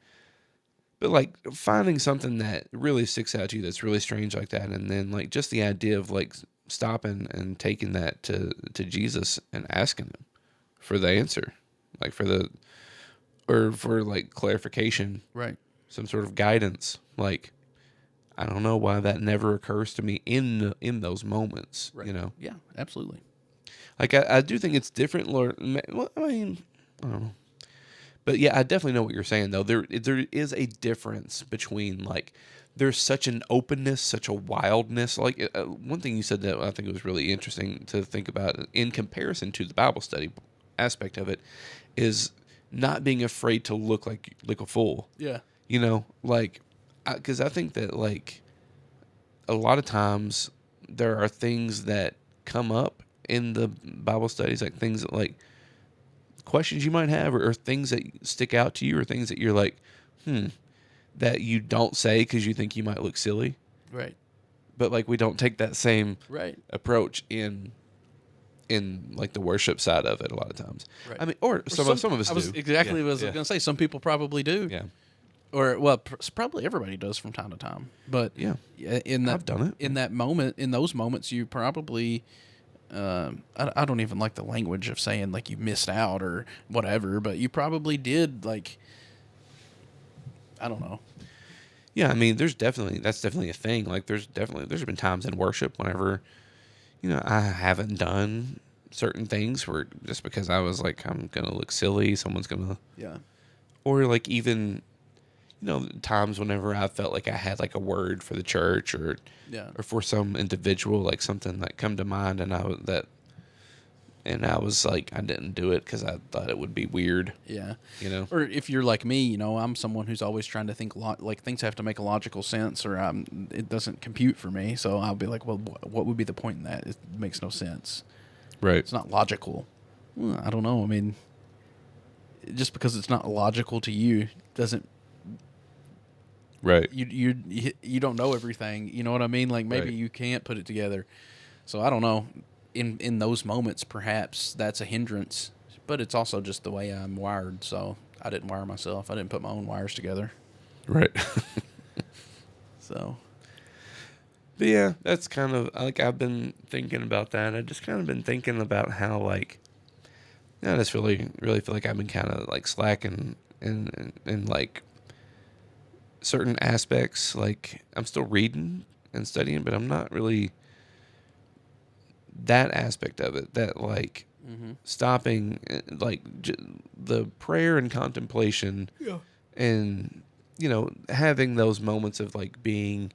But like finding something that really sticks out to you that's really strange like that, and then like just the idea of like stopping and taking that to Jesus and asking him for the answer, like or for like clarification, Right. some sort of guidance. Like I don't know why that never occurs to me in those moments. Right. Yeah, absolutely. Like I do think it's different. Lord, well, I mean, I don't know. But yeah, I definitely know what you're saying though. There is a difference between like there's such an openness, such a wildness. Like one thing you said that I think was really interesting to think about in comparison to the Bible study aspect of it is not being afraid to look like a fool. Yeah. Like because I think that like a lot of times there are things that come up in the Bible studies, like things that like questions you might have or things that stick out to you or things that you're like, that you don't say because you think you might look silly. Right. But like we don't take that same Right. approach in like the worship side of it a lot of times. Right. I mean, or some of us I was do. exactly Yeah, what I was yeah. going to say. Some people probably do. Yeah. Or well, probably everybody does from time to time. But Yeah. in that I've done it. in that moment, in those moments, you probably. I don't even like the language of saying like you missed out or whatever, but you probably did like. I don't know. Yeah, I mean, that's definitely a thing. Like, there's been times in worship whenever, I haven't done certain things where just because I was like, I'm gonna look silly, someone's gonna, Yeah. or like even, times whenever I felt like I had like a word for the church or Yeah. for some individual, like something that come to mind, and and I was like, I didn't do it because I thought it would be weird, Yeah. you know. Or if you're like me, I'm someone who's always trying to think like things have to make a logical sense, or it doesn't compute for me. So I'll be like, well, what would be the point in that? It makes no sense. Right. It's not logical. Well, I don't know. I mean, just because it's not logical to you doesn't Right. you don't know everything. You know what I mean? Like maybe Right. you can't put it together. So I don't know. In those moments, perhaps that's a hindrance, but it's also just the way I'm wired. So I didn't wire myself. I didn't put my own wires together. Right. So But yeah, that's kind of like I've been thinking about that. I just kind of been thinking about how like I just really feel like I've been kind of like slacking in like certain aspects. Like I'm still reading and studying, but I'm not really that aspect of it. That like stopping, like the prayer and contemplation, yeah, and having those moments of like being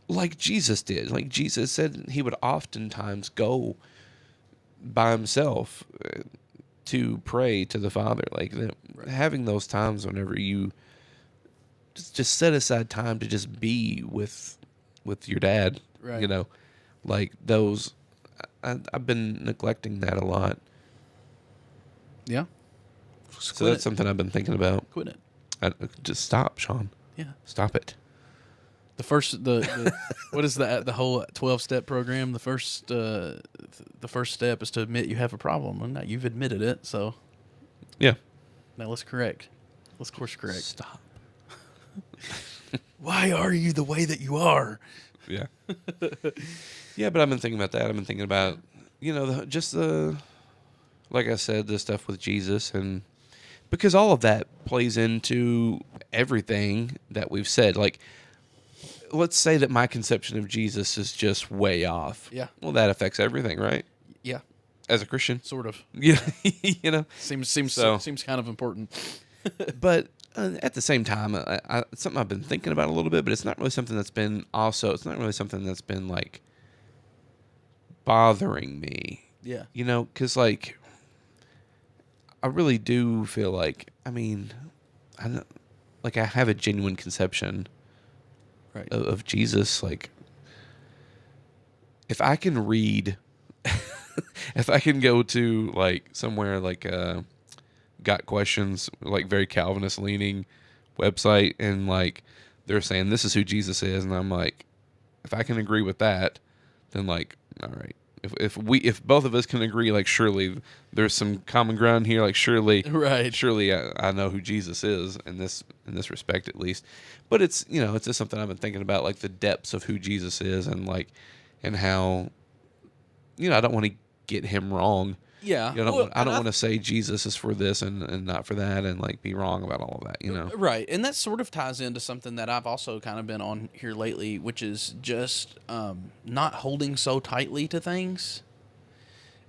like Jesus did. Like Jesus said he would oftentimes go by himself to pray to the Father. Like right. having those times whenever you just set aside time to just be with your dad. Right. Like those. I've been neglecting that a lot. Yeah. So that's something I've been thinking about. Quit it. Just stop, Sean. Yeah. Stop it. The what is that? The whole 12-step program. The first step is to admit you have a problem, and now you've admitted it. So Yeah. now let's correct. Let's course correct. Stop. Why are you the way that you are? Yeah. Yeah, but I've been thinking about that. I've been thinking about, just the, like I said, the stuff with Jesus, and because all of that plays into everything that we've said. Like, let's say that my conception of Jesus is just way off. Yeah. Well, that affects everything, right? Yeah. As a Christian. Sort of. Yeah. Seems So- seems kind of important. But at the same time, it's something I've been thinking about a little bit, but it's not really something that's been it's not really something that's been like bothering me, Yeah. because like I really do feel like, I mean, I don't, like I have a genuine conception Right. of Jesus. Like if I can read, if I can go to like somewhere like Got Questions, like very Calvinist leaning website, and like they're saying this is who Jesus is, and I'm like, if I can agree with that, then like, all right. If both of us can agree, like surely there's some common ground here. Like surely, Right. surely I know who Jesus is in this respect at least. But it's it's just something I've been thinking about, like the depths of who Jesus is, and like and how I don't want to get him wrong. Yeah. I don't want to say Jesus is for this and not for that, and like be wrong about all of that. Right. And that sort of ties into something that I've also kind of been on here lately, which is just not holding so tightly to things,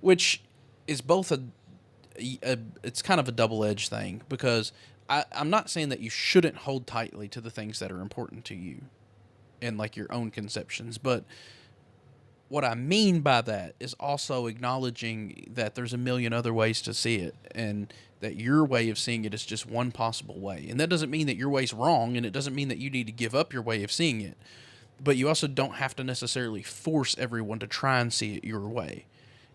which is both it's kind of a double-edged thing, because I'm not saying that you shouldn't hold tightly to the things that are important to you and like your own conceptions, but what I mean by that is also acknowledging that there's a million other ways to see it, and that your way of seeing it is just one possible way. And that doesn't mean that your way's wrong, and it doesn't mean that you need to give up your way of seeing it. But you also don't have to necessarily force everyone to try and see it your way.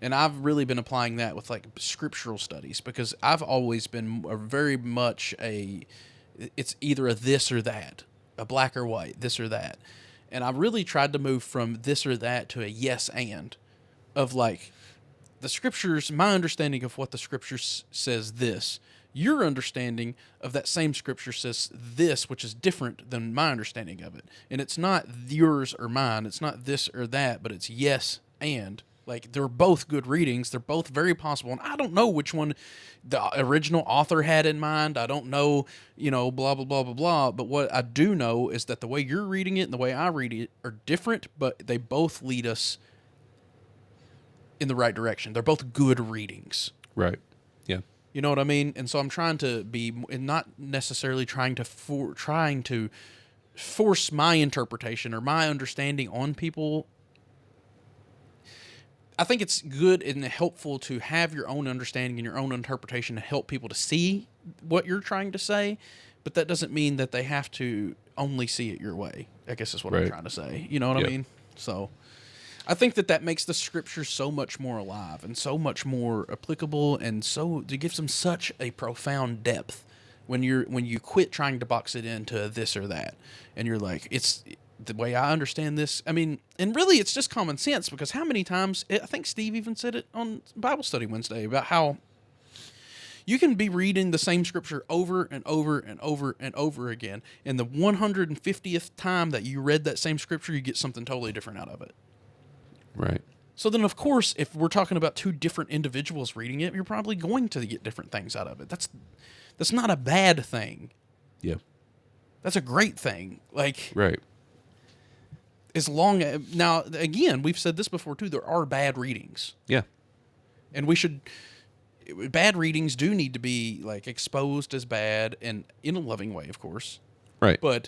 And I've really been applying that with like scriptural studies, because I've always been very much it's either a this or that, a black or white, this or that. And I really tried to move from this or that to a yes and, of like the scriptures, my understanding of what the scriptures says this, your understanding of that same scripture says this, which is different than my understanding of it. And it's not yours or mine, it's not this or that, but it's yes and. Like, they're both good readings. They're both very possible. And I don't know which one the original author had in mind. I don't know, blah, blah, blah, blah, blah. But what I do know is that the way you're reading it and the way I read it are different, but they both lead us in the right direction. They're both good readings. Right. Yeah. You know what I mean? And so I'm trying to be, and not necessarily trying to force my interpretation or my understanding on people. I think it's good and helpful to have your own understanding and your own interpretation to help people to see what you're trying to say, but that doesn't mean that they have to only see it your way. I guess is what I'm Right. trying to say. You know what I Yep. mean? So I think that makes the scripture so much more alive and so much more applicable, and so it gives them such a profound depth when you quit trying to box it into this or that, and you're like, it's the way I understand this. I mean, and really, it's just common sense, because how many times, I think Steve even said it on Bible Study Wednesday, about how you can be reading the same scripture over and over and over and over again, and the 150th time that you read that same scripture, you get something totally different out of it. Right. So then, of course, if we're talking about two different individuals reading it, you're probably going to get different things out of it. That's not a bad thing. Yeah. That's a great thing. Like, Right. as long as, now, again, we've said this before too, there are bad readings. Yeah. And bad readings do need to be like exposed as bad, and in a loving way, of course. Right. But,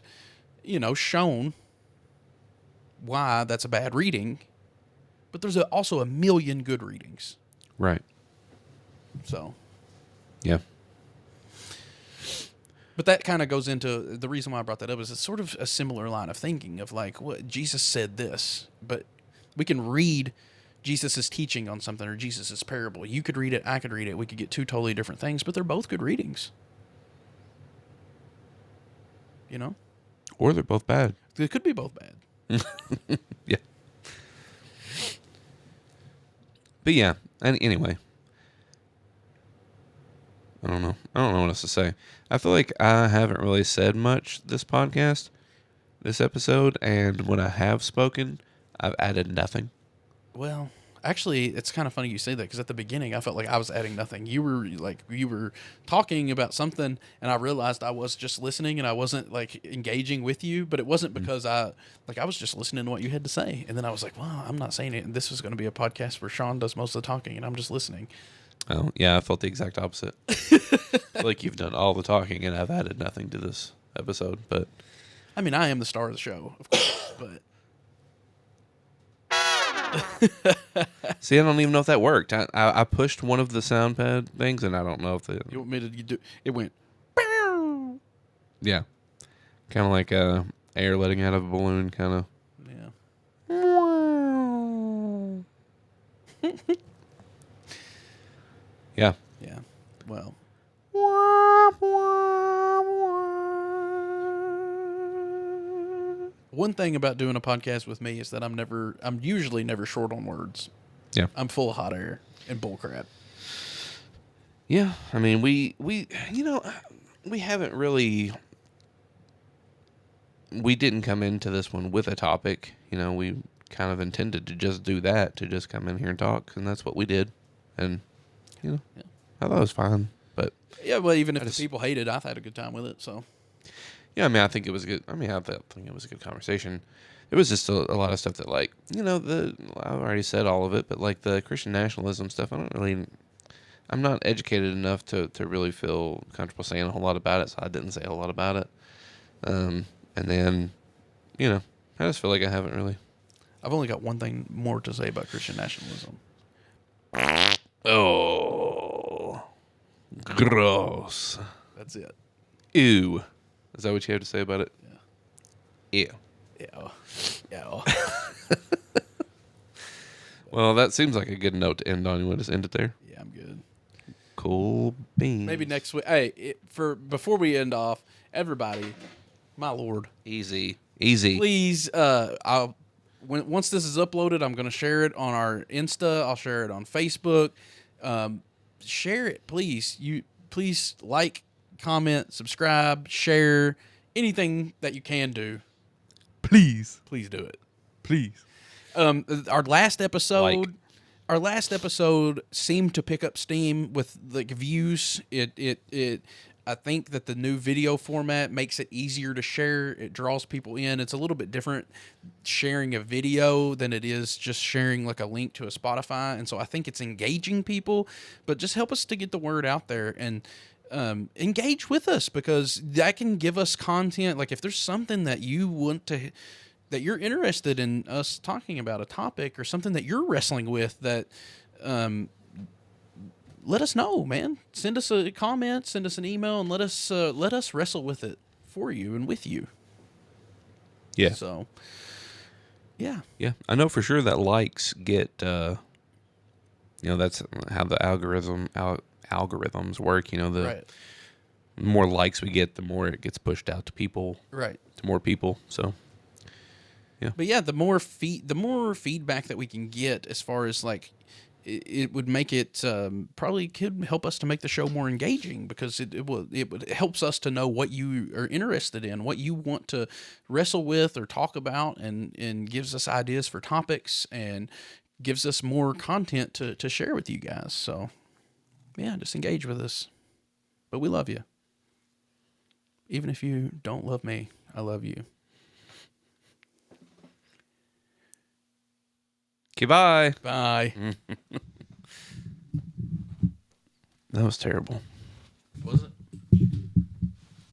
shown why that's a bad reading. But there's also a million good readings. Right. So, Yeah. but that kind of goes into the reason why I brought that up is it's sort of a similar line of thinking of like, what Jesus said this, but we can read Jesus' teaching on something or Jesus' parable. You could read it, I could read it. We could get two totally different things, but they're both good readings. You know? Or they're both bad. They could be both bad. Yeah. But yeah, and anyway, I don't know what else to say. I feel like I haven't really said much this episode, and when I have spoken, I've added nothing. Well, actually, it's kind of funny you say that, because at the beginning, I felt like I was adding nothing. You were talking about something, and I realized I was just listening, and I wasn't like engaging with you. But it wasn't because I was just listening to what you had to say, and then I was like, well, I'm not saying it. And this is going to be a podcast where Sean does most of the talking, and I'm just listening. Oh, yeah, I felt the exact opposite. I feel like you've done all the talking, and I've added nothing to this episode. But I mean, I am the star of the show, of course, but. see, I don't even know if that worked. I pushed one of the sound pad things, and I don't know if it. You want me to do? It went. Yeah, kind of like air letting out of a balloon, kind of. Yeah. Yeah. Yeah. Well. One thing about doing a podcast with me is that I'm usually never short on words. Yeah. I'm full of hot air and bullcrap. Yeah, I mean, we haven't really. We didn't come into this one with a topic. We kind of intended to just do that, to just come in here and talk, and that's what we did. And, Yeah. I thought it was fine. But Yeah, well, even if the people hate it, I've had a good time with it. So yeah, I mean, I think it was good. I mean, I think it was a good conversation. It was just a lot of stuff that, like, I've already said all of it, but like the Christian nationalism stuff, I'm not educated enough to really feel comfortable saying a whole lot about it, so I didn't say a whole lot about it. And then, I just feel like I haven't really. I've only got one thing more to say about Christian nationalism. Oh, gross. That's it. Ew. Is that what you have to say about it? Yeah. Ew. Yeah. Well, that seems like a good note to end on. You want to just end it there? Yeah, I'm good. Cool beans. Maybe next week. Hey, before we end off, everybody, my lord, Easy. please. Once this is uploaded, I'm going to share it on our Insta. I'll share it on Facebook. Share it, please. Please like, comment, subscribe, share, anything that you can do. Please do it. Please. Our last episode. Like. Our last episode seemed to pick up steam with like views. I think that the new video format makes it easier to share. It draws people in. It's a little bit different sharing a video than it is just sharing like a link to a Spotify. And so I think it's engaging people, but just help us to get the word out there and engage with us, because that can give us content. Like if there's something that you want to that you're interested in us talking about a topic or something that you're wrestling with, that let us know, man. Send us a comment, send us an email, and let us wrestle with it for you and with you. Yeah. So, yeah. Yeah. I know for sure that likes get, that's how the algorithms work. The Right. more likes we get, the more it gets pushed out to people, Right. to more people. So, But yeah, the more feedback that we can get, as far as like, it would make it probably could help us to make the show more engaging, because it helps us to know what you are interested in, what you want to wrestle with or talk about, and gives us ideas for topics and gives us more content to share with you guys. So yeah, just engage with us. But we love you. Even if you don't love me, I love you. okay, bye. Bye. That was terrible. Was it?